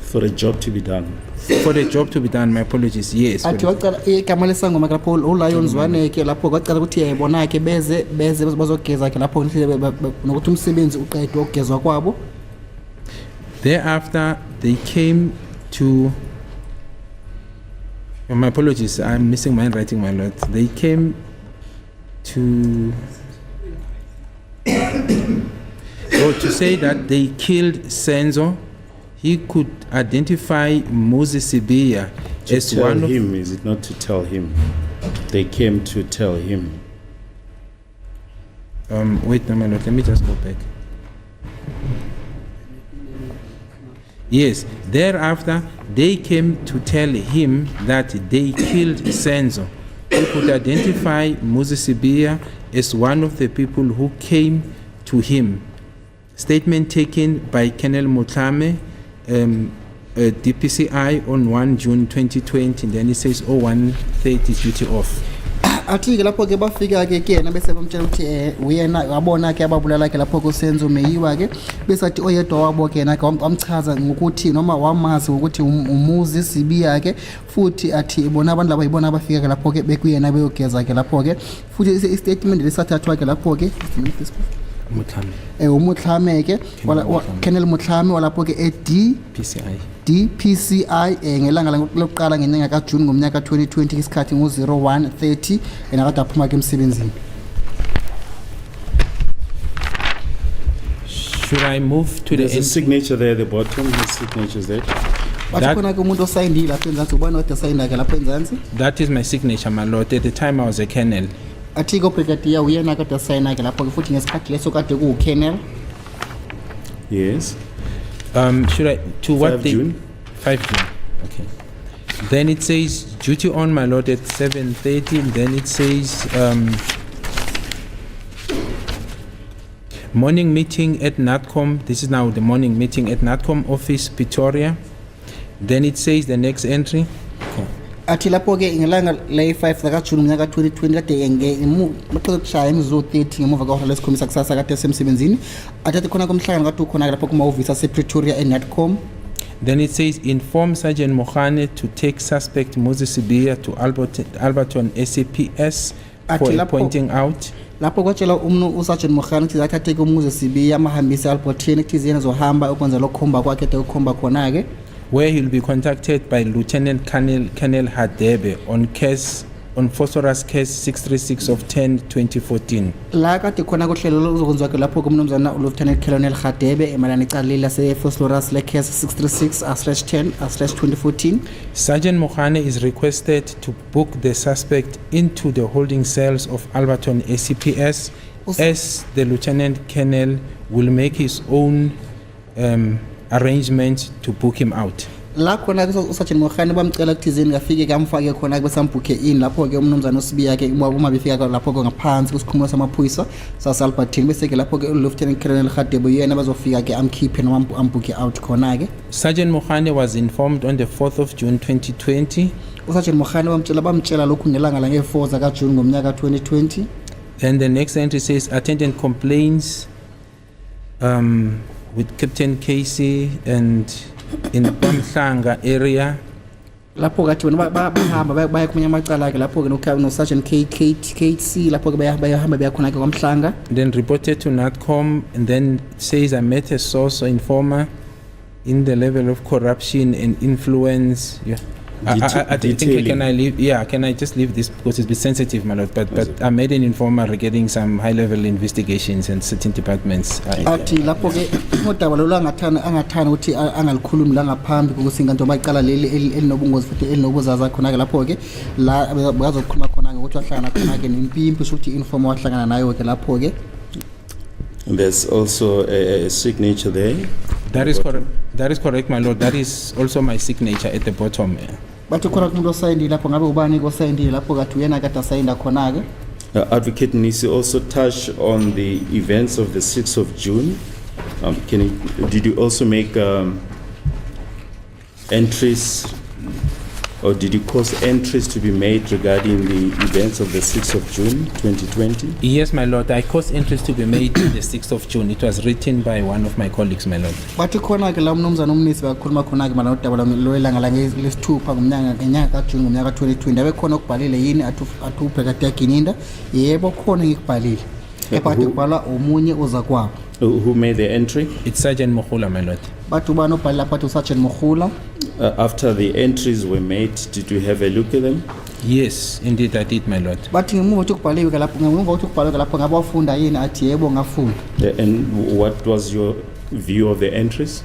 For a job to be done. for the job to be done. My apologies. Yes. Athi wacala igama lesangoma lapho uLion Zwane-ke lapho kwacala ukuthi yayibona-ke beze bazogeza-ke lapho nokuthi umsebenzi uqedwe ukugezwa kwabo. Thereafter, they came to. My apologies. I'm missing my handwriting, my lord. They came to. To say that they killed Senzo. He could identify Moses Sibia as tell one of him, is it not to tell him? They came to tell him. Wait a minute, let me just go back. Yes, thereafter they came to tell him that they killed Senzo. He could identify Moses Sibia as one of the people who came to him. Statement taken by Colonel Motlame, DPCI on 1 June 2020, and then it says 0130 duty off. Athi-ke lapho-ke bafika-ke kuyena bese bamtshela ukuthi uyena wabona-ke ababulala-ke lapho-ke uSenzo Meyiwa-ke bese athi oyedwa wabo-ke yena-ke wamchaza ngokuthi noma wamazi ngokuthi umuzi Sibiya-ke futhi athi bona abantu laba yibona abafika-ke lapho-ke bekuyena beyogeza-ke lapho-ke futhi istatement lesathathwa-ke lapho-ke umutlhame-ke Colonel Mutlhame walapho-ke DPCI ngelanga lokuqala ngenyanga kaJune ngomnyaka ka-2020 isikhathi ngo-0130 yena kade aphuma-ke emsebenzini. Should I move to There's a signature there at the bottom. The signature is there. Bathi umuntu osayindile lapha enzansi ubani wade sayinda-ke lapha enzansi. That is my signature, my lord. At the time I was a colonel. Athi-ke ubrigadier uyena kade asayina-ke lapho-ke futhi ngesikhathi leso kade kuwu-colonel. Yes. Should I to what 5 date? June. 5 June. Okay. Then it says duty on, my lord, at 7:30. Then it says morning meeting at NATCOM. This is now the morning meeting at NATCOM office, Pretoria. Then it says the next entry. Athi lapho-ke ngelanga le-5 zakaJune ngonyaka ka-2020 kade maqeda ukushaya imizuzu 30 ngemuva kwehora lesikhombisa kusasa kade esemsebenzini athathe khona komhlangano kade ukhona lapho kumahhovisi asePretoria eNATCOM. Then it says inform Sergeant Mohane to take suspect Moses Sibia to Alberton SAPS for a pointing out. Lapho kwatshela uSergeant Mohane ukuthi athathe uMoses Sibia amahambise Alberton ekuthizeni zohamba ukwenza lokukhomba kwakhe ade ukhomba khona-ke, where he'll be contacted by Lieutenant Colonel Hadebe on phosphorus case 636 of 10/2014. La kade khona kuhlelo uzokwenziwa lapho kumnumzana uLieutenant Colonel Hadebe emalana icala lase-phosphorus le-case 636/10/2014. Sergeant Mohane is requested to book the suspect into the holding cells of Alberton SCPS as the Lieutenant Colonel will make his own arrangement to book him out. La khona uSergeant Mohane bamcela kuthizeni ngafike kamfake khona besambhuke in lapho-ke umnumzana uSibiya-ke uma befika lapho-ke ngaphansi kwisikhumulo samaphoyisa sase-Alberton bese-ke lapho-ke uLieutenant Colonel Hadebe yena bazofika-ke amkhiphe noma ambhuke out khona-ke. Sergeant Mohane was informed on the 4th of June 2020. uSergeant Mohane bamtshela lokhu ngelanga lange-4 zakaJune ngomnyaka ka-2020. Then the next entry says attendant complains with Captain Casey and in Pamhlanga area. lapho kathi wena bahamba baya kumanye amacala ke lapho ke no Sergeant KC lapho ke bayahamba beya khona ke kwaMhlanga. Then reported to NATCOM, and then it says I met a source or informer in the level of corruption and influence. Yeah. I think can I leave? Yeah, can I just leave this because it's a bit sensitive, my lord. But I made an informer regarding some high-level investigations in certain departments. Athi lapho ke udaba lo angathana ukuthi angalikhulumi la ngaphambi ukuthi inkanto bayicala leli elinobungozi futhi elinobuzaza khona ke lapho ke la bazokhuluma khona ukuthi wahlangana khona ke nempimpi ukuthi informer wahlangana nayo ke lapho ke. There's also a signature there. That is correct. That is correct, my lord. That is also my signature at the bottom. Bathi khona umuntu osayindile lapho ngabe ubani osayindile lapho kathi uyena kade asayinda khona ke. Advocate Nisi also touched on the events of the 6th of June. Did you also make entries, or did you cause entries to be made regarding the events of the 6th of June 2020? Yes, my lord. I caused entries to be made on the 6th of June. It was written by one of my colleagues, my lord. Bathi khona ke la mnumzana umnisi bakhuluma khona ke mana udaba lo elanga la ngesithupha ngomnyaka kaJune ngomnyaka 2020 abekhona ukubhalile yini athuphe kade yagininda yebo khona ngikubhalile ephakathi kubhala omunye oza kwabo. Who made the entry? It's Sergeant Mokhula, my lord. Bathi ubani obhalile apha Sergeant Mokhula. After the entries were made, did you have a look at them? Yes, indeed I did, my lord. Bathi ngemuva ukuthi kubhaliwe ke lapho ngemuva ukuthi kubhaliwe ke lapho ngabe wafunda yini athi yebo ngafunda. And what was your view of the entries?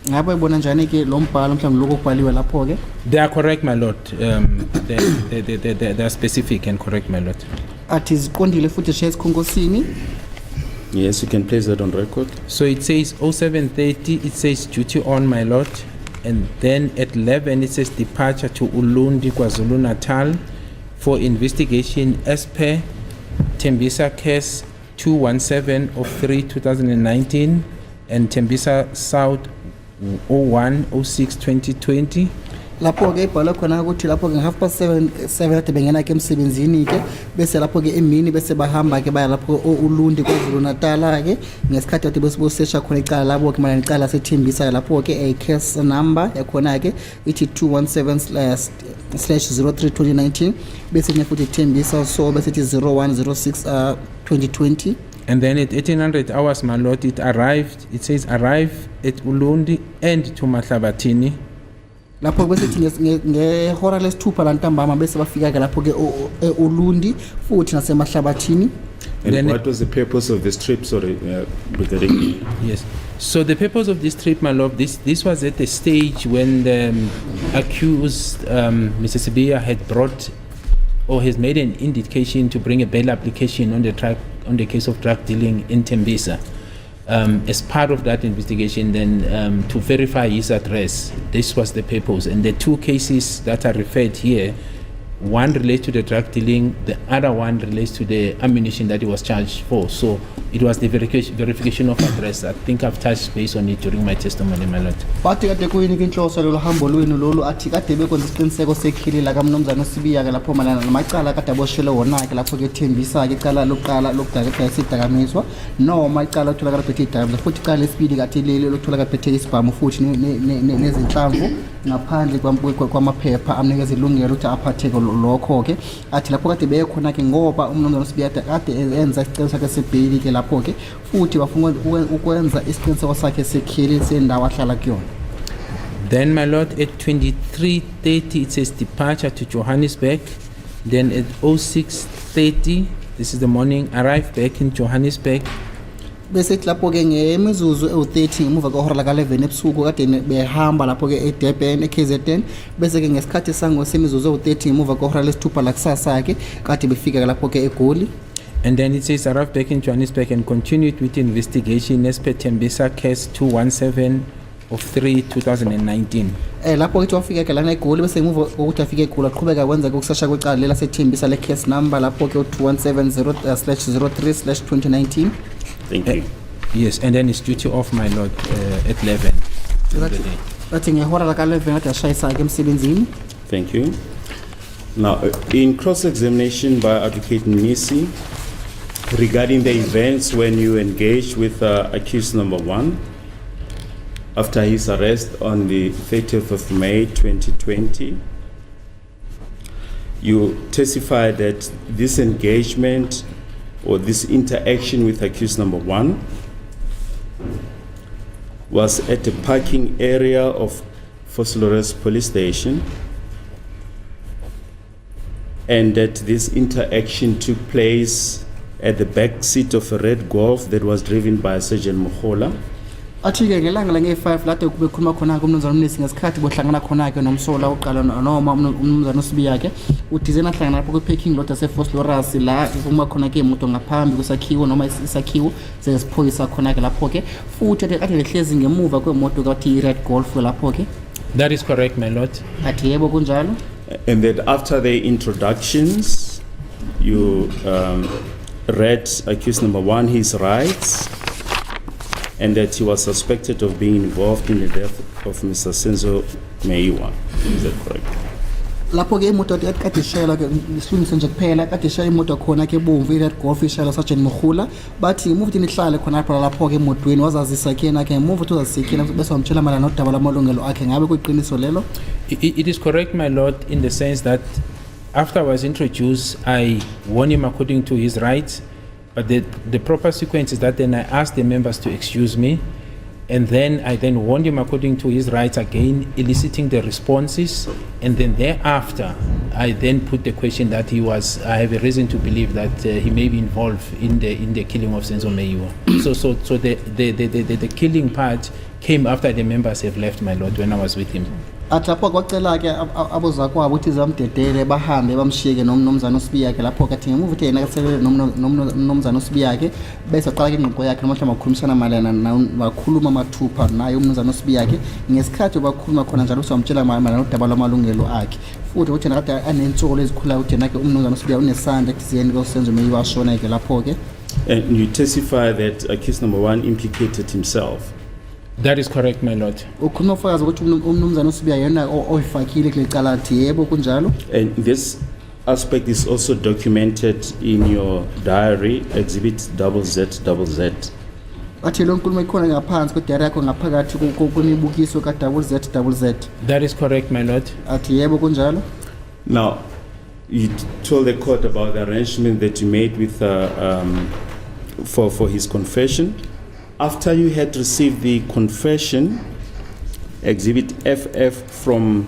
Ngabe ibona njani ke lo mbhalo mhlawumbe lokho kubhaliwe lapho ke? They are correct, my lord. They are specific and correct, my lord. Athi ziqondile futhi shares khongosini. Yes, you can place that on record. So it says 0730, it says duty on, my lord. And then at 11, it says departure to Ulundi, KwaZulu-Natal for investigation as per Tembisa case 217 of 3/2019 and Tembisa South 01/06/2020. Lapho ke ibhala khona ukuthi lapho ke 7:30 ade bengena ke emsebenzini ke bese lapho ke emini bese bahamba ke baya lapho uLundi KwaZulu-Natal ke ngesikhathi ade besibosesha khona icala labo ke manje icala sethembisa lapho ke a case number yakhona ke ithi 217/03/2019 bese nye futhi thembisa so bese ithi 01/06/2020. And then at 1800 hours, my lord, it arrived. It says arrive at Ulundi and to Mahlabatini. Lapho bese ngehora lesithupha la ntambama bese bafika ke lapho ke uLundi futhi nasemahlabathini. And what was the purpose of this trip, sorry, regarding? Yes. So the purpose of this trip, my lord, this was at the stage when the accused, Mr. Sibia, had brought or has made an indication to bring a bail application on the case of drug dealing in Tembisa. As part of that investigation, then to verify his address, this was the purpose. And the two cases that are referred here, one relates to the drug dealing, the other one relates to the ammunition that he was charged for. So it was the verification of address. I think I've touched base on it during my testimony, my lord. Bathi kade kuyini inhloso lo hambo lwenu lolu athi kade bekwenza isiqiniseko sekhilila kaMnumzana Sibiya ke lapho malana namacala kade aboshele wona ke lapho ke Thembisa ke icala lokuqala lokudakeka isidakamizwa noma icala otholakala phethe idakamizwa futhi icala lesibili kade leli lokutholakala phethe isibhamu futhi nezinhlamvu ngaphandle kwamaphepha amnikeza ilungelo ukuthi aphathe lokho ke athi lapho kade bekhona ke ngoba uMnumzana Sibiya kade enza isicelo sakhe sebhili ke lapho ke futhi bafuna ukwenza isiqiniseko sakhe sekhili sendawo ahlala kuyona. Then, my lord, at 23:30 it says departure to Johannesburg. Then at 06:30, this is the morning, arrive back in Johannesburg. Bese lapho ke ngemizuzu u30 ngemuva kwehora la 11 ebusuku kade behamba lapho ke eDurban eKZN bese ke ngesikhathi sango semizuzu u30 ngemuva kwehora lesithupha la kusasa ke kade befika lapho ke eGoli. And then it says arrived back in Johannesburg and continued with investigation as per Tembisa case 217 of 3/2019. Lapho ke wafika ke lana eGoli bese ngemuva ukuthi afike eGoli aqhubeka kwenza ukusasha kwecala lela seThembisa le case number lapho ke 2170/03/2019. Thank you. Yes, and then it's duty off, my lord, at 11. Bathi ngehora la 11 kade ashayisa ke emsebenzini. Thank you. Now, in cross-examination by Advocate Nisi, regarding the events when you engaged with accused number 1 after his arrest on the 30th of May 2020. You testified that this engagement or this interaction with accused number 1 was at the parking area of Photographic police station, and that this interaction took place at the back seat of a red Golf that was driven by Sergeant Mohola. Athi-ke ngelanga lange-5 lade kube khuluma khona-ke umnumzana uMnisi ngesikhathi bohlangana khona-ke nomsola uqala noma umnumzana uSibiyake udizena hlangana lapho kwi-parking lot yase-Phosphorus la kuma khona-ke imoto ngaphambi kwesakhiwo noma isakhiwo sesiphoyisa khona-ke lapho-ke futhi ade lehlezi ngemuva kwemoto kathi i-red Golf lapho-ke. That is correct, my lord. Athi yebo kunjalo. And that after the introductions, you read accused number 1 his rights, and that he was suspected of being involved in the death of Mr. Senzo Meyiwa. Is that correct? Lapho-ke imoto kade ishayela-ke isilungise nje kuphela kade ishaya imoto khona-ke ebomvu i-red Golf ishayela Sergeant Mohola bathi muva ukuthi nihlale khonapho lapho-ke emotweni wazazisa kuyena-ke muva ukuthi uzazisa kuyena bese wamtshela mayelana nodaba lwamalungelo akhe ngabe kuyiqiniso lelo. It is correct, my lord, in the sense that after I was introduced, I warned him according to his rights, but the proper sequence is that then I asked the members to excuse me, and then I then warned him according to his rights again, eliciting the responses, and then thereafter I then put the question that I have a reason to believe that he may be involved in the killing of Senzo Meyiwa. So the killing part came after the members have left, my lord, when I was with him. Athi lapho kwacela-ke abozakwabo ukuthi zamdedele bahambe bamshiyeke nomnumzana uSibiyake lapho-ke athi ngemuva ukuthi yena kasekele nomnumzana uSibiyake bese aqala-ke ingxoxo yakhe noma mhlawumbe bakhulumisana mayelana bakhuluma mathupha naye umnumzana uSibiyake ngesikhathi bakhuluma khona njalo ukuthi wamtshela mayelana nodaba lwamalungelo akhe futhi ukuthi yena kade anentsolo ezikhulayo ukuthi yena-ke umnumzana uSibiyake unesandla ekuthizeni koSenzo Meyiwa ashona-ke lapho-ke. And you testify that accused number 1 implicated himself. That is correct, my lord. Ukhuluma ufakazi ukuthi umnumzana uSibiyake yena oyifakile kule cala athi yebo kunjalo. And this aspect is also documented in your diary, exhibit ZZZZ. Athi lo nkulumo ikhona ngaphansi kwediary yakho ngaphakathi kwemibukiso ka-ZZZZ. That is correct, my lord. Athi yebo kunjalo. Now, you told the court about the arrangement that you made with for his confession. After you had received the confession, exhibit FF from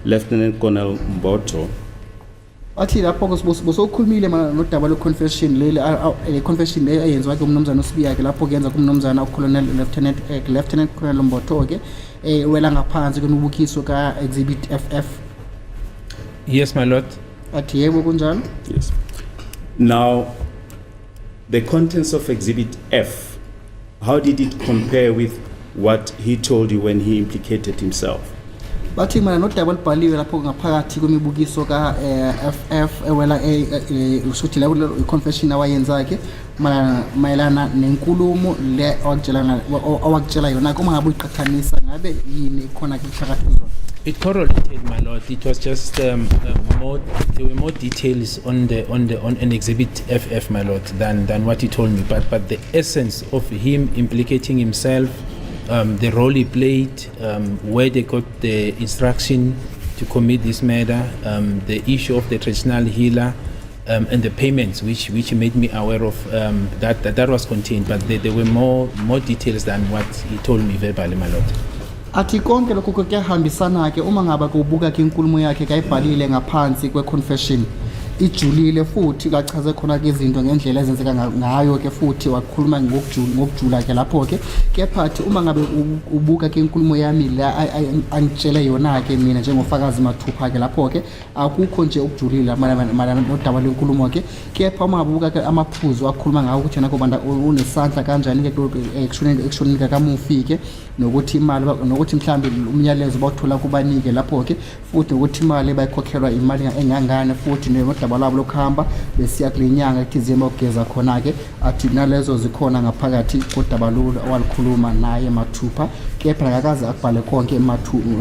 Lieutenant Colonel Mboto. Athi lapho bosokhulumile nodaba le-confession le confession le ayenziwa ke umnumzana uSibiyake lapho kuyenza kumnumzana uColonel Lieutenant Colonel Mboto-ke wela ngaphansi kwemibukiso ka-exhibit FF. Yes, my lord. Athi yebo kunjalo. Yes. Now, the contents of exhibit F, how did it compare with what he told you when he implicated himself? Bathi mana nodaba olubhaliwe lapho ngaphakathi kwemibukiso ka-FF ewela usuthi la confession awayenzake mayelana nenkulumo le awakutshela yona kuma ngabe uyiqhathanisa ngabe yini khona phakathi kuzona. It correlated, my lord. It was just there were more details on an exhibit FF, my lord, than what he told me. But the essence of him implicating himself, the role he played, where they got the instruction to commit this murder, the issue of the traditional healer, and the payments, which made me aware of that was contained. But there were more details than what he told me verbally, my lord. Athi konke lokho kuyahambisana-ke uma ngaba kubuka-ke inkulumo yakhe kayibhalile ngaphansi kwe-confession ijulile futhi kachaze khona-ke izinto ngendlela ezenzeka ngayo-ke futhi wakhuluma ngokujula-ke lapho-ke kepha athi uma ngabe ubuka-ke inkulumo yami la angitshele yona-ke mina njengofakazi mathupha-ke lapho-ke akukho nje ukujulile mayelana nodaba lwenkulumo-ke kepha uma ngabe ubuka-ke amaphuzu akhuluma ngawo ukuthi yena kubanda unesandla kanjani-ke ekushonini kamufi-ke nokuthi imali nokuthi mhlambe umyalezo bawuthola kubanike lapho-ke futhi nokuthi imali bayikhokhelwa imali engangane futhi nodaba lwabo lokuhamba besiya kule nyanga ethizeni bawugeza khona-ke athi nalezo zikhona ngaphakathi kodaba lolu awalikhuluma naye mathupha kepha akakaze akubhale konke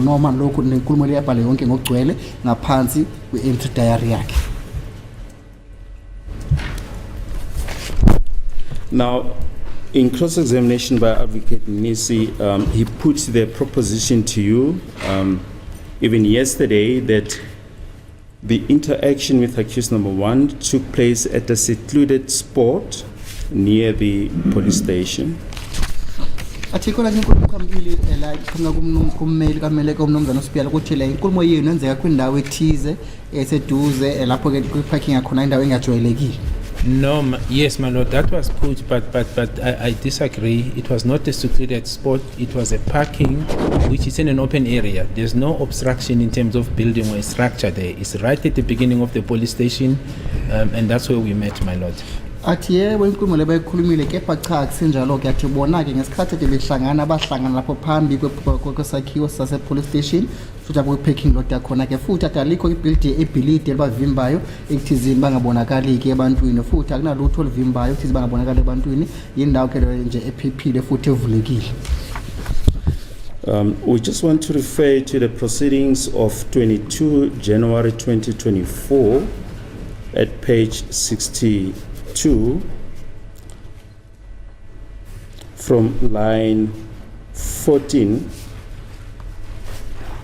noma lokhu nenkulumo le yabhale yonke ngokugcwele ngaphansi kwe-entry diary yakhe. Now, in cross-examination by Advocate Nisi, he put the proposition to you, even yesterday, that the interaction with accused number 1 took place at a secluded spot near the police station. athi khona inkulumo kamili la ikhona kummeli kamele komnomzana uSipiyala ukuthi le inkulumo yenu yenzeka kwindawo ethize eseduze lapho ke kwi-parking yakhona indawo engajwayelekile. No, yes, my lord, that was put, but I disagree. It was not a secluded spot. It was a parking which is in an open area. There's no obstruction in terms of building or structure there. It's right at the beginning of the police station, and that's where we met, my lord. athi yebo inkulumo le bayikhulumile kepha cha kusenjalo ke athi bona ke ngesikhathi behlangana bahlangana lapho phambi kwesakhiwo sase police station futhi abo parking lot yakhona ke futhi akalikho ibuilding ebhilidi elibavimbayo ekuthizini bangabonakali ke ebantwini futhi akunalutho olivimbayo ekuthizini bangabonakali ebantwini yindawo ke nje ephephile futhi evulekile. We just want to refer to the proceedings of 22 January 2024 at page 62 from line 14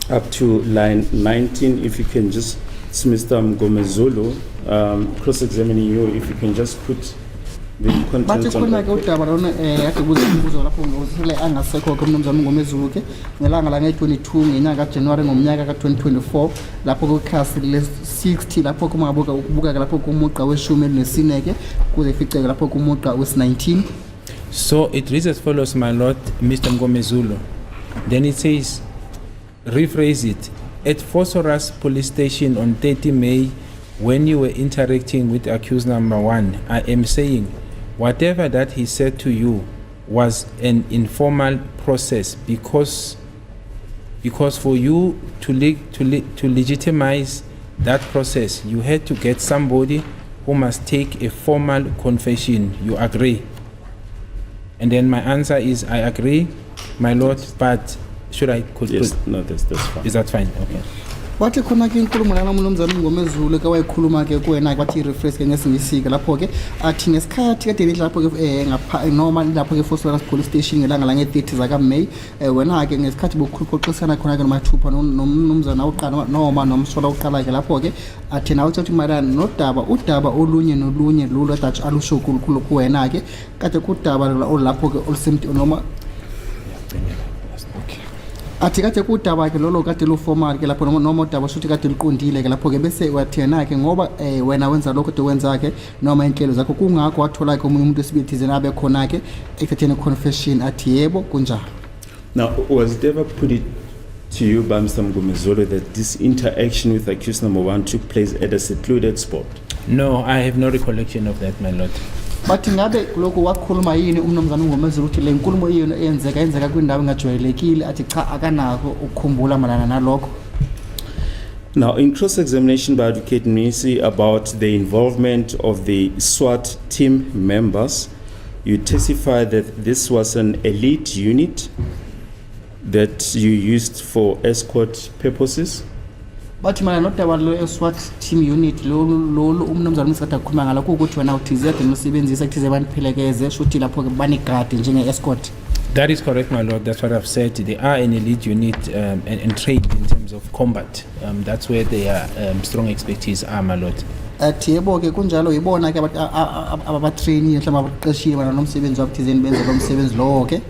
up to line 19. If you can just, it's Mr. Mgomezulu cross-examining you, if you can just put the contents on the udaba lona ade kuzibuzo lapho ngosele angasekho komnumzana Mngomezulu ke ngelanga la nge-22 ngenyanga kaJanuary ngomnyaka ka-2024 lapho kukhasi le-60 lapho kumabuka ukubuka lapho kumuqa weshumi elinesine ke kuze ificeke lapho kumuqa wesi-19. So it reads as follows, my lord, Mr. Mngomezulu. Then it says, rephrase it. At Phosphorus Police Station on 30 May, when you were interacting with accused number 1, I am saying, whatever that he said to you was an informal process because for you to legitimize that process, you had to get somebody who must take a formal confession. You agree? And then my answer is, I agree, my lord, but should I? Yes, no, that's fine. Is that fine? Okay. wathi khona ke inkulumo lana umnumzana Mngomezulu ke wayikhuluma ke kuwena ke wathi refresh ke ngesingisika lapho ke athi ngesikhathi kade nidla lapho ke ngapha noma lapho ke Phosphorus Police Station ngelanga la nge-30 zaka May wena ke ngesikhathi bokuxoxisana khona ke nomathupha nomnumzana uqala noma nomsola uqala ke lapho ke athi nawe uthi mayelana udaba olunye nolunye lulo Dutch alusho kukhulu kuwena ke kade kudaba lapho ke olusemthi noma athi kade kudaba ke lolo kade lu formal ke lapho noma udaba shuthi kade liqondile ke lapho ke bese wathena ke ngoba wena wenza lokho kade wenza ke noma inhlelo zakho kungakho wathola ke umuntu esibethizeni abe khona ke ekuthatheni confession athi yebo kunjalo. Now, was it ever put it to you by Mr. Mgomezulu that this interaction with accused number 1 took place at a secluded spot? No, I have no recollection of that, my lord. But ngabe lokho wakhuluma yini umnumzana Mngomezulu ukuthi le nkulumo yenu eyenzeka kwindawo engajwayelekile athi cha akanako ukukhumbula malana nalokho? Now, in cross-examination by Advocate Nisi about the involvement of the SWAT team members, you testified that this was an elite unit that you used for escort purposes. But malana nodaba lo SWAT team unit lo umnumzana uSatha khuluma ngalo ukuthi wena uthize ade nosebenzisa kuthize baniphilekeze shuthi lapho ke banigadi njenge escort. That is correct, my lord. That's what I've said. They are an elite unit and trained in terms of combat. That's where their strong expertise are, my lord. Athi yebo ke kunjalo yibona ke abatrainee mhlawumbe abaqeshiwe bana nomsebenzi wakuthizeni benze lo msebenzi lo ke.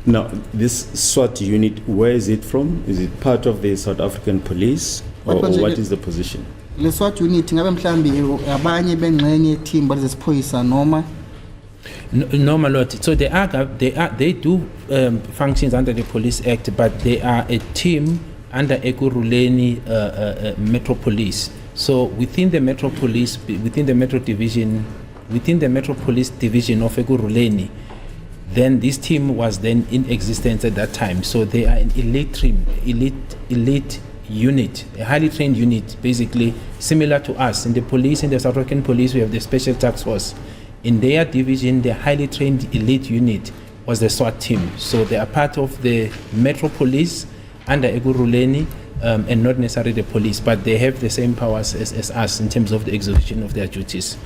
Now, this SWAT unit, where is it from? Is it part of the South African police, or what is the position? Le SWAT unit ngabe mhlambi abanye bengxenye team bazesiphoyisa noma? No, my lord. So they do functions under the Police Act, but they are a team under Ekurhuleni Metro Police. So within the Metro Police, within the Metro Division, within the Metro Police Division of Ekurhuleni, then this team was then in existence at that time. So they are an elite team, elite unit, a highly trained unit, basically similar to us. In the police, in the South African police, we have the Special Task Force. In their division, the highly trained elite unit was the SWAT team. So they are part of the Metro Police under Ekurhuleni and not necessarily the police, but they have the same powers as us in terms of the execution of their duties.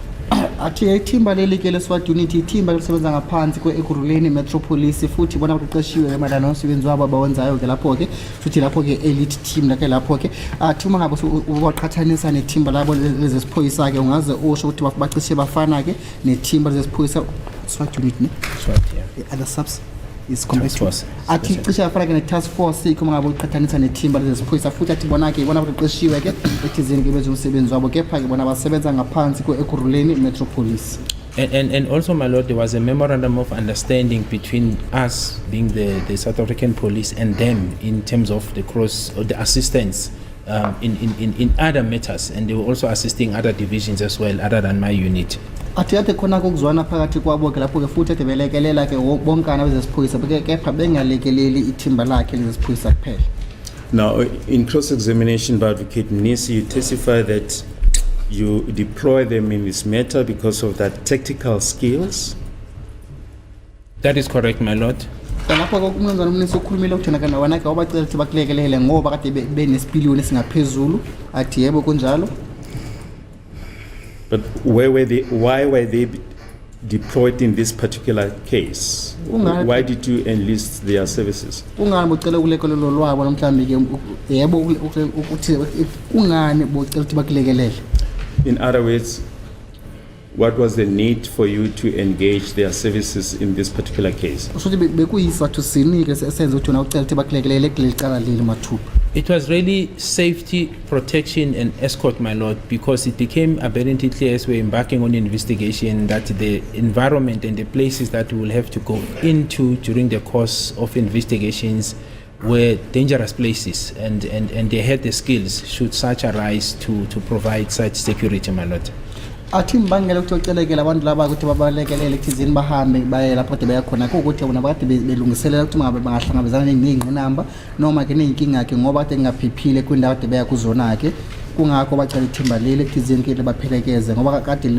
athi ithimba leli ke le-SWAT unit ithimba lisebenza ngaphansi kwe-Ekurhuleni Metro Police futhi bona baqeqeshiwe emayelana nomsebenzi wabo abawenzayo ke lapho ke futhi lapho ke elite team lakhe lapho ke athi uma ngabe ubaqhathanisa nethimba labo lezesiphoyisa ke ungaze usho ukuthi bacishe bafana ke nethimba lezesiphoyisa SWAT unit ne SWAT, yeah. other subs is Task force. athi cishe bafana ke ne-task force uma ngabe uqhathanisa nethimba lezesiphoyisa futhi athi bona ke bona baqeqeshiwe ke ethizeni ke bezomsebenzi wabo kepha ke bona basebenza ngaphansi kwe-Ekurhuleni Metro Police. And also, my lord, there was a memorandum of understanding between us, being the South African police, and them in terms of the the assistance in other matters, and they were also assisting other divisions as well, other than my unit. Athi ade khona kokuzwana phakathi kwabo ke lapho ke futhi ade belekelela ke bonkana bezesiphoyisa kepha bengalekeleli ithimba lakhe lezesiphoyisa kuphela. Now, in cross-examination by Advocate Mnisi, you testify that you deploy them in this matter because of their tactical skills. That is correct, my lord. Lapho umnumzana uMnisi ukhulumile ukuthina kana wana ke wabacela ukuthi bakulekelele ngoba kade benesipiliyoni singaphezulu athi yebo kunjalo. But why were they deployed in this particular case? Why did you enlist their services? Ungani bocela ukulekelelo lwabo namhlanje ke yebo ukuthi ungani bocela ukuthi bakulekelele. In other words, what was the need for you to engage their services in this particular case? It was really safety, protection, and escort, my lord, because it became abundantly clear as we're embarking on the investigation that the environment and the places that we will have to go into during the course of investigations were dangerous places, and they had the skills should such arise to provide such security, my lord. Athi mbangela ukuthi ucelekela abantu laba ukuthi babalekelele ekuthizini bahambe baye lapho kade bayakhona ukuthi bona bakade belungiselela ukuthi ngabe bangahlangabezana nezingqinamba noma ke nenkinga ke ngoba kade ngaphiphile kwindawo kade baya kuzona ke kungakho bacela ithimba leli ekuthizini ke baphelekeze ngoba kade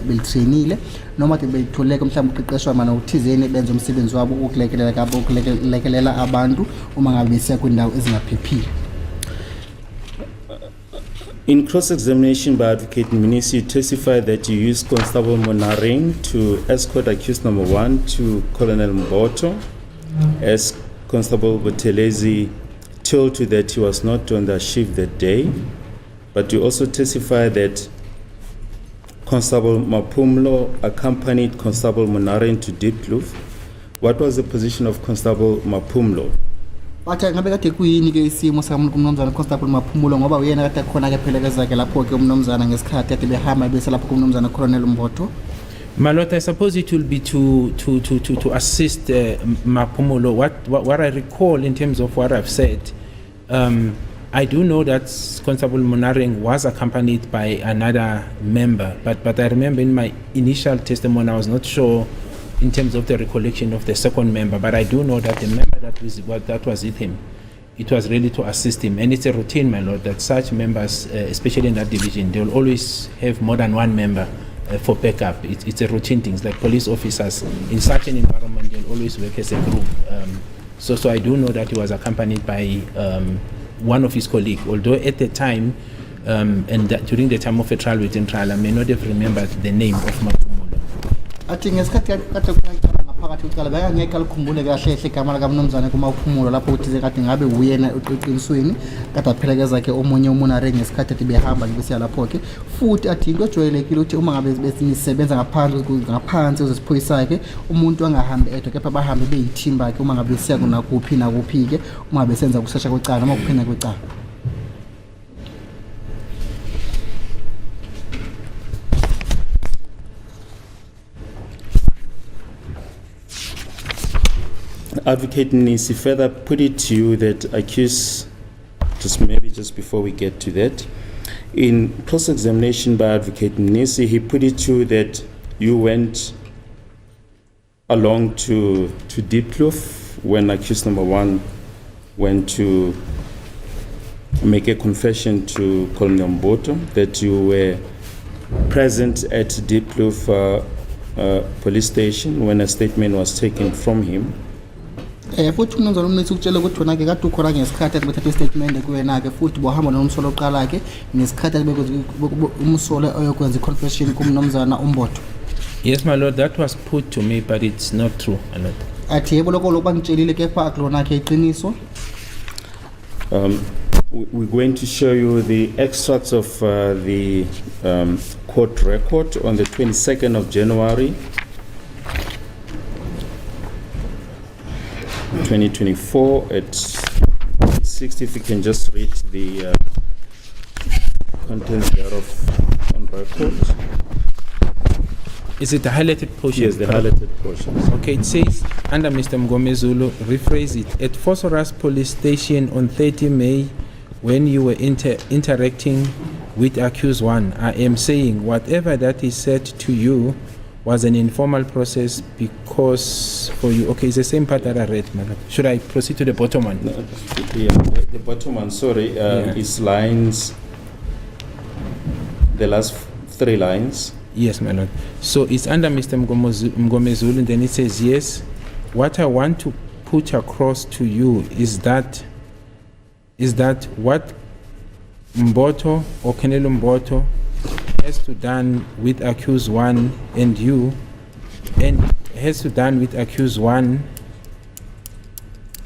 beltrainile noma kade belitholeke mhlawumbe uqeqeshwa mana uthizeni benza umsebenzi wabo ukulekelela abantu uma ngabe besiya kwindawo ezingaphiphile. In cross-examination by Advocate Mnisi, you testified that you used Constable Monaring to escort accused number 1 to Colonel Mboto, as Constable Botelezi told you that he was not on the shift that day, but you also testified that Constable Mapumlo accompanied Constable Monaring to Diepkloof. What was the position of Constable Mapumlo? Bathi ngabe kade kuyini ke isimo sakumnumzana Constable Maphumulo ngoba uyena kade khona ke phelekeza ke lapho ke umnumzana ngesikhathi kade behamba bese lapho kumnumzana Colonel Mboto. My lord, I suppose it will be to assist Maphumulo. What I recall in terms of what I've said, I do know that Constable Monaring was accompanied by another member, but I remember in my initial testimony I was not sure in terms of the recollection of the second member, but I do know that the member that was with him, it was really to assist him. And it's a routine, my lord, that such members, especially in that division, they will always have more than one member for backup. It's a routine thing. Like police officers in such an environment, they'll always work as a group. So I do know that he was accompanied by one of his colleagues, although at the time, during the time of a trial within trial, I may not have remembered the name of Mapumulo. Athi ngesikhathi kade kuqala ngaphakathi uqala bayangeke alikhumbule kahle hle igama lika mnumzana kuMaphumulo lapho uthi kade ngabe uyena eqinisweni kade aphelekeza ke omunye uMonare ngesikhathi ade behamba besiya lapho ke futhi athi into ejwayelekile ukuthi uma ngabe besisebenza ngaphansi uzesiphoyisa ke umuntu angahambi edwa kepha bahambe beyithimba ke uma ngabe besiya kunakuphi nakuphi ke uma ngabe senza ukusesha kwecala noma kuphina kwecala. Advocate Nisi further put it to you that accused, just before we get to that, in cross-examination by Advocate Nisi, he put it to you that you went along to Diepkloof when accused number 1 went to make a confession to Colonel Mboto, that you were present at Diepkloof police station when a statement was taken from him. Futhi umnumzana umnisi ukutshela ukuthi wona ke kade ukhona ngesikhathi bethatha istatement kuwena ke futhi bohamba nomsolo oqala ke ngesikhathi umsolo oyokwenza iconfession kumnumzana uMbotho. Yes, my lord, that was put to me, but it's not true, my lord. Athi yebo lokho lokubangitshelile kepha akulona ke iqiniso. We're going to show you the extracts of the court record on the 22nd of January 2024 at 60. If you can just read the contents thereof on record. Is it the highlighted portion? Yes, the highlighted portions. Okay, it says, under Mr. Mgomezulu, rephrase it. At Phosphorus Police Station on 30 May, when you were interacting with accused one, I am saying whatever that is said to you was an informal process because for you. Okay, it's the same part that I read, madam. Should I proceed to the bottom one? No, yeah, the bottom one, sorry, is lines, the last 3 lines. Yes, my lord. So it's under Mr. Mgomezulu, and then it says, yes, what I want to put across to you is that what Mboto or Kenelo Mboto has to done with accused one and you, and has to done with accused one,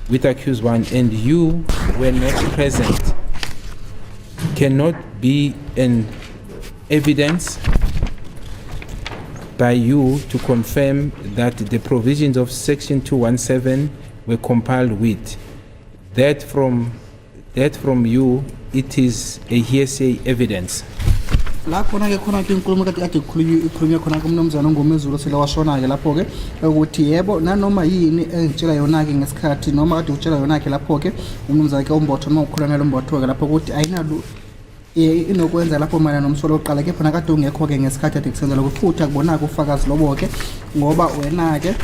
and you were not present, cannot be an evidence by you to confirm that the provisions of section 217 were complied with. That from you, it is a hearsay evidence. La khona ke inkulumo kade ikhulunywa khona kumnumzana uNgomezulu sele washona ke lapho ke ukuthi yebo nanoma yini engitshela yona ke ngesikhathi noma kade utshela yona ke lapho ke umnumzana ke uMbotho noma ukhulana loMbotho ke lapho ukuthi ayinalu inokwenza lapho mana nomsolo oqala ke phana kade ungekho ke ngesikhathi ade kusenza lokho futhi akubonaka ufakazi lobo ke ngoba wena ke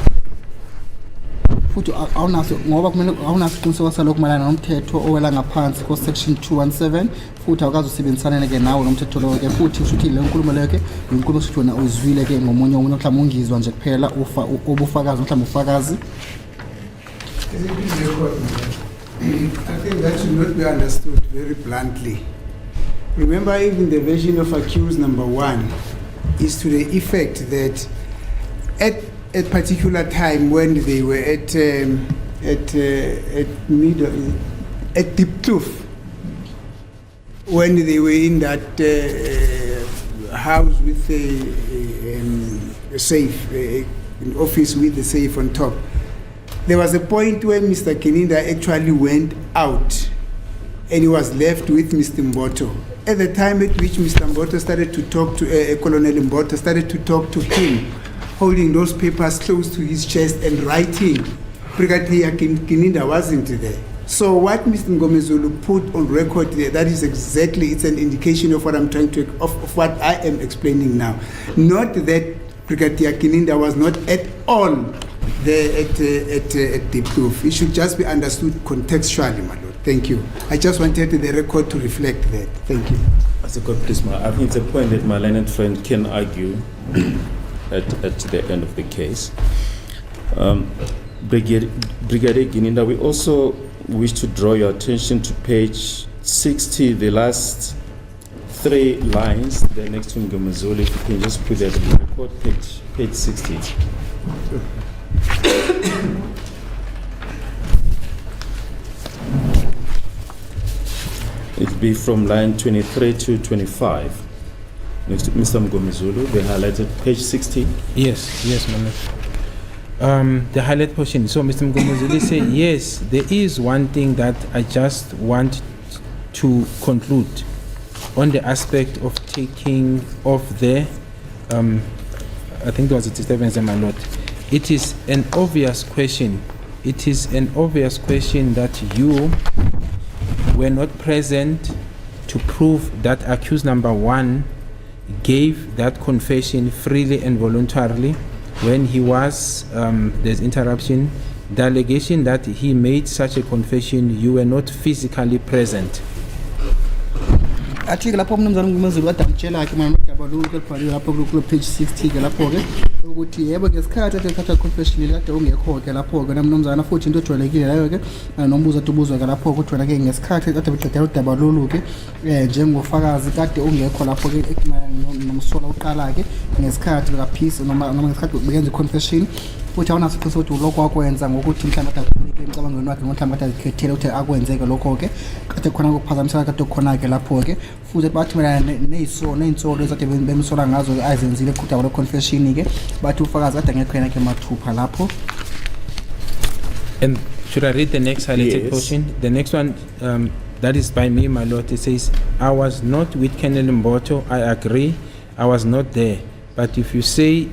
futhi awunaso ngoba kumele awunaso iqiniso salokho malana nomthetho owela ngaphansi ko section 217 futhi awukazi usebenzisana ke nawo nomthetho lo ke futhi usuthi le nkulumo leyo ke inkulumo usuthi wona uzwile ke ngomunye umuntu mhlawumbe ungizwa nje kuphela ubufakazi mhlawumbe ufakazi. I think that should not be understood very bluntly. Remember, even the version of accused number 1 is to the effect that at a particular time when they were at Deep Kloof, when they were in that house with a safe, an office with the safe on top, there was a point when Mr. Kininda actually went out and he was left with Mr. Mboto. At the time at which Mr. Mboto started to talk to Colonel Mboto, started to talk to him, holding those papers close to his chest and writing, Brigadier Kininda wasn't there. So what Mr. Ngomezulu put on record there, that is exactly, it's an indication of what I'm trying to, of what I am explaining now. Not that Brigadier Kininda was not at all there at Deep Kloof. It should just be understood contextually, my lord. Thank you. I just wanted the record to reflect that. Thank you. As a court, please, I think it's a point that my learned friend can argue at the end of the case. Brigadier Kininda, we also wish to draw your attention to page 60, the last 3 lines, the next to Ngomezulu. If you can just put that in the record, page 60. It'll be from line 23 to 25. Next to Mr. Ngomezulu, the highlighted page 60. Yes, ma'am. The highlight portion. So Mr. Ngomezulu say, yes, there is one thing that I just want to conclude on the aspect of taking off the, I think there was a disturbance in my note. It is an obvious question. It is an obvious question that you were not present to prove that accused number 1 gave that confession freely and voluntarily when he was, there's interruption, the allegation that he made such a confession, you were not physically present. Athi lapho umnumzana uMgomezulu wadamtshela ke manje udaba lo kulibhalwe lapho ku page 60 ke lapho ke ukuthi yebo ngesikhathi kade uthatha confession kade ungekho-ke lapho-ke namnumzana futhi into ejwayelekile leyo-ke nombuzo ade ubuzwa-ke lapho-ke ukuthi wena-ke ngesikhathi kade beqedela udaba lolu-ke njengofakazi kade ungekho lapho-ke nomsola uqala-ke ngesikhathi bekaphisa noma ngesikhathi bekenza i-confession futhi awunaso iqiniso ukuthi ulokho wakwenza ngokuthi mhlawumbe kade akhuleke emcabangweni wakhe mhlawumbe kade azikhethele ukuthi akwenzeke lokho-ke kade khona ukuphazamisana kade khona-ke lapho-ke futhi bathi mayelana ney'nsolo ezade bemsola ngazo azenzile kudaba le-confession-ke bathi ufakazi kade angekho yena-ke mathupha lapho. And should I read the next highlighted Yes. portion? The next one, that is by me, my lord. It says, I was not with Colonel Mboto. I agree. I was not there. But if you say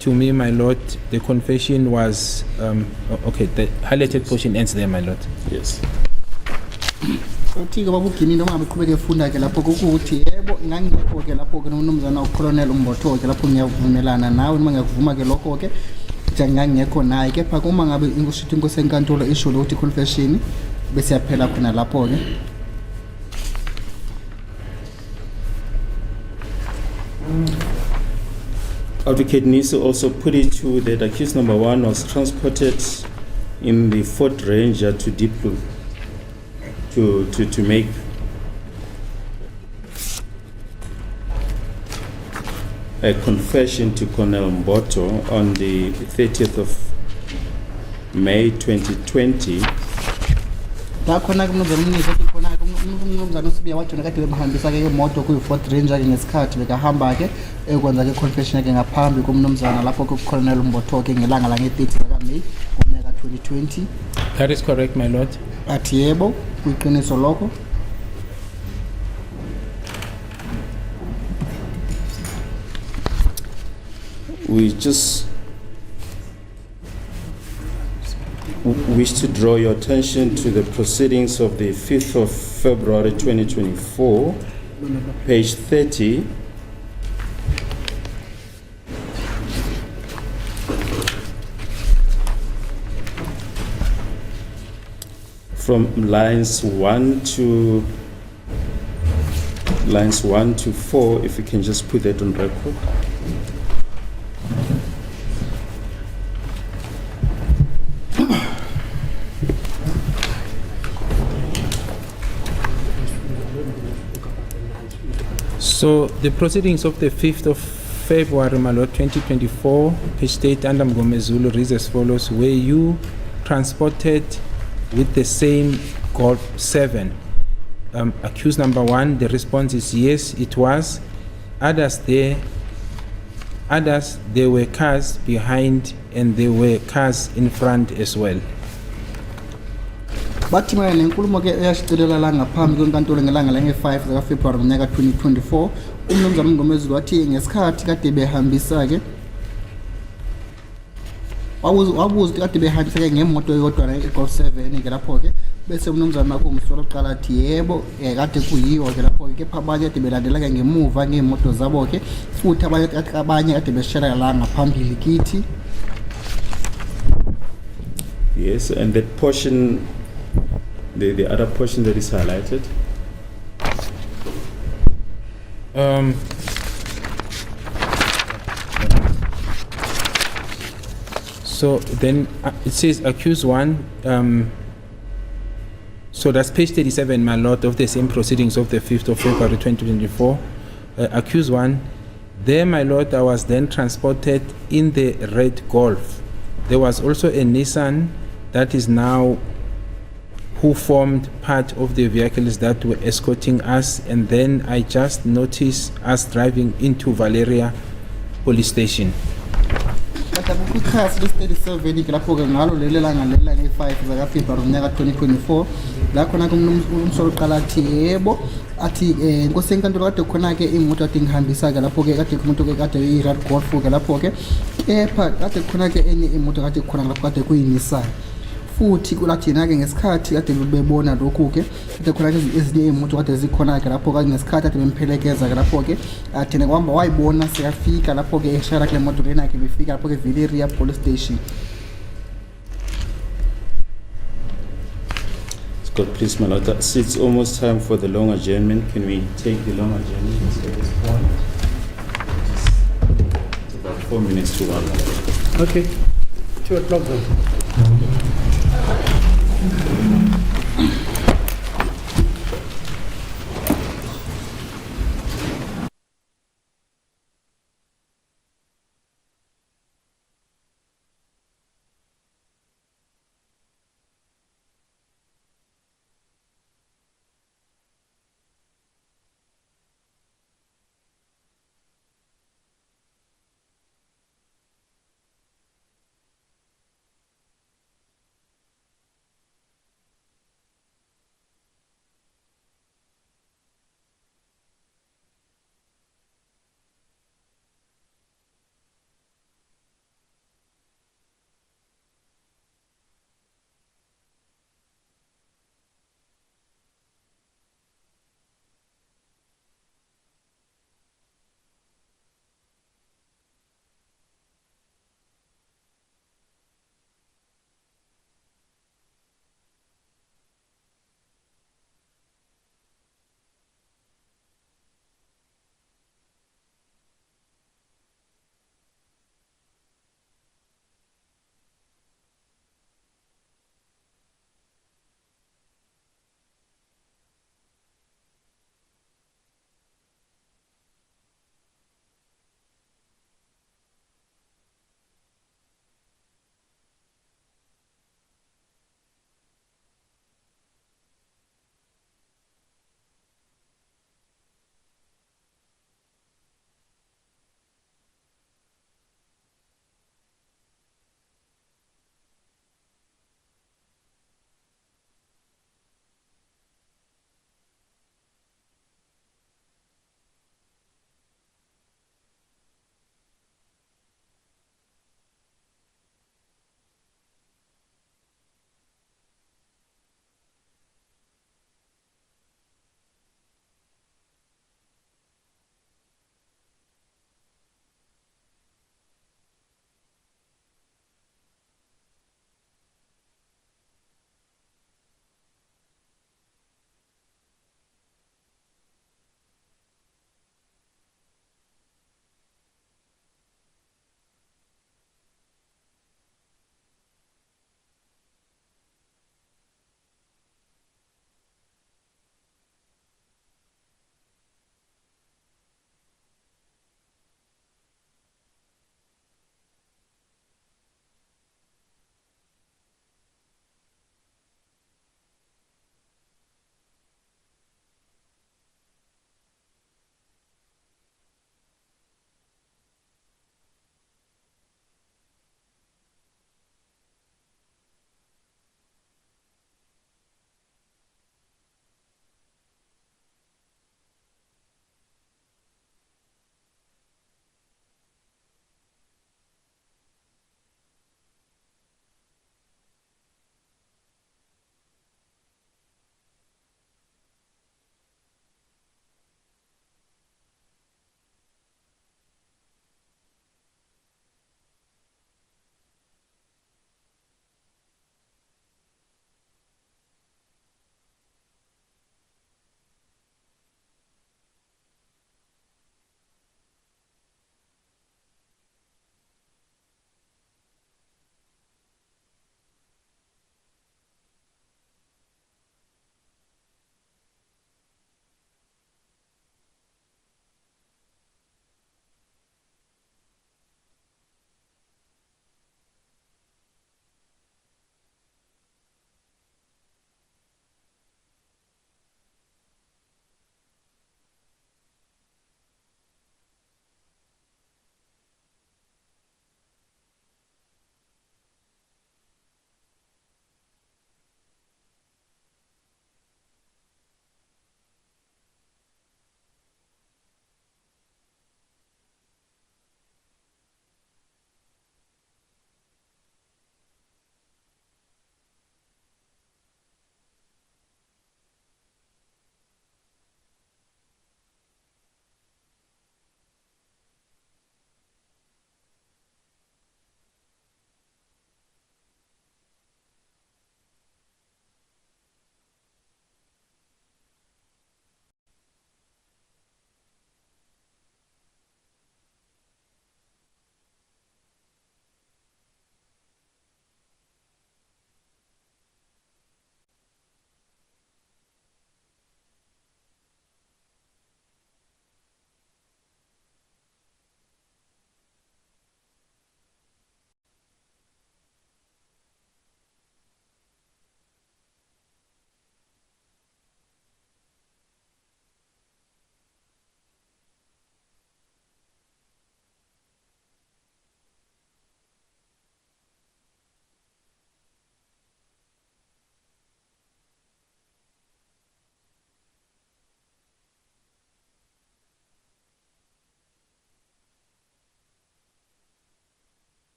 to me, my lord, the confession was, okay, the highlighted portion ends there, my lord. Yes. Uthi-ke babugini noma beqhubeke efunda-ke lapho kukuthi yebo ngangingekho-ke lapho-ke nomnumzana ucolonel Mboto-ke lapho ngiyavumelana nawe noma ngiyakuvuma-ke lokho-ke ukuthi ngangingekho naye kepha uma ngabe ushithi inkosi enkantolo isho ukuthi confession bese yaphela khona lapho-ke. Advocate Niso also put it to that accused number 1 was transported in the Ford Ranger to Diplo to make a confession to Colonel Mboto on the 30th of May 2020. Lakhona kumnumzana umnisi ethi khona-ke umnumzana uSibiya wathi kade bemhambisa-ke imoto kuyi-Ford Ranger-ke ngesikhathi bekahamba-ke ekwenza-ke confession yakhe ngaphambi komnumzana lapho-ke uColonel Mboto-ke ngelanga lange-30 zakaMeyi ngomnyaka 2020. That is correct, my lord. Athi yebo kuyiqiniso lokho. We just wish to draw your attention to the proceedings of the 5th of February 2024, page 30. From lines 1 to 4, if you can just put that on record. So the proceedings of the 5th of February, my lord, 2024, page 8 under Mgomezulu reads as follows: were you transported with the same Golf 7? Accused number 1, the response is yes, it was. Others, there were cars behind and there were cars in front as well. Bathi manje nenkulumo-ke eyashicilela la ngaphambi kwenkantolo ngelanga lange-5 zakaFebruwari ngonyaka 2024 umnumzana uMngomezulu wathi ngesikhathi kade behambisa-ke wabuza ukuthi kade behambisa-ke ngemoto yodwa i-Golf 7-ke lapho-ke bese umnumzana kumsola oqala athi yebo kade kuyiyo-ke lapho-ke kepha abanye kade belandela-ke ngemuva ngey'moto zabo-ke futhi abanye kade beshayela la ngaphambili kithi. Yes, and that portion, the other portion that is highlighted. So then it says accused 1. So that's page 37, my lord, of the same proceedings of the 5th of February 2024. Accused 1. There, my lord, I was then transported in the red Golf. There was also a Nissan that is now who formed part of the vehicles that were escorting us, and then I just noticed us driving into Valeria police station. Kata kukhasi le-37 ke lapho-ke ngalo leli langa leli lange-5 zakaFebruwari ngonyaka 2024 la khona umsolo uqala athi yebo athi inkosi enkantolo kade khona-ke imoto kade ngihambisa-ke lapho-ke kade umuntu-ke kade i-red Golf-ke lapho-ke kepha kade khona-ke enye imoto kade khona lapho kade kuyi-Nissan futhi kulathi yena-ke ngesikhathi kade bebona lokhu-ke kade khona-ke ezinye iy'moto kade zikhona-ke lapho-ke ngesikhathi kade bemphelekeza-ke lapho-ke athina kwahamba wayibona siyafika lapho-ke eshayela kule moto lena-ke befika lapho-ke Valeria police station. God, please, my lord. It's almost time for the long adjournment. Can we take the long adjournment at this point? It's about 4 minutes to 1. Okay. 2 o'clock then.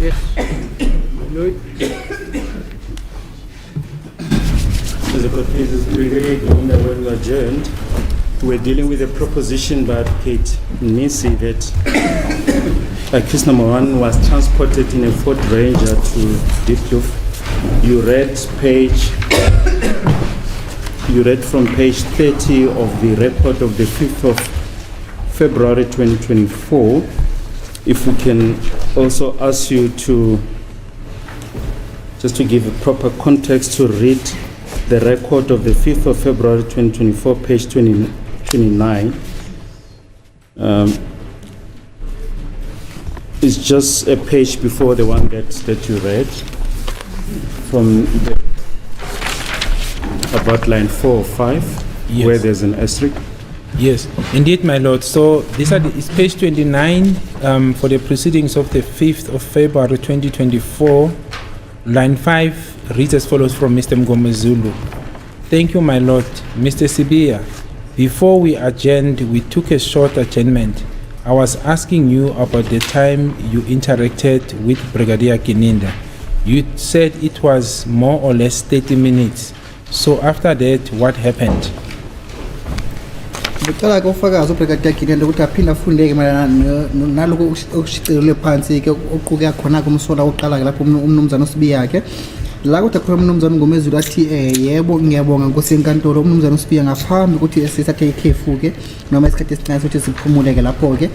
Yes. Lloyd? Mr. Cortez, when we adjourned, we're dealing with a proposition by Advocate Nisi that accused number 1 was transported in a Ford Ranger to Diepkloof. You read from page 30 of the record of the 5th of February 2024. If we can also ask you to, just to give a proper context, to read the record of the 5th of February 2024, page 29. It's just a page before the one that you read from about line 4 or 5, Yes. where there's an asterisk. Yes, indeed, my lord. So it's page 29 for the proceedings of the 5th of February 2024. Line 5 reads as follows from Mr. Mgomezulu. Thank you, my lord. Mr. Sibia, before we adjourned, we took a short adjournment. I was asking you about the time you interacted with Brigadier Kininda. You said it was more or less 30 minutes. So after that, what happened? ngicela ke ufakazi uBrigadier Kinende ukuthi aphinde afundeke mayelana naloko okushicilelwe phansi ke oquke khona kumsola oqala ke lapho umnumzana uSibiya yakhe la kuthi khona umnumzana uNgomezulu athi yebo ngiyabonga Nkosi enkantolo umnumzana uSibiya ngaphambi ukuthi sisathe ikhefu ke noma isikhathi esincane sokuthi siphumule ke lapho ke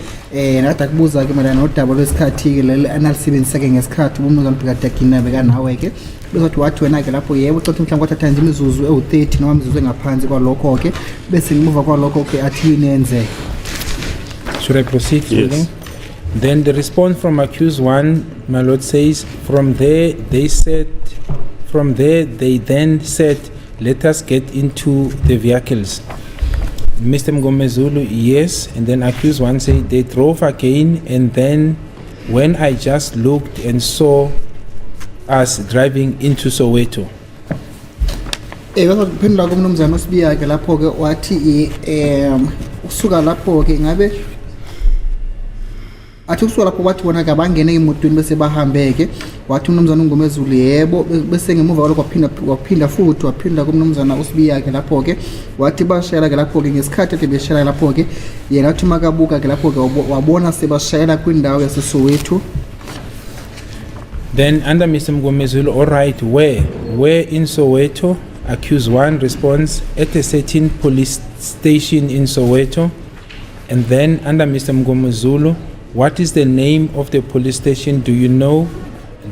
nakade akubuza ke mayelana nodaba lwesikhathi ke leli analysis ke ngesikhathi umnumzana uBrigadier Kinende kanawe ke bezothi wathi wena ke lapho yebo ucathi mhlawumbe kwathatha nje imizuzu ewu30 noma imizuzu engaphansi kwalokho ke bese ngimuva kwalokho ke athi nenze. Should I proceed? Yes. Then the response from accused 1, my lord, says, from there they then said, let us get into the vehicles. Mr. Mgomezulu, yes. And then accused 1 said, they drove again, and then when I just looked and saw us driving into Soweto. Kuphendula kumnumzana uSibiya ke lapho ke wathi usuka lapho ke ngabe athi usuka lapho wathi bona ke bangene emotweni bese bahambe ke wathi umnumzana uNgomezulu yebo bese ngemuva kwalokho waphinda futhi waphinda kumnumzana uSibiya ke lapho ke wathi bashayela ke lapho ke ngesikhathi ade beshayela lapho ke yena athi makabuka ke lapho ke wabona sebashayela kwindawo yaseSoweto. Then under Mr. Mgomezulu, all right, where in Soweto? Accused 1 responds, at a certain police station in Soweto. And then under Mr. Mgomezulu, what is the name of the police station? Do you know?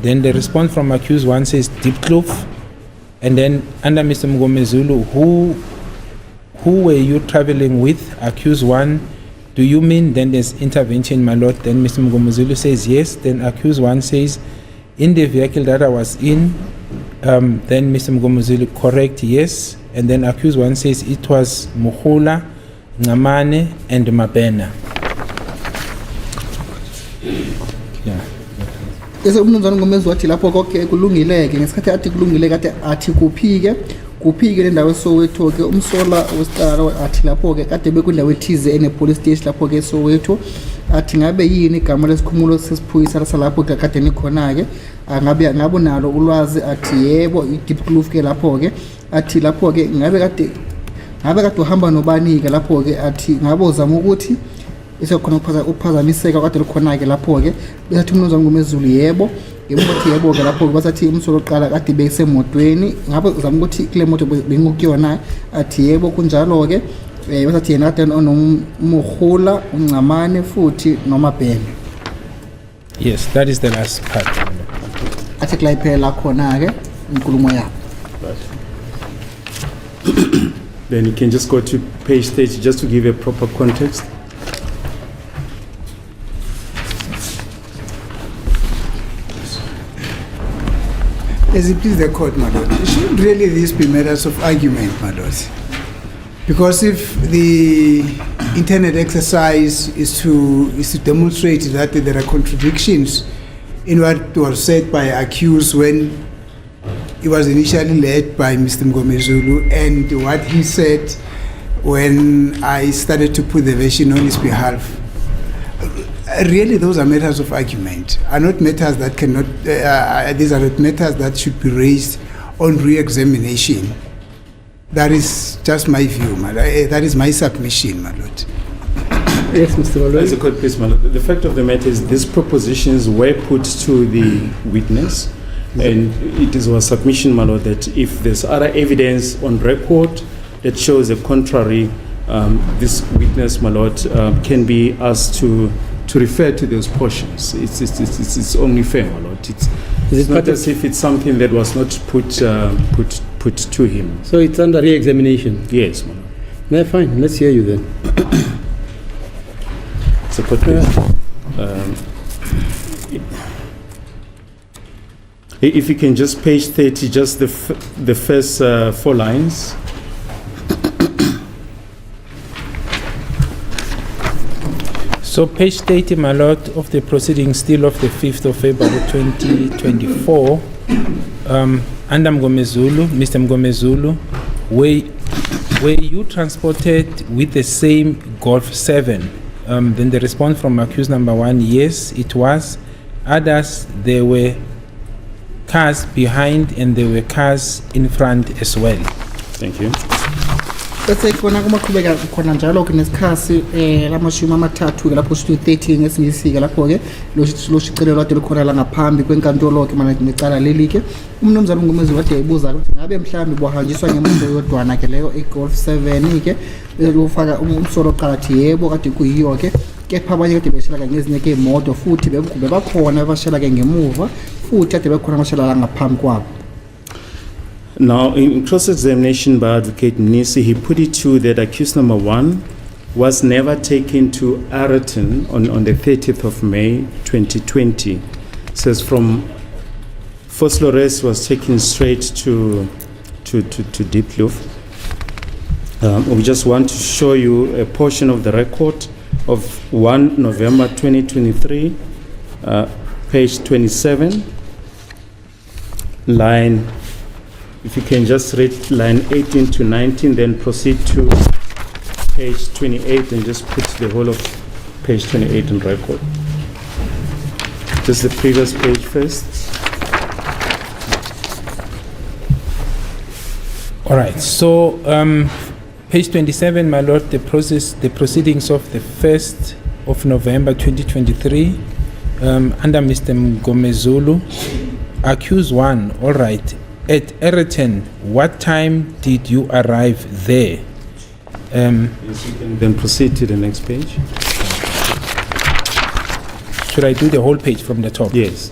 Then the response from accused 1 says Diepkloof. And then under Mr. Mgomezulu, who were you traveling with? Accused 1, do you mean? Then there's intervention, my lord. Then Mr. Mgomezulu says yes. Then accused 1 says, in the vehicle that I was in, then Mr. Mgomezulu, correct, yes. And then accused 1 says it was Muhula, Ngamane, and Mabena. Yeah. Ese umnumzana uNgomezulu wathi lapho konke kulungile ke ngesikhathi athi kulungile kade athi kuphike le ndawo eSoweto ke umsola wesicala athi lapho ke kade bekundawo ethize ene police station lapho ke eSoweto athi ngabe yini igama lesikhumulo sesiphoyisa lapho ke kade nikhona ke ngabe nalo ulwazi athi yebo iDiepkloof ke lapho ke athi lapho ke ngabe kade uhamba nobani ke lapho ke athi ngabe uzama ukuthi isekhona ukuphazamiseka kade likhona ke lapho ke besathi umnumzana uNgomezulu yebo ngemoto yebo ke lapho ke basathi umsolo oqala kade besemotweni ngabe uzama ukuthi kule moto bengukuyona athi yebo kunjalo ke basathi yena kade onomuhula uNcamane futhi noMabhena. Yes, that is the last part. Athi kula iphela khona ke inkulumo yakhe. Then you can just go to page 30 just to give a proper context. As it please the court, my lord, shouldn't really this be matters of argument, my lord? Because if the internet exercise is to demonstrate that there are contradictions in what was said by accused when it was initially led by Mr. Mgomezulu and what he said when I started to put the version on his behalf. Really, those are matters of argument, are not matters that cannot, these are not matters that should be raised on re-examination. That is just my view, my lord. That is my submission, my lord. Yes, Mr. Malone. As a court, please, my lord. The fact of the matter is these propositions were put to the witness, and it is our submission, my lord, that if there's other evidence on record that shows the contrary, this witness, my lord, can be asked to refer to those portions. It's only fair, my lord. It's not as if it's something that was not put to him. So it's under re-examination? Yes, my lord. No, fine. Let's hear you then. So, court, please. If you can just page 30, just the first 4 lines. So page 30, my lord, of the proceedings still of the 5th of February 2024, under Mr. Mgomezulu, were you transported with the same Golf 7? Then the response from accused number 1, yes, it was. Others, there were cars behind and there were cars in front as well. Thank you. Bese khona kumaqhubeka khona njalo ke nesikhasi lamashumi amathathu ke lapho sithi 13 ngesingisi ke lapho ke lo shicelo lwade lukhona la ngaphambi kwenkantolo ke mana necala leli ke umnumzana uNgomezulu wade ebuza ukuthi ngabe mhlambi bohanjiswa ngemoto yodwana ke leyo iGolf 7 ke ufaka umsolo qalathi yebo kade kuyiyo ke kepha abanye kade beshela ngezinye ke imoto futhi bebakhona abashela ke ngemuva futhi kade bekhona abashela la ngaphambi kwabo. Now, in cross-examination by Advocate Nisi, he put it to that accused number 1 was never taken to Ayrton on the 30th of May 2020. It says from Vosloorus was taken straight to Diepkloof. We just want to show you a portion of the record of 1 November 2023, page 27, line. If you can just read line 18 to 19, then proceed to page 28 and just put the whole of page 28 on record. Just the previous page first. All right, so page 27, my lord, the proceedings of the 1st of November 2023, under Mr. Mgomezulu, accused 1, all right. At Ayrton, what time did you arrive there? Yes, you can then proceed to the next page. Should I do the whole page from the top? Yes.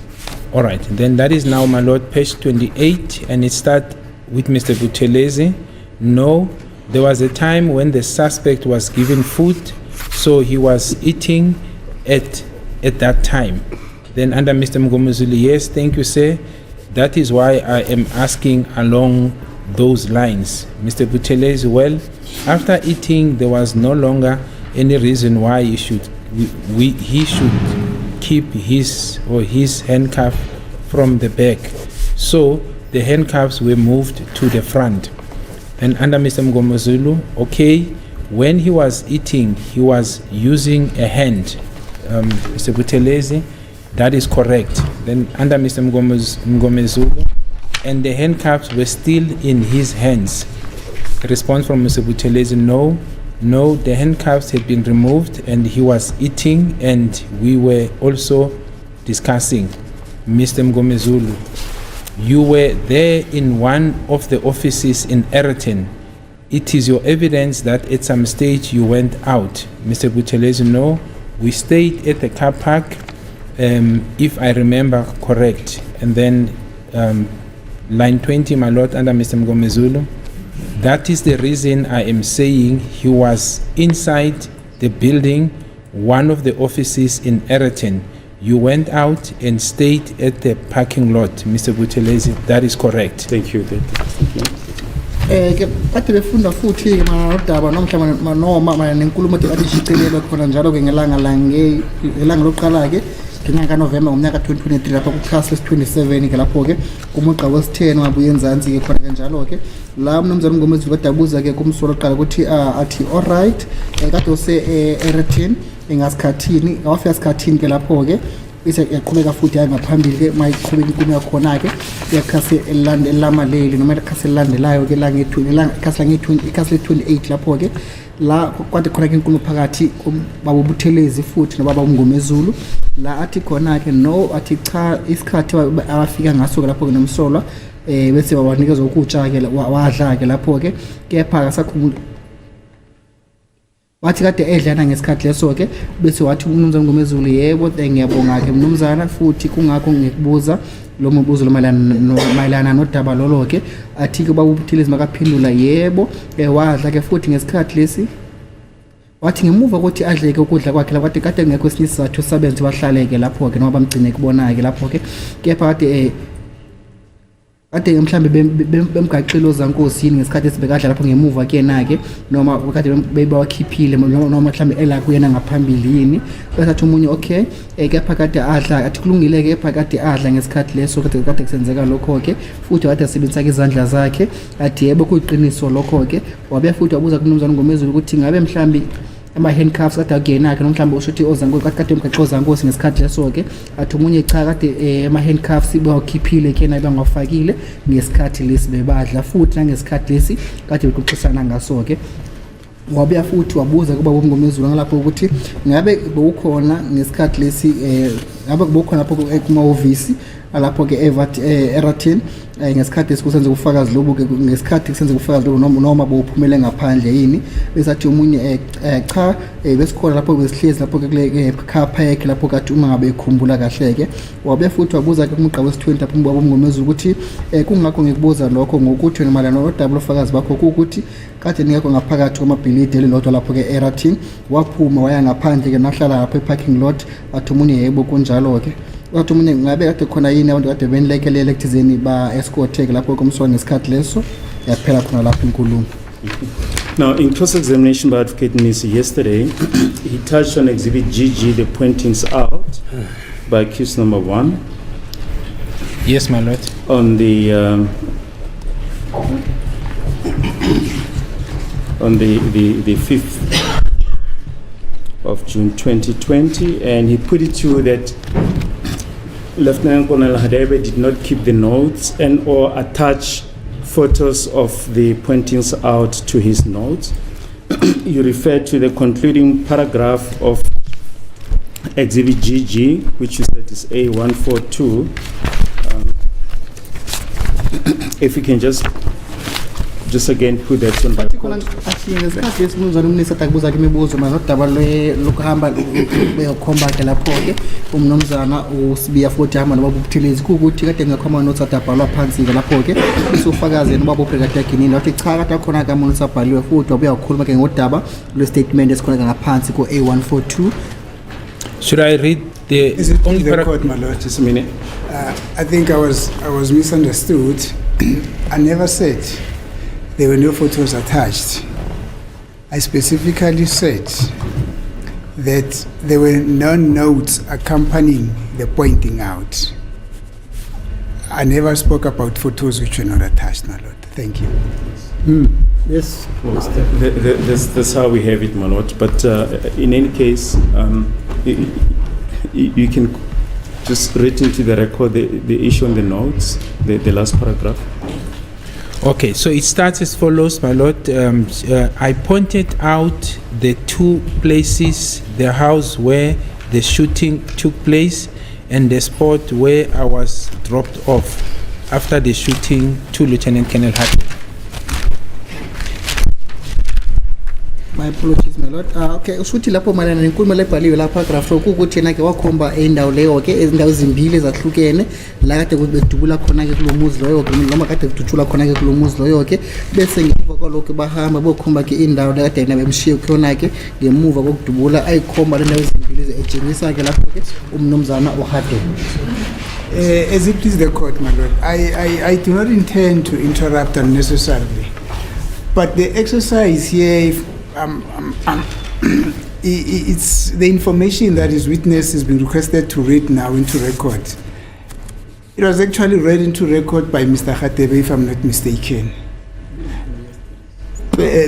All right, then that is now, my lord, page 28, and it starts with Mr. Buthelezi. No, there was a time when the suspect was given food, so he was eating at that time. Then under Mr. Mgomezulu, yes, thank you, sir. That is why I am asking along those lines. Mr. Buthelezi, well, after eating, there was no longer any reason why he should keep his handcuff from the back. So the handcuffs were moved to the front. And under Mr. Mgomezulu, okay, when he was eating, he was using a hand. Mr. Buthelezi, that is correct. Then under Mr. Mgomezulu, and the handcuffs were still in his hands. Response from Mr. Buthelezi, no, the handcuffs had been removed and he was eating and we were also discussing. Mr. Mgomezulu, you were there in one of the offices in Ayrton. It is your evidence that at some stage you went out. Mr. Buthelezi, no, we stayed at the car park, if I remember correct. And then line 20, my lord, under Mr. Mgomezulu, that is the reason I am saying he was inside the building, one of the offices in Ayrton. You went out and stayed at the parking lot, Mr. Buthelezi. That is correct. Thank you. Thank you. Kade befunda futhi manodaba noma nenkulumo ethi adishicilelwe khona njalo ke ngelanga lokuqala ke ngenyanga kaNovemba ngomnyaka 2023 lapha ku-class 27 ke lapho-ke kumugqa wesi-10 wabuye enzansi-ke khona kanjalo-ke la umnumzane uMngomezulu kade abuza ke kumsolo oqala ukuthi athi alright kade use-Eratin ngasikhathini awafika sikhathini ke lapho-ke bese yaqhubeka futhi ngaphambili-ke mayiqhubeka inkulumo yakhona-ke iyakhasi elamaleli noma ikhasi elilandelayo-ke ikhasi le-28 lapho-ke la kwade khona-ke inkulumo phakathi baba uButhelezi futhi nobaba uMngomezulu la athi khona-ke no athi cha isikhathi abafika ngaso-ke lapho-ke nomsolwa bese wanikeza ukutsha-ke wadla-ke lapho-ke kepha akasakhumula wathi kade edlana ngesikhathi leso-ke bese wathi umnumzane uMngomezulu yebo ngiyabonga-ke mnumzana futhi kungakho ngikubuza lo mbuzo lo mayelana nodaba lolo-ke athi-ke ubaba uButhelezi makaphendula yebo wadla-ke futhi ngesikhathi lesi wathi ngemuva kokuthi adle-ke ukudla kwakhe la kade ngekho esinye isizathu sabenze bahlale-ke lapho-ke noma bamgcine kubona-ke lapho-ke kepha kade mhlambe bemgaqile ozankosini ngesikhathi esibekadla lapho ngemuva kuyena-ke noma kade bebawakhiphile noma mhlambe ela kuyena ngaphambili yini bese athi omunye okay kepha kade adla athi kulungile-ke kepha kade adla ngesikhathi leso kade kusenzeka lokho-ke futhi kade asebenzisa-ke izandla zakhe athi yebo kuyiqiniso lokho-ke wabuya futhi wabuza kumnumzane uMngomezulu ukuthi ngabe mhlambe ama-handcuffs kade akuyena-ke noma mhlawumbe usho ukuthi ozankosi kade emgaxe ozankosi ngesikhathi leso-ke athi omunye cha kade ama-handcuffs bawakhiphile kuyena bangawafakile ngesikhathi lesi bebadla futhi nangesikhathi lesi kade bexoxisana ngaso-ke wabuya futhi wabuza kuba uMngomezulu ngalapho ukuthi ngabe bewukhona ngesikhathi lesi ngabe bewukhona lapho kumahhovisi alapho-ke Eratin ngesikhathi esikusenze ubufakazi lobu-ke ngesikhathi kusenze ubufakazi lobu noma bowuphumele ngaphandle yini bese athi omunye cha besikhona lapho besihlezi lapho-ke kule khapha yakhe lapho kade uma ngabe ekhumbula kahle-ke wabuye futhi wabuza-ke kumugqa wesi-20 lapho ubaba uMngomezulu ukuthi kungakho ngikubuza lokho ngokuthi wena malana nodaba lofakazi bakho kuwukuthi kade ningekho ngaphakathi kwamabhilidi elilodwa lapho-ke Eratin waphuma waya ngaphandle-ke nahlala lapho e-parking lot athi omunye yebo kunjalo-ke wathi omunye ngabe kade khona yini abantu kade benilekelele ekuthizeni ba-escort-ke lapho komsolwa ngesikhathi leso yaphela khona lapho inkulumo. Now, in cross-examination by Advocate Nisi yesterday, he touched on Exhibit GG, the pointings out by accused number 1. Yes, my lord. On the on the 5th of June 2020, and he put it to that Lieutenant Colonel Hadebe did not keep the notes and or attach photos of the pointings out to his notes. You refer to the concluding paragraph of Exhibit GG, which you said is A142. If you can just again put that on record. Ngesikhathi esimuzana umnisi atakubuza imibuzo manodaba lokuhamba beyokhomba-ke lapho-ke umnumzana usibiya futhi hamba nobaba uButhelezi kuwukuthi kade ngekho ama-notes ade abhalwa phansi-ke lapho-ke bese ufakazi nobaba uBrigadier Ginini wathi cha kade akhona-ke ama-notes abhaliwe futhi wabuya wakhuluma-ke ngodaba lwe-statement esikhona-ke ngaphansi ko-A142. Should I read the Is it only the court, my lord? Just a minute. I think I was misunderstood. I never said there were no photos attached. I specifically said that there were no notes accompanying the pointing out. I never spoke about photos which were not attached, my lord. Thank you. Yes. That's how we have it, my lord. But in any case, you can just read into the record the issue on the notes, the last paragraph. Okay, so it starts as follows, my lord. I pointed out the two places, the house where the shooting took place and the spot where I was dropped off after the shooting to Lieutenant Colonel Hart. My apologies, my lord. Okay, ushuthi lapho malana nenkulumo lebhaliwe la paragraph ukuthi yena ke wakhomba indawo leyo ke izindawo ezimbili ezahlukene la kade bedubula khona ke kulo muzi loyo ke noma kade kuduthula khona ke kulo muzi loyo ke bese ngemuva kwalokho bahamba bokhomba ke indawo la kade bemshiye khona ke ngemuva kokudubula ayikhomba le ndawo ezimbili ejengisa ke lapho ke umnumzana uHade. As it please the court, my lord, I do not intend to interrupt unnecessarily, but the exercise here, it's the information that his witness has been requested to read now into record. It was actually read into record by Mr. Khatebe, if I'm not mistaken,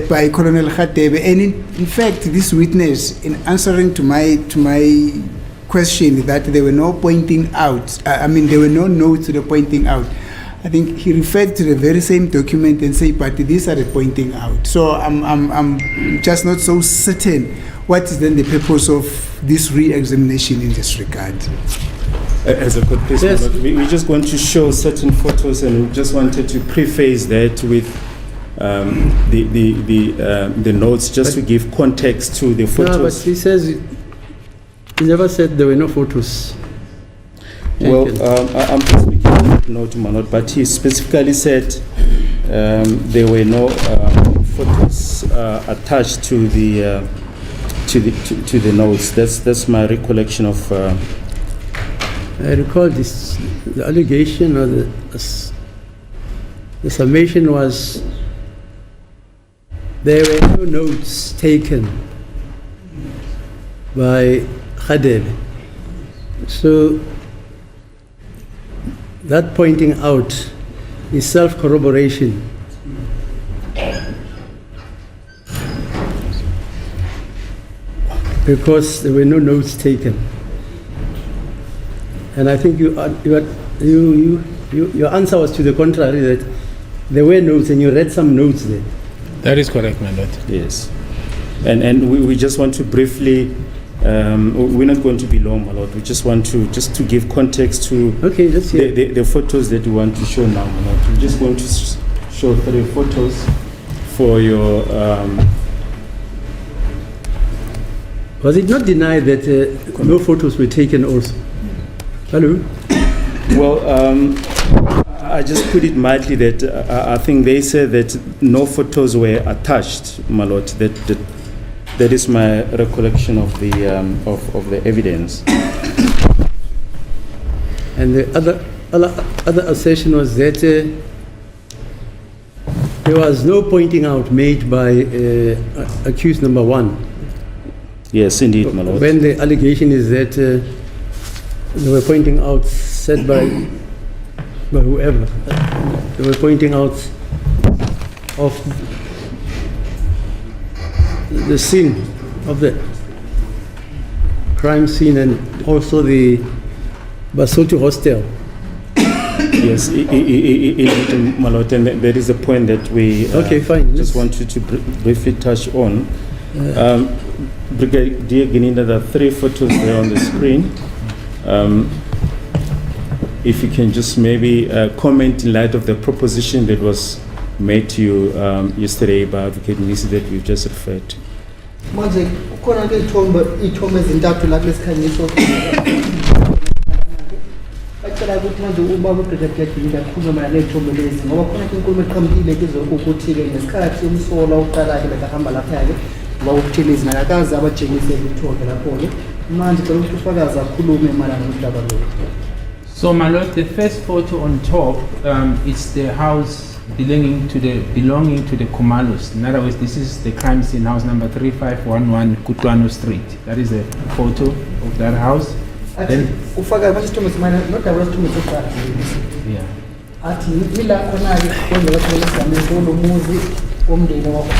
by Colonel Khatebe. And in fact, this witness, in answering to my question that there were no pointing out, there were no notes to the pointing out, I think he referred to the very same document and said, but these are the pointing out. So I'm just not so certain what is then the purpose of this re-examination in this regard. As a court, please, Yes. we're just going to show certain photos, and we just wanted to preface that with the notes, just to give context to the No, but photos. he says, he never said there were no photos. Well, I'm just making a note, my note, but he specifically said there were no photos attached to the notes. That's my recollection of. I recall this, the allegation or the summation was there were no notes taken by Khatebe. So that pointing out is self-corroboration. Because there were no notes taken. And I think your answer was to the contrary, that there were notes and you read some notes there. That is correct, my lord. Yes. And we just want to briefly, we're not going to be long, my lord. We just want to give context to Okay, let's hear. the photos that we want to show now, my lord. We're just going to show 3 photos for your. Was it not denied that no photos were taken also? Hello? Well, I just put it mildly that I think they said that no photos were attached, my lord. That is my recollection of the evidence. And the other assertion was that there was no pointing out made by accused number 1. Yes, indeed, my lord. When the allegation is that they were pointing out, said by whoever, they were pointing out of the scene of the crime scene and also the Basotho hostel. Yes, indeed, my lord, and that is a point that we Okay, fine. just wanted to briefly touch on. Brigadier Gininda, there are 3 photos there on the screen. If you can just maybe comment in light of the proposition that was made to you yesterday by Advocate Nisi that we've just referred to. Manje khona ke ithombe ezintathu la kulesikhanyiso. Bacela ukuthi manje ubaba uBrigadier Gininda akhulume nalezithombe lezi ngoba khona ke inkulumo eqhamukile ukuthi ke ngesikhathi umsola uqala ke behamba lapha ke bawukuthilisa nakakazi abatshengise ukuthoka lapho ke manje cela ukuthi ufakazi akhulume malana nodaba lo. So, my lord, the first photo on top is the house belonging to the Kumalos. In other words, this is the crime scene, house number 3511 Kutlwano Street. That is a photo of that house. Then, Ufakazi manje isithombe simana nodaba lesithombe sokuqala. yeah. Athi mila khona ke kwenza ukuthi lesigame lo muzi omndeni wakho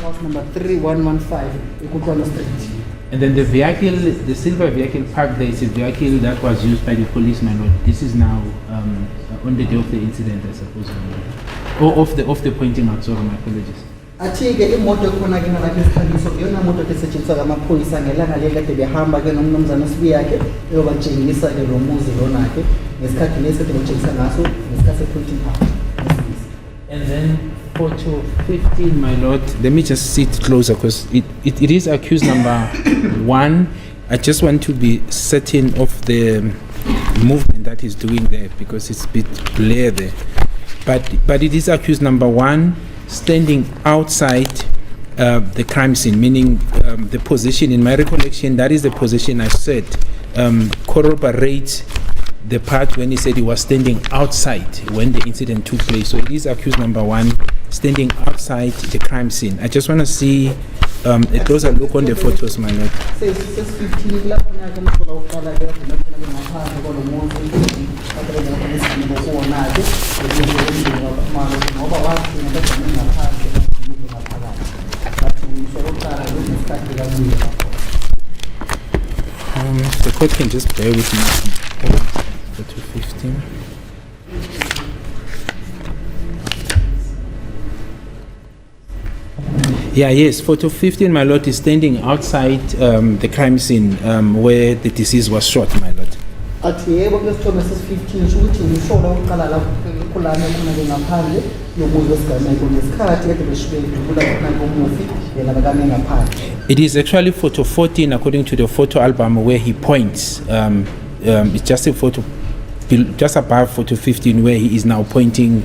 house number 3115 eKutlwano Street. And then the vehicle, the silver vehicle parked there is a vehicle that was used by the police, my lord. This is now on the day of the incident, I suppose, my lord. Or of the pointing out, sorry, my apologies. Athi ke imoto khona ke nalapha esikhanyiso yona moto esetshenziswa ngamaphoyisa ngelanga lekade behamba ke nomnumzana sibi yakhe eyobatshengisa ke lo muzi lona ke ngesikhathi lesikade batshengisa ngaso ngesikhathi pointing out. And then photo 15, my lord. Let me just sit closer because it is accused number 1. I just want to be certain of the movement that he's doing there because it's a bit blur there. But it is accused number 1 standing outside the crime scene, meaning the position, in my recollection, that is the position I said, corroborates the part when he said he was standing outside when the incident took place. So it is accused number 1 standing outside the crime scene. I just want to see a closer look on the photos, my lord. Says 15 lapho na ke umsola uqala ke lapho ngaphandle kwalomuntu lapho ngokuthi ngokubona ke ngoba wathi ngaphandle ngaphakathi bathi umsola uqala ngesikhathi kabuye lapho. The court can just bear with me. Photo 15. Yeah, yes, photo 15, my lord, is standing outside the crime scene where the deceased was shot, my lord. Athi yebo kulesithombe ses-15 sho ukuthi umsola uqala lapho kulana khona ke ngaphandle yomuzi wesigameko ngesikhathi kade bedlula khona komufi yena bekame ngaphandle. It is actually photo 14 according to the photo album where he points. It's just a photo, just above photo 15 where he is now pointing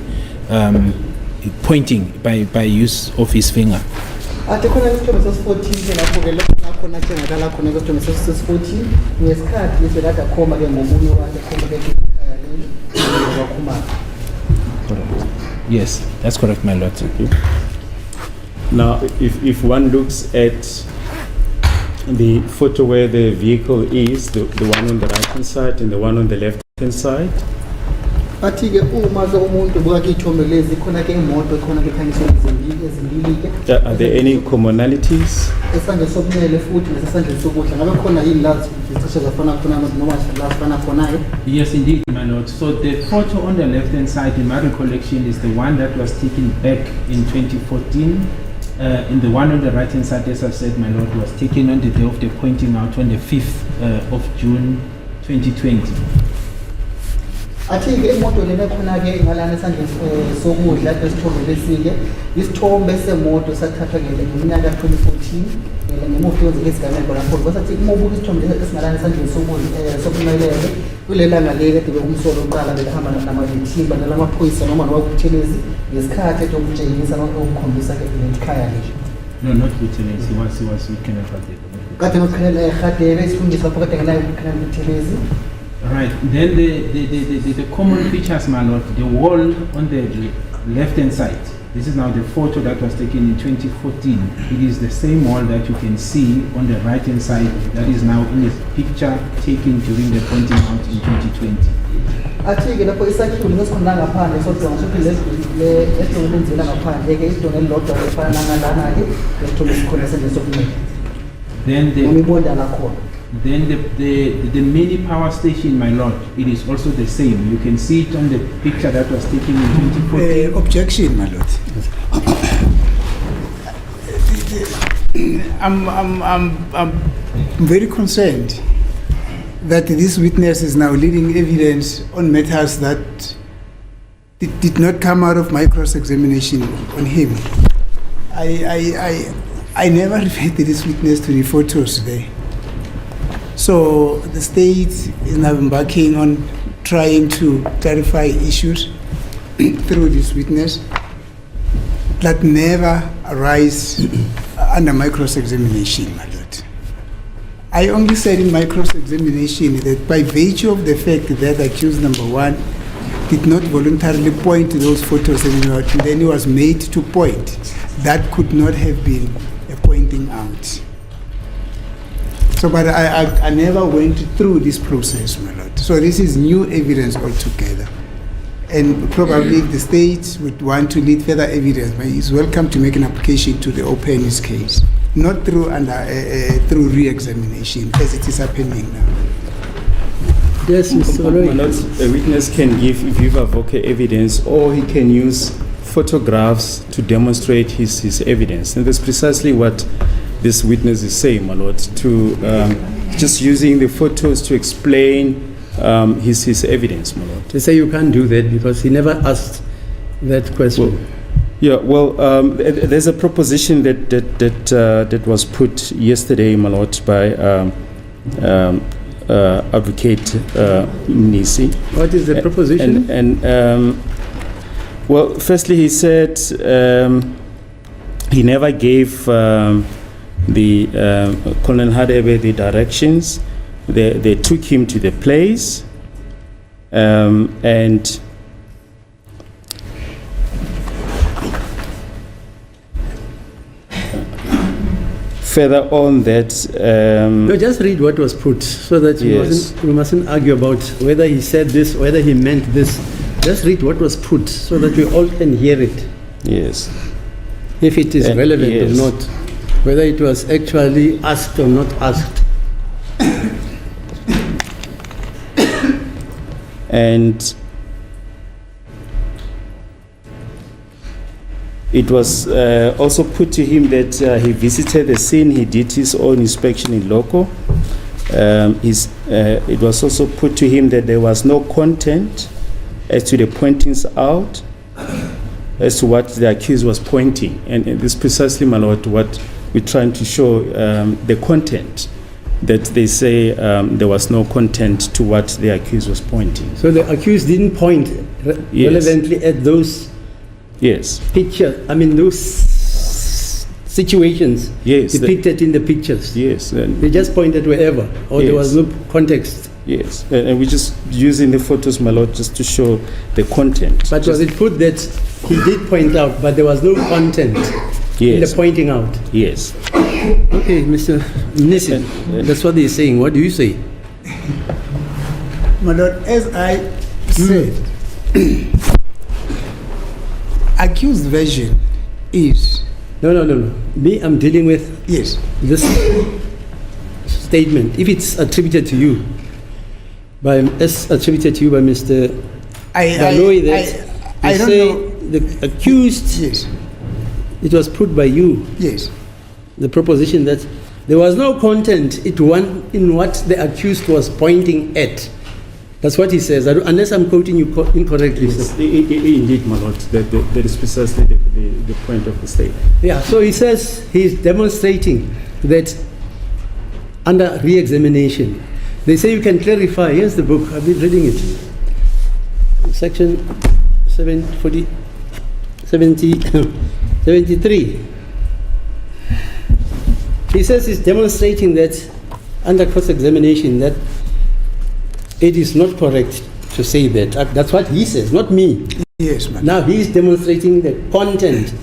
by use of his finger. Athi khona isithombe ses-14 ke lapho ke lapho khona tshengakala khona isithombe ses-14 ngesikhathi bese kade akhomba ke ngomunye wakhe akhomba ke ekhaya leli wakhumana. Yes, that's correct, my lord. Now, if one looks at the photo where the vehicle is, the one on the right hand side and the one on the left hand side, Athi ke uma ke umuntu buka ke ithombe lezi khona ke imoto khona ke khanyisa ezimbili ke. are there any commonalities? Esandla sokunene futhi nesandla sokudla ngabe khona yini la zicishe zafana khona noma la zifana khona ke. Yes, indeed, my lord. So the photo on the left-hand side, in my recollection, is the one that was taken back in 2014. And the one on the right-hand side, as I said, my lord, was taken on the day of the pointing out on the 5th of June 2020. Athi ke imoto lena khona ke ngalana esandleni sokudla lesithombe lesike isithombe semoto sathathwa ngeminyaka 2014 ngemuva kwenzeke isigameko lapho kwasathi umobuka isithombe esingalana esandleni sokudla sokumelele kulelanga leli kade bekumsolo oqala behamba namavithimba nalamaphoyisa noma nabakuthelezi ngesikhathi etokutshengisa nokukhombisa ke lekhaya leli. No, not Buthelezi. He was looking at it. Kade ngokukhala ekhadebe isifundisa lapho kade ngelayo ukukhala Buthelezi. Right. Then the common features, my lord, the wall on the left-hand side. This is now the photo that was taken in 2014. It is the same wall that you can see on the right-hand side that is now in the picture taken during the pointing out in 2020. Athi ke lapho isakhiwo ngesikhona ngaphandle sodwa ngisho le esizolenzela ngaphandle ke isidonga elilodwa efana ngalana ke lesithombe sikhona esendle sokumele. Then the mini power station, my lord, it is also the same. You can see it on the picture that was taken in 2014. Objection, my lord. I'm very concerned that this witness is now leading evidence on matters that did not come out of my cross-examination on him. I never referred this witness to the photos there. So the state is now embarking on trying to clarify issues through this witness that never arise under my cross-examination, my lord. I only said in my cross-examination that by virtue of the fact that accused number one did not voluntarily point to those photos and then he was made to point, that could not have been a pointing out. So, but I never went through this process, my lord. So this is new evidence altogether. And probably if the state would want to lead further evidence, it's welcome to make an application to the open his case, not through through re-examination as it is happening now. Yes, Mr. Oloy. A witness can give viva voce evidence, or he can use photographs to demonstrate his evidence. And that's precisely what this witness is saying, my lord, to just using the photos to explain his evidence, my lord. They say you can't do that because he never asked that question. There's a proposition that was put yesterday, my lord, by Advocate Nisi. What is the proposition? Well, firstly, he said he never gave the Colonel Hadebe the directions. They took him to the place, and Further on that, No, just read what was put so that Yes. you mustn't argue about whether he said this, whether he meant this. Just read what was put so that we all can hear it, yes, if it is relevant yes. or not, whether it was actually asked or not asked. and it was also put to him that he visited the scene, he did his own inspection in loco. It was also put to him that there was no content as to the pointings out, as to what the accused was pointing. And this precisely, my lord, what we're trying to show, the content, that they say there was no content to what the accused was pointing. So the accused didn't point Yes. relevantly at those Yes, those situations Yes, depicted in the pictures. yes, and They just pointed wherever, or there was Yes. no context. yes, and we're just using the photos, my lord, just to show the content. But was it put that he did point out, but there was no content in the Yes, pointing out? yes. Okay, Mr. Nissen, that's what they're saying. What do you say? My Lord, as I said, accused version is, No. Me, I'm dealing with yes, this statement. If it's attributed to you by Mr. Baloyi, that I you don't say know. the accused, Yes, it was put by you, yes. the proposition that there was no content in what the accused was pointing at. That's what he says, unless I'm quoting you incorrectly. Yes, sir. indeed, my lord, that is precisely the point of the statement. Yeah, so he says he's demonstrating that under re-examination, they say you can clarify. Here's the book, I've been reading it. Section 73. He says he's demonstrating that under cross-examination that it is not correct to say that. That's what he says, not me. Yes, madam. Now he's demonstrating the content,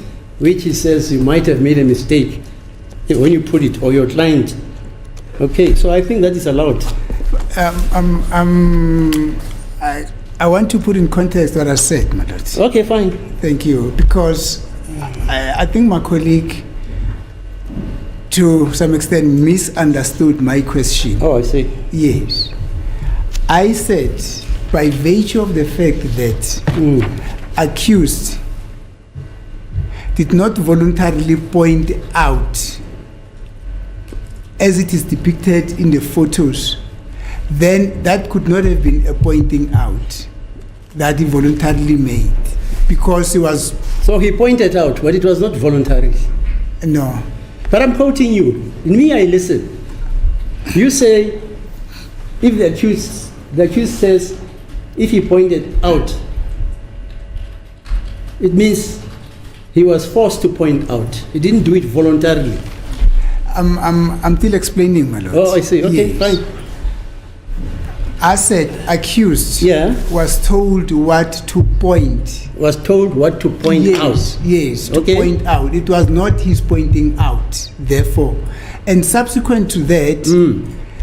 which he says you might have made a mistake when you put it, or your client. Okay, so I think that is allowed. I want to put in context what I said, my Lord. Okay, fine. Thank you. Because I think my colleague, to some extent, misunderstood my question. Oh, I see. Yes. I said, by virtue of the fact that accused did not voluntarily point out, as it is depicted in the photos, then that could not have been a pointing out that he voluntarily made, because he was... So he pointed out, but it was not voluntary. No. But I'm quoting you. In me, I listen. You say, if the accused says, if he pointed out, it means he was forced to point out. He didn't do it voluntarily. I'm still explaining, my Lord. Oh, I see. Okay, Yes. fine. I said accused was told what to point. Was told what to point out. Yes, to Okay. point out. It was not his pointing out, therefore. And subsequent to that,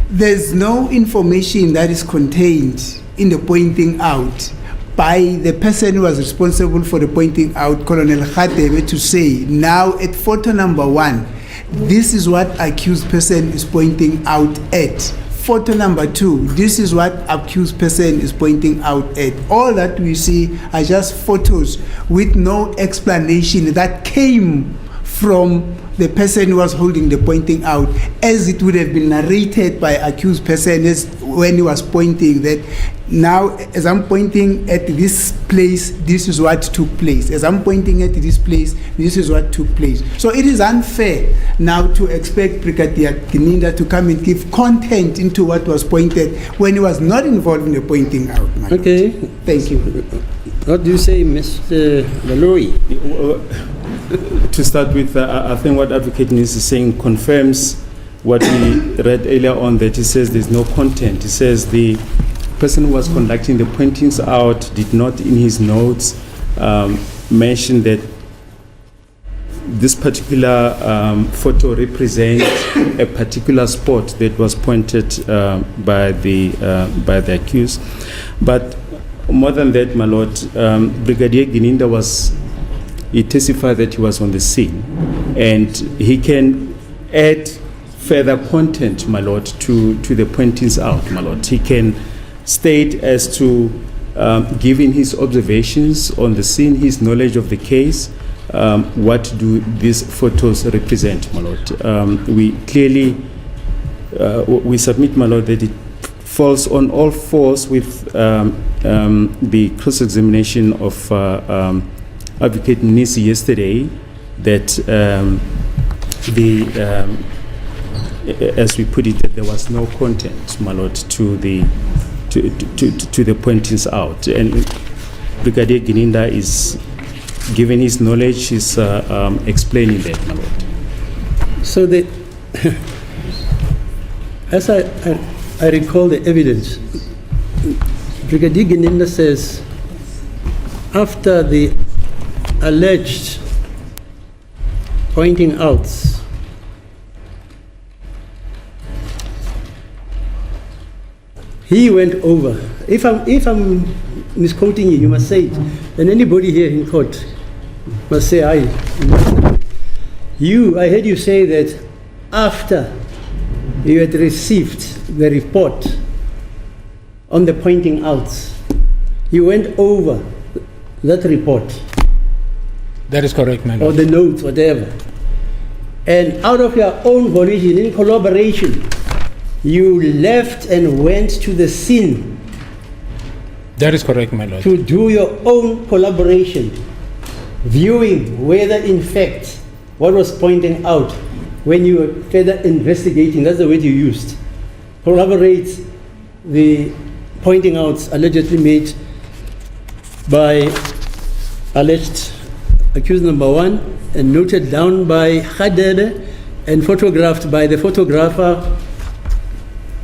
there's no information that is contained in the pointing out by the person who was responsible for the pointing out, Colonel Khatebe, to say, now at photo number 1, this is what accused person is pointing out at. Photo number 2, this is what accused person is pointing out at. All that we see are just photos with no explanation that came from the person who was holding the pointing out, as it would have been narrated by accused person as when he was pointing that, now as I'm pointing at this place, this is what took place. As I'm pointing at this place, this is what took place. So it is unfair now to expect Brigadier Gininda to come and give content into what was pointed when he was not involved in the pointing out. Okay. Thank you. What do you say, Mr. Baloyi? To start with, I think what Advocate Nis is saying confirms what we read earlier on, that he says there's no content. He says the person who was conducting the pointings out did not in his notes mention that this particular photo represents a particular spot that was pointed by the accused. But more than that, my lord, Brigadier Gininda he testified that he was on the scene, and he can add further content, my lord, to the pointings out, my lord. He can state as to giving his observations on the scene, his knowledge of the case, what do these photos represent, my lord. We clearly, we submit, my lord, that it falls on all fours with the cross-examination of Advocate Nisi yesterday, that as we put it, that there was no content, my lord, to the pointings out. And Brigadier Gininda is giving his knowledge, he's explaining that, my lord. So as I recall the evidence, Brigadier Gininda says, after the alleged pointing outs, he went over. If I'm misquoting you, you must say it. And anybody here in court must say I heard you say that after you had received the report on the pointing outs, you went over that report. That is correct, my Or lord. the notes, whatever. And out of your own volition, in collaboration, you left and went to the scene That is correct, my lord. to do your own collaboration, viewing whether in fact what was pointing out when you were further investigating, that's the word you used, corroborate the pointing outs allegedly made by alleged accused number 1 and noted down by Khadede and photographed by the photographer.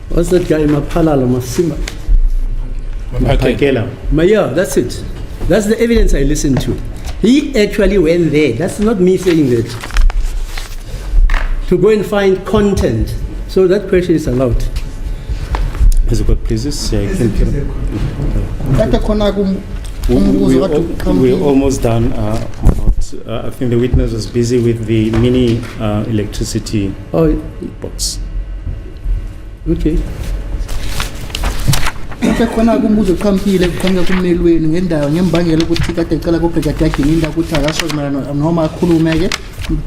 What's that guy? Mapalala Masima. Okay. Maya, that's it. That's the evidence I listened to. He actually went there. That's not me saying that. To go and find content. So that question is allowed. As a court pleases, yeah, Kade khona umbuzo kade we're almost done. I think the witness was busy with the mini electricity box. Okay. Kade khona umbuzo uqhampile kukhanya kummelweni ngendawo ngembangela ukuthi kade icala kuBrigadier Gininda ukuthi akashozelana noma akhulume ke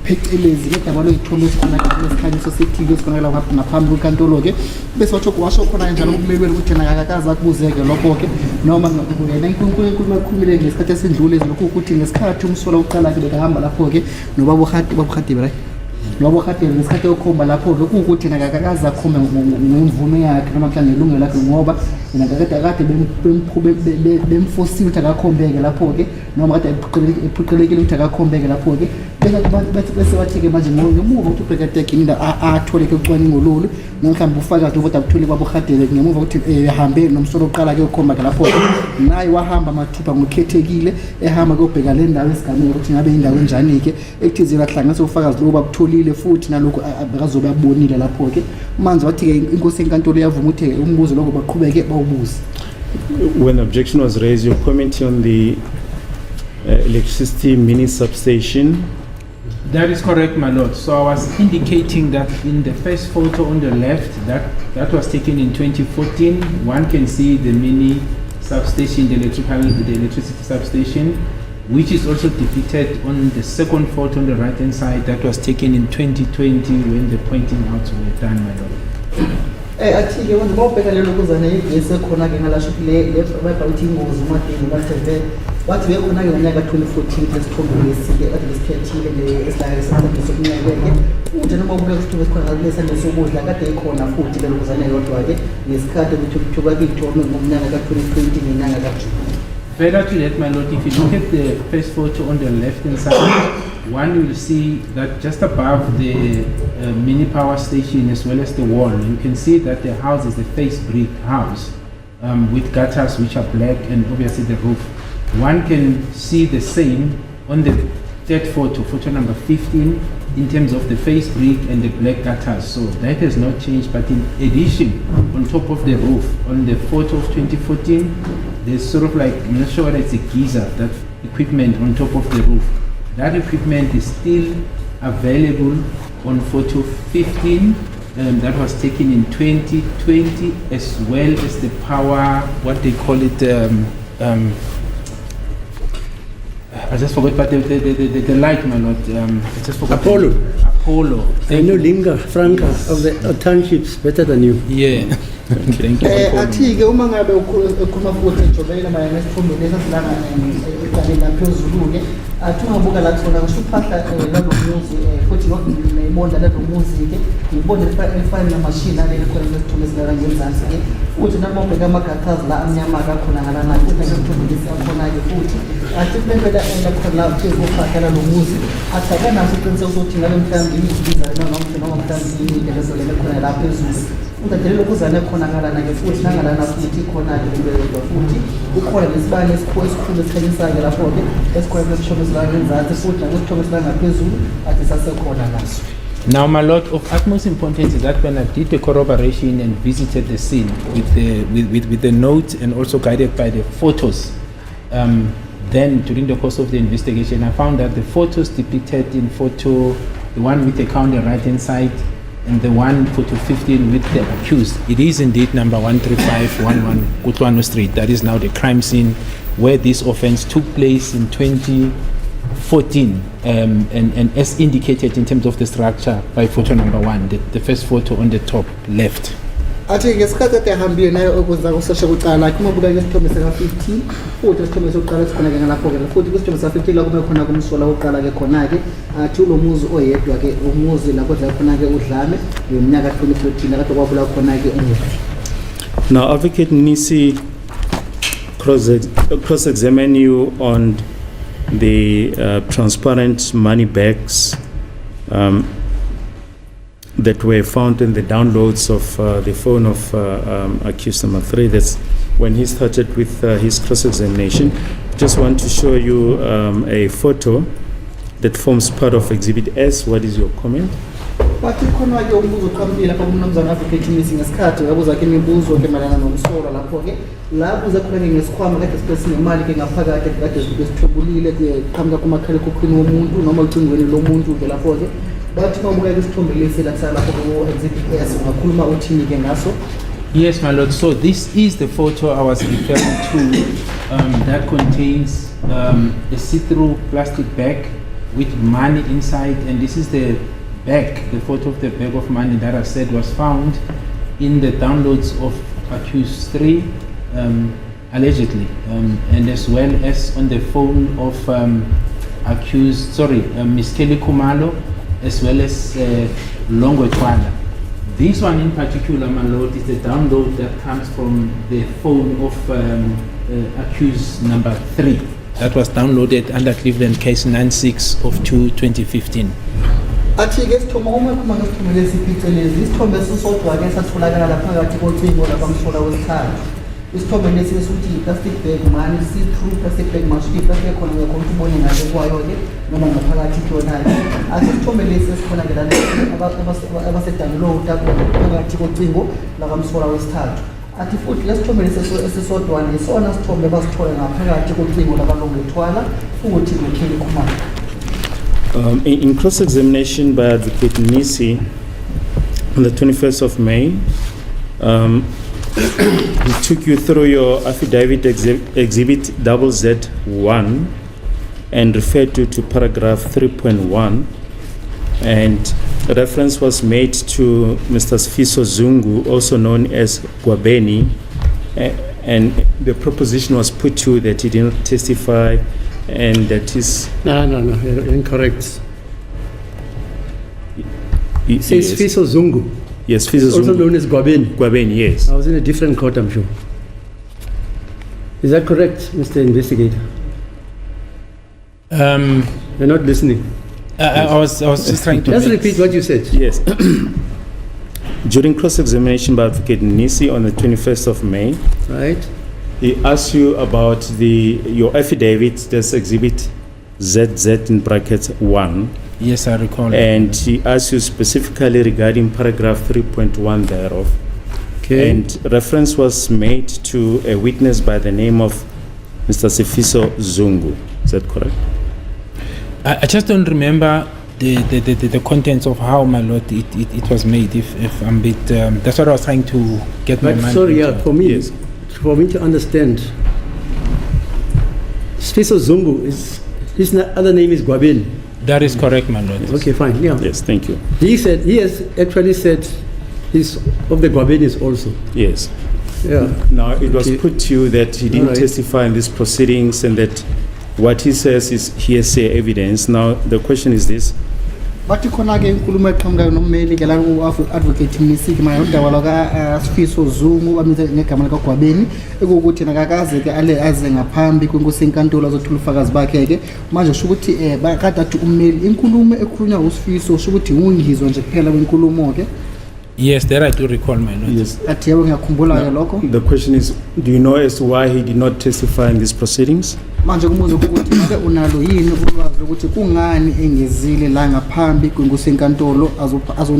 phecelezi ngedaba loyitholo esikhona lesikhanyiso sethile esikhona la ngaphambi kwenkantolo ke bese wathi washo khona njalo kummelweni ukuthi yena akakaza kubuzeke lokho ke noma yena inkulumo ekhulumile ngesikhathi esindlule lokho ukuthi ngesikhathi umsola uqala ke bekahamba lapho ke nobaba ukhati right ngoba kade ngesikhathi yokhomba lapho lokhu ukuthi yena akakaza akhombe ngemvume yakhe noma mhlawumbe ilungelo lakhe ngoba yena kade bemfosiwe ukuthi akakhombeke lapho ke noma kade ephuqelekile ukuthi akakhombeke lapho ke bese wathi ke manje ngemuva ukuthi uBrigadier Gininda athole ke ucwaningo lolu mhlawumbe ufakazi ukuthi akuthole kwabo khadele ngemuva ukuthi ehambe nomsolo oqala ke ukhomba ke lapho naye wahamba mathupha ngokukhethekile ehamba kuyobheka le ndawo esigameko ukuthi ngabe indawo enjani ke ekuthizela hlanganisa ufakazi lo babutholile futhi nalokho akazobe abonile lapho ke manje wathi ke inkosi enkantolo yavuma ukuthi umbuzo lokho baqhubeke bawubuze. When the objection was raised, your comment on the electricity mini substation. That is correct, my lord. So I was indicating that in the first photo on the left, that was taken in 2014. One can see the mini substation, the electricity substation, which is also depicted on the second photo on the right hand side. That was taken in 2020 when the pointing outs were done, my lord. Athi ke wona bawubheka lelo kuzana igesi ekhona ke ngalasho le bayibhayithi ingozi umadini bathe wathi bekhona ke ngonyaka 2014 lesithombe lesike ade lesikhethile lesilaya esithathu sokunyakeke uthi noma ubuke isithombe esikhona lesande sokudla kade ikhona futhi lelo kuzana yodwa ke ngesikhathi ukuthi kuthuka kithome ngomnyaka ka2020 ngenyanga kaJune. Further to that, my lord, if you look at the first photo on the left hand side, one will see that just above the mini power station as well as the wall, you can see that the house is a face brick house with gutters which are black and obviously the roof. One can see the same on the third photo, photo number 15, in terms of the face brick and the black gutters. So that has not changed, but in addition, on top of the roof, on the photo of 2014, there's sort of like, I'm not sure whether it's a geyser, that equipment on top of the roof. That equipment is still available on photo 15, that was taken in 2020, as well as the power, what they call it, I just forgot, but the light, my lord, I just forgot. Apollo. Apollo. I know Linga Franca of the townships better than you. Yeah. Thank you. Athi-ke uma ngabe ukhuluma futhi ejobela mayelana nesithombe lesi asilana eqaleni laphezulu-ke athi ungabuka la kusona kusho uphahla lalomuzi futhi nebonda lalomuzi-ke ibonda elifana namashini aleli khona lesithombe esilala ngenzansi-ke futhi noma ubheka amagathazi la amnyama-ke akhona ngalana futhi nesithombe lesi akhona-ke futhi athi kulempela lakhona la phezu kophahla lalomuzi athi akanaso isiqiniseko sokuthi ngabe mhlawumbe imizibizana noma mhlawumbe imide lesolele khona la phezulu ungadelela ukuzana khona ngalana-ke futhi nangalana futhi khona-ke kubeyodwa futhi ukhona nesibane esikhulu esikhanyisa-ke lapho-ke esikhona kwesithombe esilala ngenzansi futhi nakwesithombe esilala ngaphezulu ade sasekhona naso. Now, my lord, of utmost importance is that when I did the corroboration and visited the scene with the notes and also guided by the photos, then during the course of the investigation, I found that the photos depicted in photo, the one with the county right hand side, and the one photo 15 with the accused, it is indeed number 13511 Kutwano Street. That is now the crime scene where this offense took place in 2014, and as indicated in terms of the structure by photo number 1, the first photo on the top left. Athi ngesikhathi ehambile nayo okuza kusesha kuqala akhe umabuka isithombe sika-15 futhi isithombe sokuqala sikhona-ke ngalapho-ke futhi kwisithombe sika-15 la kube khona kumsola wokuqala-ke khona-ke athi ulo muzi oyedwa-ke umuzi lapho dla khona-ke udlame yomnyaka 2014 kade kwabula khona-ke umuzi. Now, Advocate Nisi cross-examine you on the transparent money bags that were found in the downloads of the phone of accused number 3. That's when he started with his cross-examination. Just want to show you a photo that forms part of Exhibit S. What is your comment? Bathi khona-ke umbuzo oqhamukile lapha kumnumzana Advocate Nisi ngesikhathi ngabuza-ke imibuzo-ke mayelana nomsola lapho-ke la buza khona-ke ngesikhwama kade sibe sinemali-ke ngaphakathi kade zibe sithwebulile kuqhamuka kumakhalekhukhwini womuntu noma ocingweni lomuntu-ke lapho-ke bathi mabuka-ke isithombe lesi lakusala lapho ku-Exhibit S ungakhuluma uthini-ke ngaso? Yes, my lord. So this is the photo I was referring to that contains a see-through plastic bag with money inside, and this is the bag, the photo of the bag of money that I said was found in the downloads of accused 3, allegedly, and as well as on the phone of Miss Kelly Kumalo, as well as Longo Twala. This one in particular, my lord, is the download that comes from the phone of accused number 3. That was downloaded under Cleveland case 96 of 2015. Athi-ke isithombe uma khuluma ngesithombe lesi pichelezi isithombe sisodwa-ke satholakala phakathi kocingo lakwamsola wesithathu. Isithombe lesi esithi i-plastic bag money, see-through plastic bag mashiki plastic khona ngekho ukuthi ubone ngahle kwayo-ke noma ngaphakathi kuyona-ke. Athi isithombe lesi esikhona-ke lana abasedownloada phakathi kocingo lakwamsola wesithathu. Athi futhi lesithombe lesi esisodwana isona sithombe basithola ngaphakathi kocingo lakalongethwala futhi noKelly Khumalo. In cross-examination by Advocate Nisi on the 21st of May, he took you through your affidavit exhibit ZZ1 and referred you to paragraph 3.1, and a reference was made to Mr. Sfiso Zungu, also known as Gwabeni, and the proposition was put to you that he did not testify, and that is... No, you're incorrect. It says Sfiso Zungu. Yes, Sfiso Zungu. Also known as Gwabeni. Gwabeni, yes. I was in a different court, I'm sure. Is that correct, Mr. Investigator? You're not listening. I was just trying to... Just repeat what you said. Yes. During cross-examination by Advocate Nisi on the 21st of May, right, he asked you about your affidavit, that's exhibit ZZ in brackets 1. Yes, I recall. And he asked you specifically regarding paragraph 3.1 thereof. Okay. And reference was made to a witness by the name of Mr. Sifiso Zungu. Is that correct? I just don't remember the contents of how, my lord, it was made. If I'm a bit, that's what I was trying to get my But mind. sorry, into. yeah, for me to understand, Sifiso Zungu his other name is Gwabeni. That is correct, my lord. Okay, fine. Yeah. Yes, thank you. He has actually said he's of the Gwabenis also. Yes. Yeah. Now, it was Okay. put to you that he didn't All right. testify in these proceedings and that what he says is hearsay evidence. Now, the question is this. bathi khona-ke inkulumo eqhamukayo nommeli ke la u-advocate Mnisiki mayelana nodaba laka-Sifiso Zungu bambiza ngegama likagwabeni ekuwukuthi nakakaze-ke aze ngaphambi kwenkosi enkantolo azothula ubufakazi bakhe-ke manje sho ukuthi kade athi ummeli inkulumo ekhulunywa uSifiso sho ukuthi ungizwa nje kuphela kwenkulumo-ke. Yes, that I do recall, my lord. Yes. athi yebo ngiyakhumbula-ke lokho. The question is, do you know as to why he did not testify in these proceedings? Manje kumuza ukuthi ngabe unalo yini ulwazi lokuthi kungani engezile la ngaphambi kwenkosi enkantolo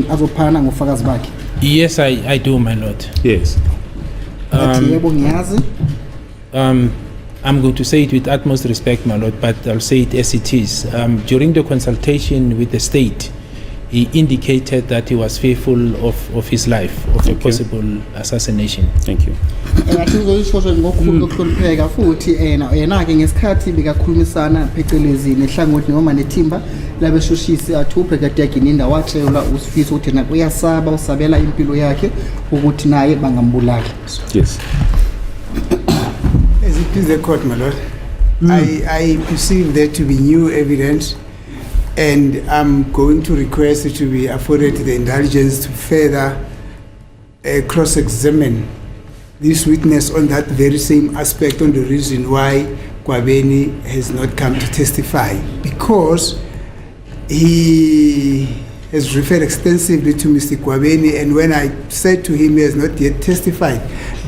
azophana ngofakazi bakhe. Yes, I do, my lord. Yes. athi yebo ngiyazi. I'm going to say it with utmost respect, my lord, but I'll say it as it is. During the consultation with the state, he indicated that he was fearful of his life, of a possible assassination. Thank you. Athi uzoyisho ngokukhulu kokuhlonipheka futhi yena-ke ngesikhathi bekakhulumisana phecelezi nehlangothi noma nethimba labeshushisi athi uBrigadier Gininda watshelwa uSifiso ukuthi naye uyasaba usabela impilo yakhe ukuthi naye bangambulala. Yes. As it is the court, my lord, I perceive there to be new evidence, and I'm going to request it to be afforded the indulgence to further cross-examine this witness on that very same aspect, on the reason why Gwabeni has not come to testify, because he has referred extensively to Mr. Gwabeni, and when I said to him he has not yet testified,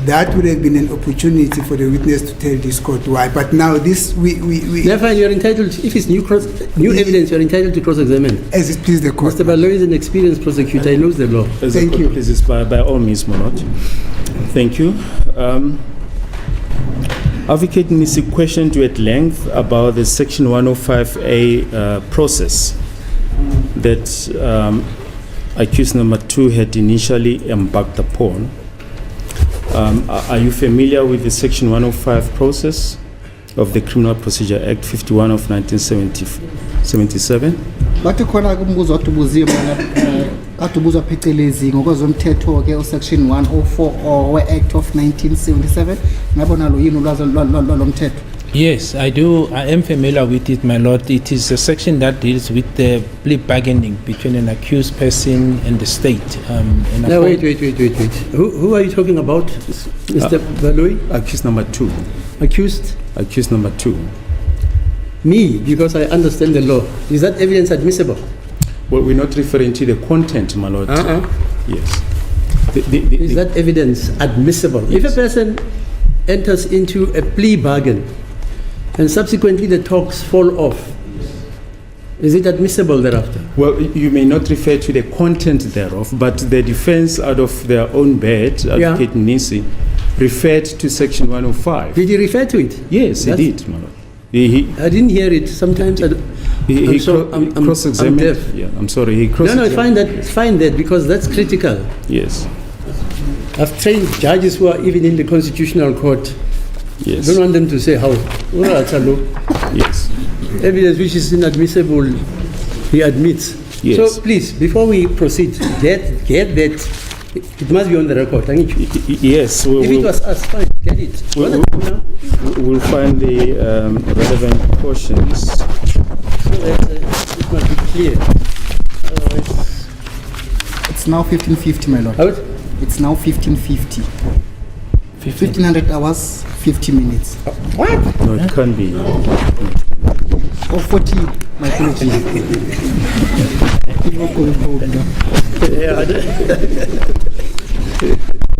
that would have been an opportunity for the witness to tell this court why. But now this, we Therefore, you're entitled, if it's new evidence, you're entitled to cross-examine. as it please the court. Mr. Baloyi is an experienced prosecutor, he knows the law. As Thank the court you. pleases, by all means, my lord. Thank you. Advocate Mnisiki questioned you at length about the Section 105A process that accused number 2 had initially embarked upon. Are you familiar with the Section 105 process of the Criminal Procedure Act 51 of 1977? Bathi khona kumbuzo wathi ubuziwe mina kade ubuzwa phecelezi ngokwezomthetho-ke uSection 104 we-Act of 1977 ngabe nalo yini ulwazi lomthetho? Yes, I do. I am familiar with it, my lord. It is a section that deals with the plea bargaining between an accused person and the state. Now, wait. Who are you talking about, Mr. Baloyi? Accused number 2. Accused? Accused number 2. Me, because I understand the law. Is that evidence admissible? Well, we're not referring to the content, my lord. Yes. Is that evidence admissible? Yes. If a person enters into a plea bargain and subsequently the talks fall off, is it admissible thereafter? Well, you may not refer to the content thereof, but the defense, out of their own bed, Advocate Nisi, referred to Section 105. Did he refer to it? Yes, he did, my lord. I didn't hear it. Sometimes I'm cross-examined. deaf. Yeah, I'm sorry. He No, cross-examined. find that because that's critical. Yes. I've trained judges who are even in the constitutional court. Yes. Don't want them to say how. Yes. Evidence which is inadmissible, he admits. Yes. So please, before we proceed, get that. It must be on the record. Yes. If it was us, fine, get it. We'll find the relevant portions. So that it must be clear. Otherwise, It's now 1550, my lord. out. It's now 1550. 1500 hours, 50 minutes. No, it can't be. Or 40, my apologies. I'm not going home now.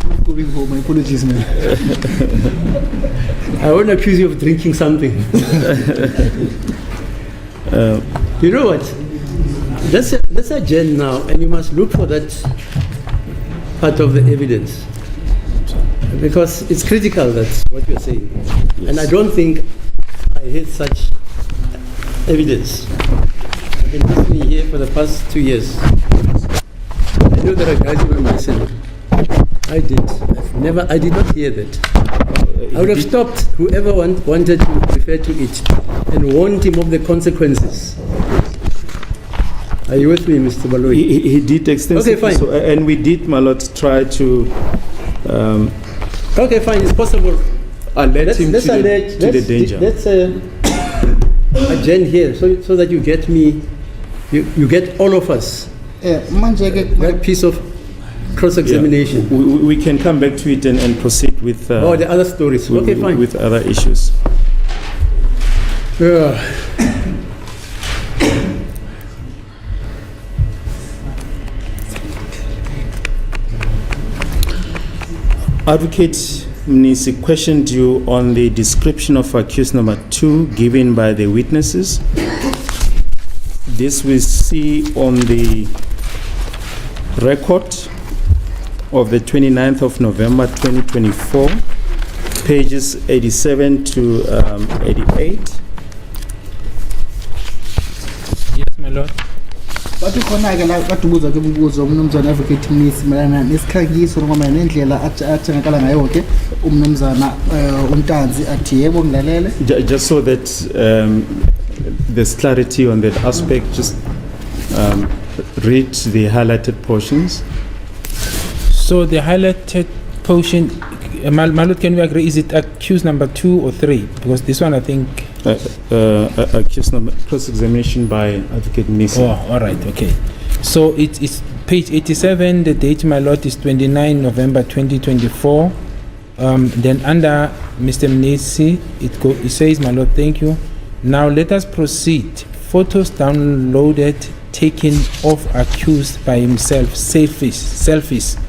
I'm going home, my apologies, man. I won't accuse you of drinking something. You know what? Let's adjourn now, and you must look for that part of the evidence. Because it's critical, that's what you're saying. Yes. And I don't think I heard such evidence. I've been listening here for the past 2 years. I know there are guys who don't listen. I did not hear that. I would have stopped whoever wanted to refer to it and warned him of the consequences. Are you with me, Mr. Baloyi? He did extensively. Okay, fine. So, and we did, my lord, try to Okay, fine, it's possible. alert him to the danger. Let's adjourn here so that you get me, you get all of us Manje-ke that piece of cross-examination. Yeah. We can come back to it and proceed with The other stories. Okay, fine. with other issues. Advocate Mnisi questioned you on the description of accused number 2 given by the witnesses. This we see on the record of the 29th of November 2024, pages 87 to 88. Yes, my lord. bathi khona-ke la kade ubuzwa ke umbuzo umnumzana advocate Mnisi mayelana nesikhangiso noma nendlela atshengakala ngayo-ke umnumzana uNtanzi athi yebo ngilalele. Just so that there's clarity on that aspect, just read the highlighted portions. So the highlighted portion, my lord, can we agree, is it accused number 2 or 3? Because this one I think... Accused number, cross-examination by Advocate Mnisi. Oh, all right, okay. So it's page 87, the date, my lord, is 29 November 2024. Then under Mr. Mnisi, it says, my lord, thank you. Now let us proceed. Photos downloaded, taken of accused by himself, selfies.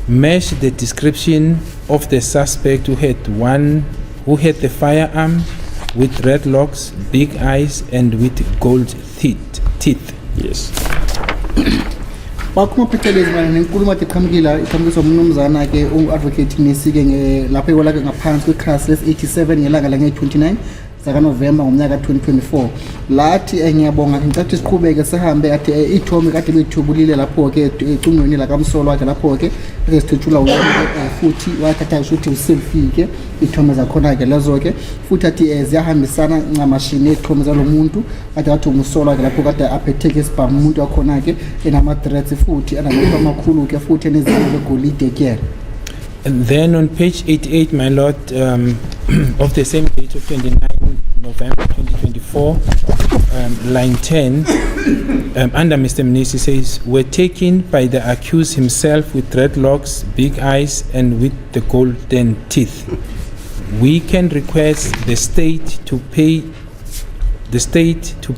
Match the description of the suspect who had the firearm, with red locks, big eyes, and with gold teeth. Yes. Bakhuma phecelezi mana nenkulumo ade iqhamukiswa umnumzana ke u-advocate Mnisi ke lapha iwala ke ngaphansi kwekhasi les-87 ngelanga lange-29 zakaNovemba ngomnyaka 2024 lathi ngiyabonga ngicatha siqhubeke sihambe ade ithombe kade bethubulile lapho ke ecungweni la kamsolo wakhe lapho ke sithethula futhi wathatha ukuthi uselfie ke ithombe zakhona ke lezo ke futhi athi ziyahambisana ncamashini ethombe zalomuntu kade wathi umsolo wakhe lapho kade aphethe ke sibhamu umuntu wakhona ke enama threats futhi anamehlo amakhulu ke futhi enezinto legolide ke. And then on page 88, my lord, of the same date of 29 November 2024, line 10, under Mr. Mnisi says, were taken by the accused himself with dreadlocks, big eyes, and with the golden teeth. We can request the state to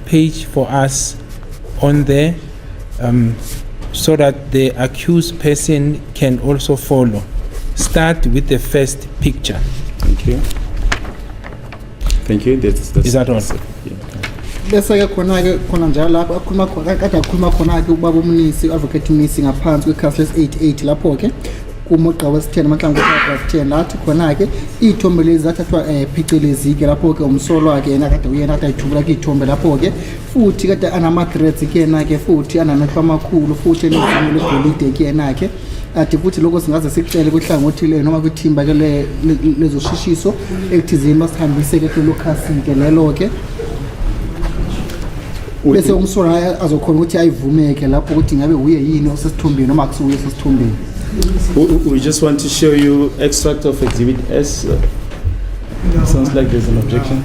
page for us on there, so that the accused person can also follow. Start with the first picture. Thank you. Thank you. That's Is that all? Yeah. Bese ke khona njalo lapho akhuluma khona ke ubaba uMnisi advocate Mnisi ngaphansi kwekhasi les-88 lapho ke kumugqa wesi-10 amahlangu ka-10 lathi khona ke ithombe lezi zathathwa phecelezi ke lapho ke umsolo wakhe yena kade uyena kade ayithubula ke ithombe lapho ke futhi kade anama threats ke yena ke futhi anamehlo amakhulu futhi enezinyo legolide ke yena ke ati futhi lokho singaze sikucele kuhlangothi le noma kwithimba ke lezo shishiso ekuthizini masihambise ke kulo khasi ke lelo ke bese umsolo azokhona ukuthi ayivumeke lapho ukuthi ngabe uye yini osesithombeni noma akusuye osesithombeni. We just want to show you extract of Exhibit S. Sounds like there's an objection.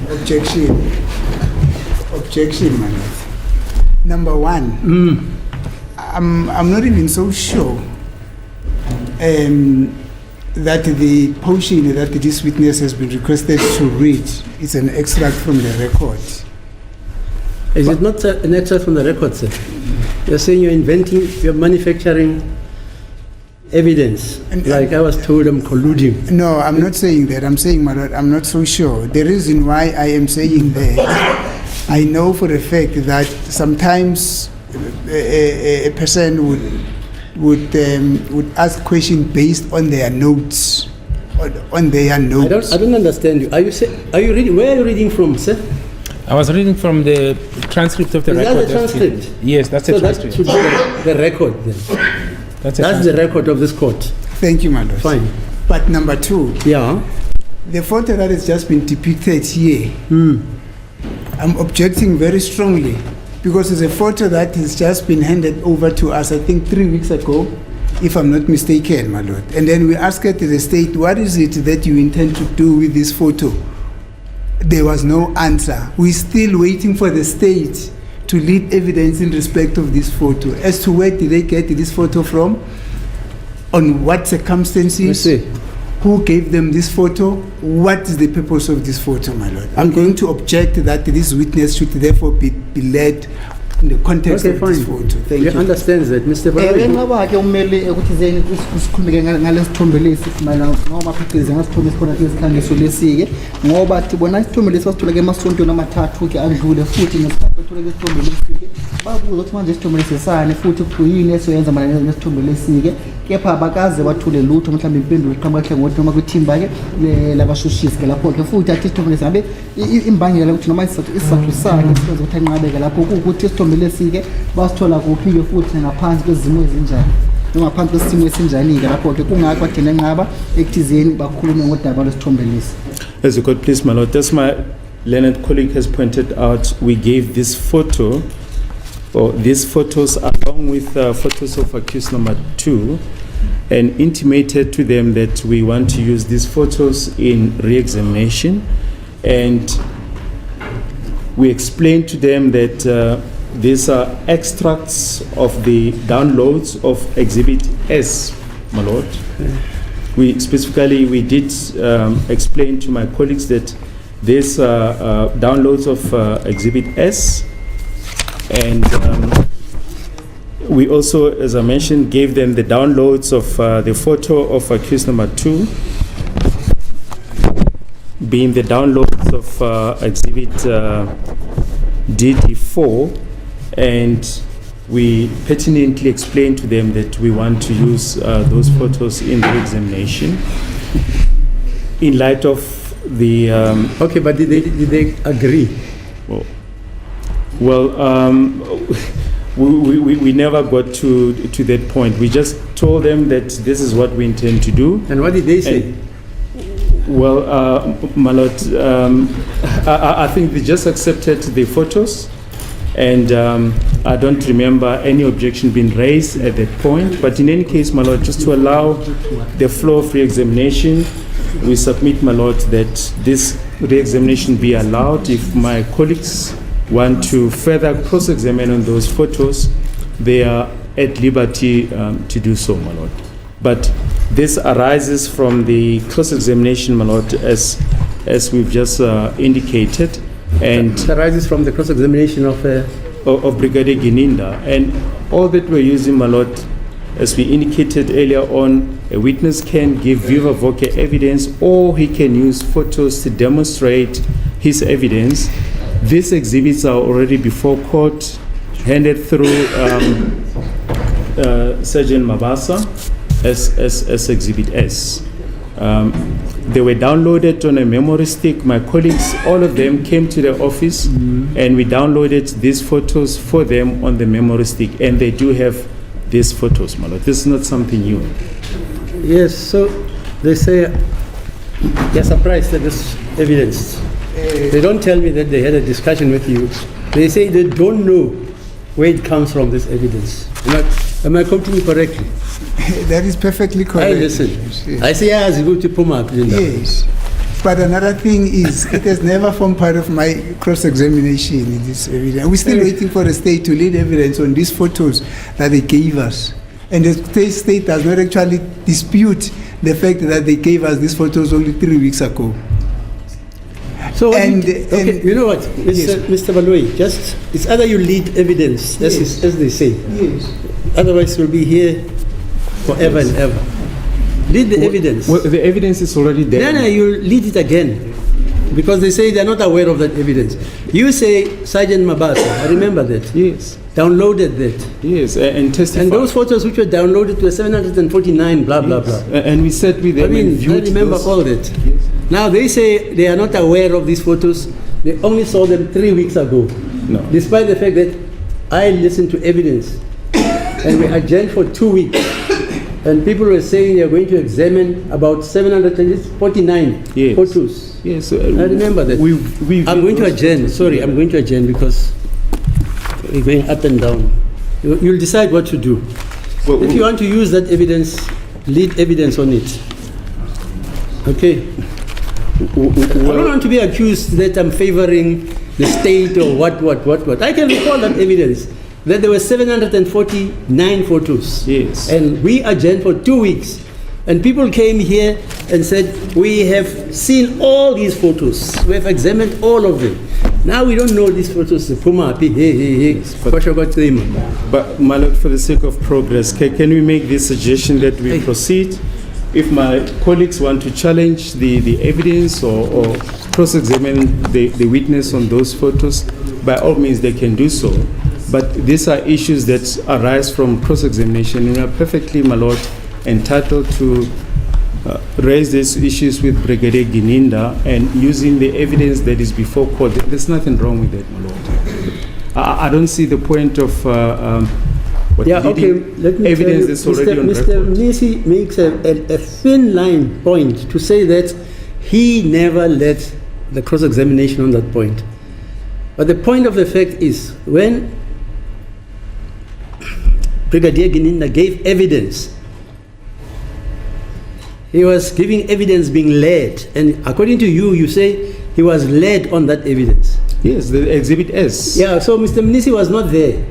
Objection, man. Number one, I'm not even so sure that the portion that this witness has been requested to read is an extract from the record. Is it not an extract from the record, sir? You're saying you're manufacturing evidence. Like I was told I'm colluding. No, I'm not saying that. I'm saying, my lord, I'm not so sure. The reason why I am saying that I know for a fact that sometimes a person would ask questions based on their notes. On their notes. I don't understand you. Are you reading? Where are you reading from, sir? I was reading from the transcript of the Is record. that the transcript? Yes, that's So a that transcript. should be the record then. That's the record of this court. Thank you, my lord. Fine. But number two, Yeah. the photo that has just been depicted here, I'm objecting very strongly because it's a photo that has just been handed over to us, I think 3 weeks ago, if I'm not mistaken, my lord. And then we asked the state, what is it that you intend to do with this photo? There was no answer. We're still waiting for the state to lead evidence in respect of this photo. As to where did they get this photo from? On what circumstances? Who gave them this photo? What is the purpose of this photo, my lord? I'm going to object that this witness should therefore be led in the context of this photo. Thank you. Understand that, Mr. Enqaba ke ummeli ekuthizeni sikhulume ngale sithombe lesi mayelana noma phecelezi ngasithombe sikhona ke isikhangiso lesike ngoba sibona isithombe lesi wasithola ke emasontweni amathathu ke adlule futhi ngesikhathi uthola ke isithombe lesike babuza ukuthi manje isithombe lesisane futhi kuyini esiyenza mayelana nesithombe lesike kepha bakaze bathule lutho mhlawumbe impendulo iqhamuka kahle ngothi noma kwithimba ke labashushisi ke lapho ke futhi athi isithombe lesabe imbangela ukuthi noma isizathu sakhe siyenza ukuthi anqabeke lapho ukuthi isithombe lesike basithola kuphi ke futhi ngaphansi kwezimo ezinjani ngaphansi kwesimo esinjani ke lapho ke kungakho agcina enqaba ekuthizeni bakhulume ngodaba lwesithombe lesi. As you could please, my lord, as my learned colleague has pointed out, we gave this photo, or these photos along with photos of accused number 2, and intimated to them that we want to use these photos in re-examination, and we explained to them that these are extracts of the downloads of Exhibit S, my lord. We did explain to my colleagues that these downloads of Exhibit S, and we also, as I mentioned, gave them the downloads of the photo of accused number 2, being the downloads of Exhibit DD4, and we pertinently explained to them that we want to use those photos in the examination in light of the... okay, but did they agree? We never got to that point. We just told them that this is what we intend to do. And what did they say? My lord, I think they just accepted the photos, and I don't remember any objection being raised at that point. But in any case, my lord, just to allow the flow of re-examination, we submit, my lord, that this re-examination be allowed. If my colleagues want to further cross-examine on those photos, they are at liberty to do so, my lord. But this arises from the cross-examination, my lord, as we've just indicated, and it arises from the cross-examination of Brigadier Gininda, and all that we're using, my lord, as we indicated earlier on, a witness can give viva voce evidence, or he can use photos to demonstrate his evidence. These exhibits are already before court, handed through Sergeant Mabasa as Exhibit S. They were downloaded on a memory stick. My colleagues, all of them came to the office, and we downloaded these photos for them on the memory stick, and they do have these photos, my lord. This is not something new. Yes, so they say they're surprised at this evidence. They don't tell me that they had a discussion with you. They say they don't know where it comes from, this evidence. Am I completely correctly? That is perfectly correct. I listen. Yes. I say, yes, go to Puma. Yes. But another thing is, it has never formed part of my cross-examination in this evidence. We're still waiting for the state to lead evidence on these photos that they gave us. And the state does not actually dispute the fact that they gave us these photos only 3 weeks ago. So, you know what, Mr. Baloi, just, it's either you lead evidence, as they say. Yes. Otherwise, we'll be here forever and ever. Lead the evidence. Well, the evidence is already there. No, you lead it again. because they say they're not aware of that evidence. You say Sergeant Mabasa, I remember that. Yes. Downloaded that. Yes, and testified. And those photos which were downloaded were 749, blah, blah, blah. And we sat with them I mean, and viewed I remember those. all that. Yes. Now they say they are not aware of these photos. They only saw them 3 weeks ago. No. Despite the fact that I listened to evidence and we adjourned for 2 weeks. And people were saying they are going to examine about 749 Yes. photos. Yes. I remember that. I'm going to adjourn. Sorry, I'm going to adjourn because we're going up and down. You'll decide what to do. Well, if you want to use that evidence, lead evidence on it. Okay. I don't want to be accused that I'm favoring the state or what. I can recall that evidence, that there were 749 photos. Yes. And we adjourned for 2 weeks. And people came here and said, we have seen all these photos. We have examined all of them. Now we don't know these photos. But my lord, for the sake of progress, can we make this suggestion that we proceed? If my colleagues want to challenge the evidence or cross-examine the witness on those photos, by all means they can do so. But these are issues that arise from cross-examination, and we are perfectly, my lord, entitled to raise these issues with Brigadier Gininda and using the evidence that is before court. There's nothing wrong with that, my lord. I don't see the point of let me evidence tell that's you, already on Mr. record. Nisi makes a thin line point to say that he never led the cross-examination on that point. But the point of the fact is, when Brigadier Gininda gave evidence, he was giving evidence being led. And according to you, you say he was led on that evidence. Yes, the Exhibit S. Yeah, so Mr. Mnisi was not there.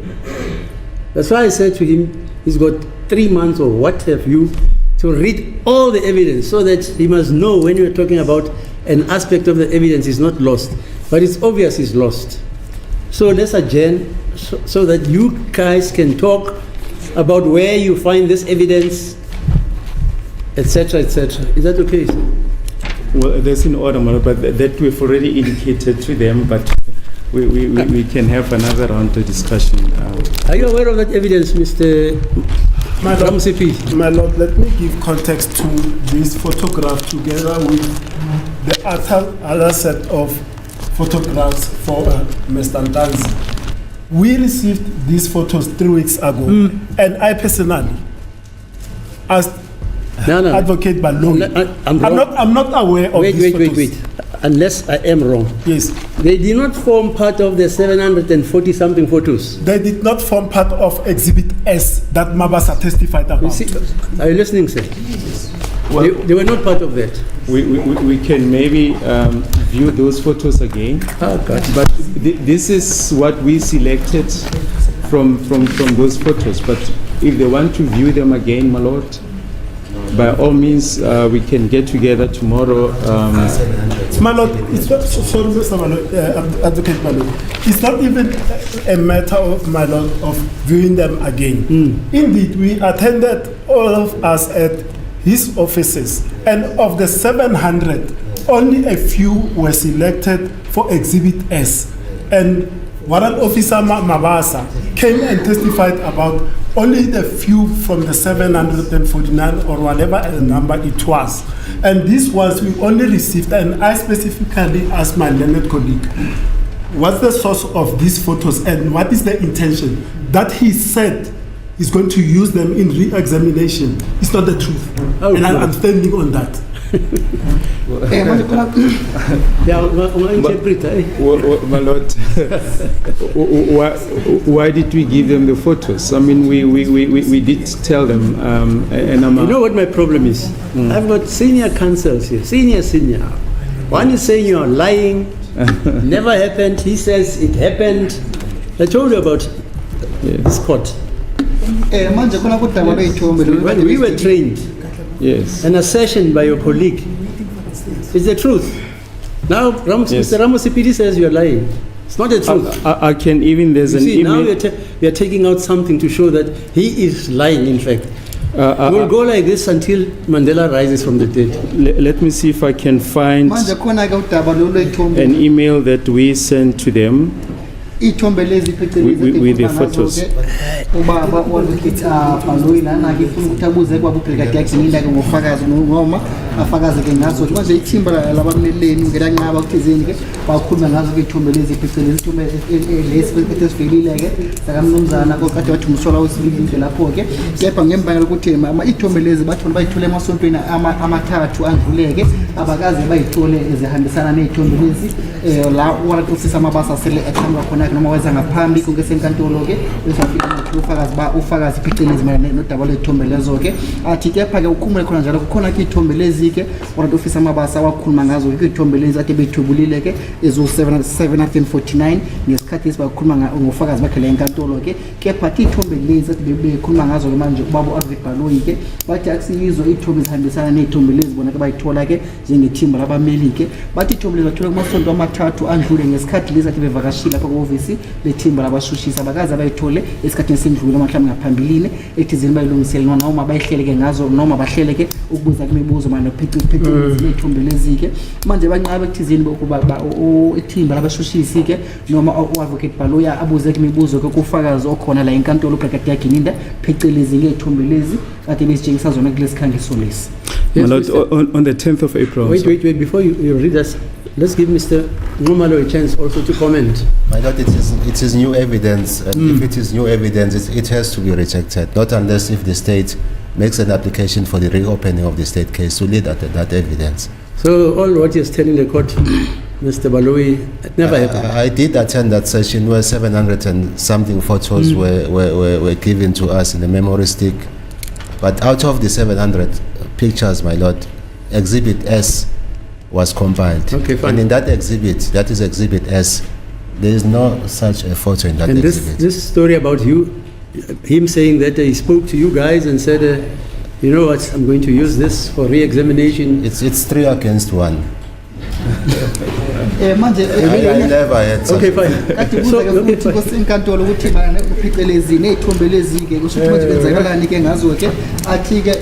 That's why I said to him, he's got 3 months or what have you to read all the evidence so that he must know when you're talking about an aspect of the evidence is not lost. But it's obvious it's lost. So let's adjourn so that you guys can talk about where you find this evidence, etc., etc. Is that okay, sir? Well, that's in order, Mara, but that we've already indicated to them, but we can have another round of discussion. Are you aware of that evidence, Mr. Ramsipi? My lord, let me give context to this photograph together with the other set of photographs for Mr. Ntanzi. We received these photos 3 weeks ago, and I personally asked Advocate Balomi. I'm not aware of these photos. Wait. Unless I am wrong. Yes. They did not form part of the 740 something photos. They did not form part of Exhibit S that Mabasa testified about. Are you listening, sir? Well, they were not part of that. We can maybe view those photos again. Oh, God. But this is what we selected from those photos. But if they want to view them again, my lord, by all means, we can get together tomorrow. My lord, it's not, sorry, Mr. Malord, Advocate Malord. It's not even a matter of, my lord, of viewing them again. Indeed, we attended, all of us, at his offices, and of the 700, only a few were selected for Exhibit S. And Warrant Officer Mabasa came and testified about only the few from the 749 or whatever number it was. And these ones we only received, and I specifically asked my learned colleague, what's the source of these photos and what is the intention? That he said he's going to use them in re-examination. It's not the truth. Oh, and I'm standing on that. My lord, why did we give them the photos? I mean, we did tell them. And you know what my problem is? I've got senior counsels here, senior. One is saying you are lying, never happened. He says it happened. I told you about this court. When we were trained, yes, an assertion by your colleague is the truth. Now, Mr. Ramosipidi says you are lying. It's not the truth. I can even, there's you an see, email. now we are taking out something to show that he is lying, in fact. We'll go like this until Mandela rises from the dead. Let me see if I can find manje khona ke udaba lolu ithombe an email that we sent to them ithombe lezi phecelezi with the photos. ubaba olukitha Baloyi lana ke ufuna ukuthi abuze kwabo brigadier Gininda ke ngofakazi noma afakaze ke ngazo manje ithimba labameleni ngelanqaba ukuthizeni ke bakhuluma ngazo ke ithombe lezi phecelezi ithombe lezi esivelile ke sakamnumzana kokade wathi umsola wesibili lapho ke kepha ngembangela ukuthi ithombe lezi bathi bayithole emasontweni amathathu andluleke abakaze bayithole ezihambisana nethombe lezi la warrant officer amabasa sele aqhamuka khona noma wenza ngaphambi konke senkantolo ke besafika ufakazi phecelezi mayelana nodaba lwethombe lezo ke athi kepha ke ukhumule khona njalo kukhona ke ithombe lezi ke warrant officer amabasa wakhuluma ngazo ke ithombe lezi ade bethubulile ke ezo 749 ngesikhathi esibakhuluma ngofakazi bakhe la enkantolo ke kepha ithombe lezi ade bekhuluma ngazo ke manje ubaba Advocate Baloyi ke bathi akusiyizo ithombe zihambisana nethombe lezi bona ke bayithola ke njengethimba labameli ke bathi ithombe lezi bathola kumasonto amathathu andlule ngesikhathi lezi ade bevakashila lapha ku-office lethimba labashushisi abakaze bayithole esikhathini sendlule mhlawumbe ngaphambilini ethizeni bayilungisele noma bayihleleke ngazo noma bahleleke ukubuza imibuzo mana phecelezi lethombe lezi ke manje banqaba ethizeni ukuba ithimba labashushisi ke noma u-Advocate Baloyi abuze imibuzo ke kufakazi okhona la enkantolo uBrigadier Gininda phecelezi ngethombe lezi ade besitshengisa zona kulesikhangiso lesi. Yes, on the 10th of April. Wait, before you read us, let's give Mr. Ngumalo a chance also to comment. My lord, it is new evidence, and if it is new evidence, it has to be rejected, not unless if the state makes an application for the reopening of the state case to lead that evidence. So all what you're telling the court, Mr. Baloyi, it never happened. I did attend that session where 700 and something photos were given to us in the memory stick, but out of the 700 pictures, my lord, Exhibit S was compiled. Okay, fine. And in that exhibit, that is Exhibit S, there is no such a photo in that and exhibit. This story about him saying that he spoke to you guys and said, you know what, I'm going to use this for re-examination. It's 3 against 1. Manje I never had such. Okay, fine. kathi buza ke ukuthi kosenkantolo ukuthi bana uphecelezi nethombe lezi ke kusho ukuthi benzakalani ke ngazo ke athi ke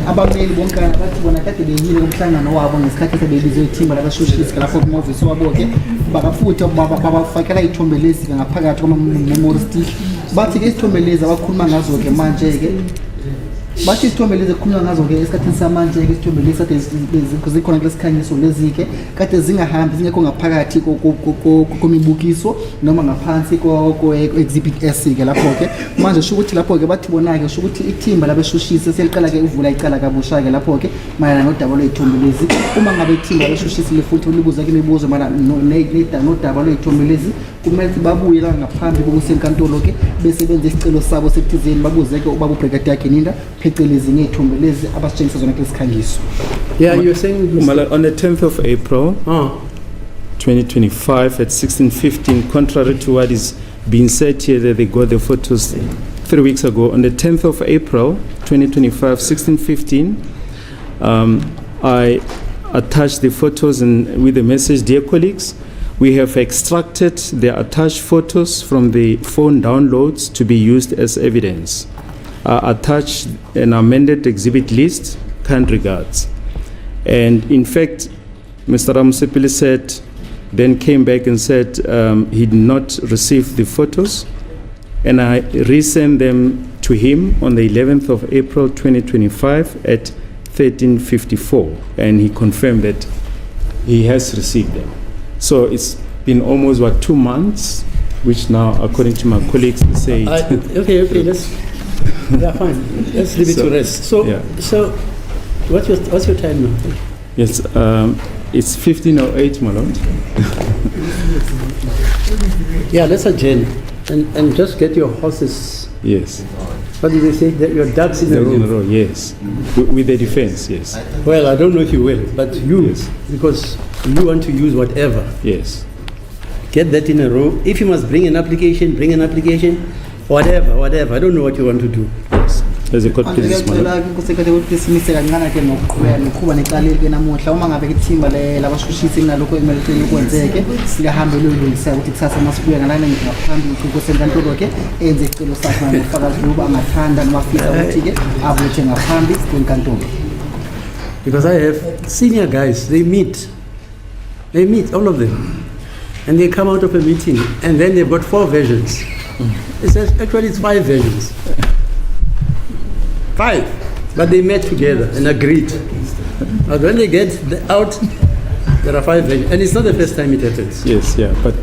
abameli bonkana bathi bona kade beyile kumhlangano wabo ngesikhathi sebelizwe ithimba labashushisi ke lapho kumofisi wabo ke bakafutha babafakela ithombe lezi ke ngaphakathi kwama-memory stick bathi ke ithombe lezi abakhuluma ngazo ke manje ke bathi isithombe lezi ekhulunywa ngazo ke esikhathini samanje ke isithombe lezi kade zikhona kulesikhangiso lezi ke kade zingahambi zingekho ngaphakathi komibukiso noma ngaphansi ko-exhibit S ke lapho ke manje sho ukuthi lapho ke bathi bona ke sho ukuthi ithimba labashushisi seliqala ke uvula icala kabusha ke lapho ke mayelana nodaba lwey'thombe lezi uma ngabe ithimba labashushisi lifuthi libuza ke imibuzo mayelana nodaba lwey'thombe lezi kumele babuye la ngaphambi kokusenkantolo ke besebenza isicelo sabo sekuthizeni babuze ke ubaba uBrigadier Gininda phecelezi ngethombe lezi abasitshengisa zona kulesikhangiso. Yeah, you're saying On the 10th of April 2025 at 16:15, contrary to what is being said here that they got the photos 3 weeks ago, on the 10th of April 2025, 16:15, I attached the photos and with the message, dear colleagues, we have extracted the attached photos from the phone downloads to be used as evidence. Attached an amended exhibit list, kind regards. And in fact, Mr. Admissibility said, then came back and said he did not receive the photos. And I resent them to him on the 11th of April 2025 at 13:54. And he confirmed that he has received them. So it's been almost 2 months, which now, according to my colleagues, they say. Okay, let's. Yeah, fine. Let's leave it to rest. So, yeah. So, what's your time now? Yes, it's 15:08, my lord. Yeah, let's adjourn and just get your horses. Yes. What did they say? That your ducks in a row. Yes. With the defense, yes. Well, I don't know if you will, but you, because you want to use whatever. Yes. Get that in a row. If you must bring an application, bring an application. Whatever. I don't know what you want to do. Yes. As a court please, my lord. Ngicela inkosikade ukuthi simise kancane ke nokuqhubeka nokuqhuba necala ke namuhla uma ngabe ithimba labashushisi kunalokho ekumele ukwenzeke sikahambe lolungisa ukuthi kusasa masibuya ngalana ngaphambi uqhubo senkantolo ke enze isicelo sakhe ngofakazi ukuba angathanda nomafisa ukuthi ke abuthe ngaphambi kwenkantolo. Because I have senior guys, they meet, all of them. And they come out of a meeting, and then they've got 4 versions. It says, actually it's 5 versions. 5, but they met together and agreed. But when they get out, there are 5 versions. And it's not the first time it happens. Yes, yeah, but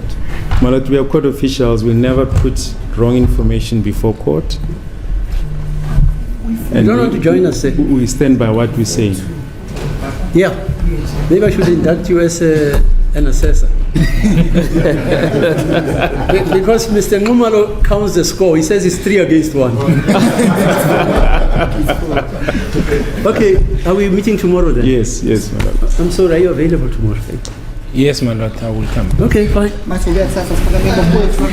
my lord, we are court officials. We never put wrong information before court. You don't want to join us, sir? We stand by what we say. Yeah, maybe I should induct you as an assessor. Because Mr. Ngumalo counts the score. He says it's 3 against 1. Okay, are we meeting tomorrow then? Yes, my lord. I'm sorry, are you available tomorrow? Yes, my lord, I will come. Okay, fine. Masibuya kusasa siphakame ngopfu.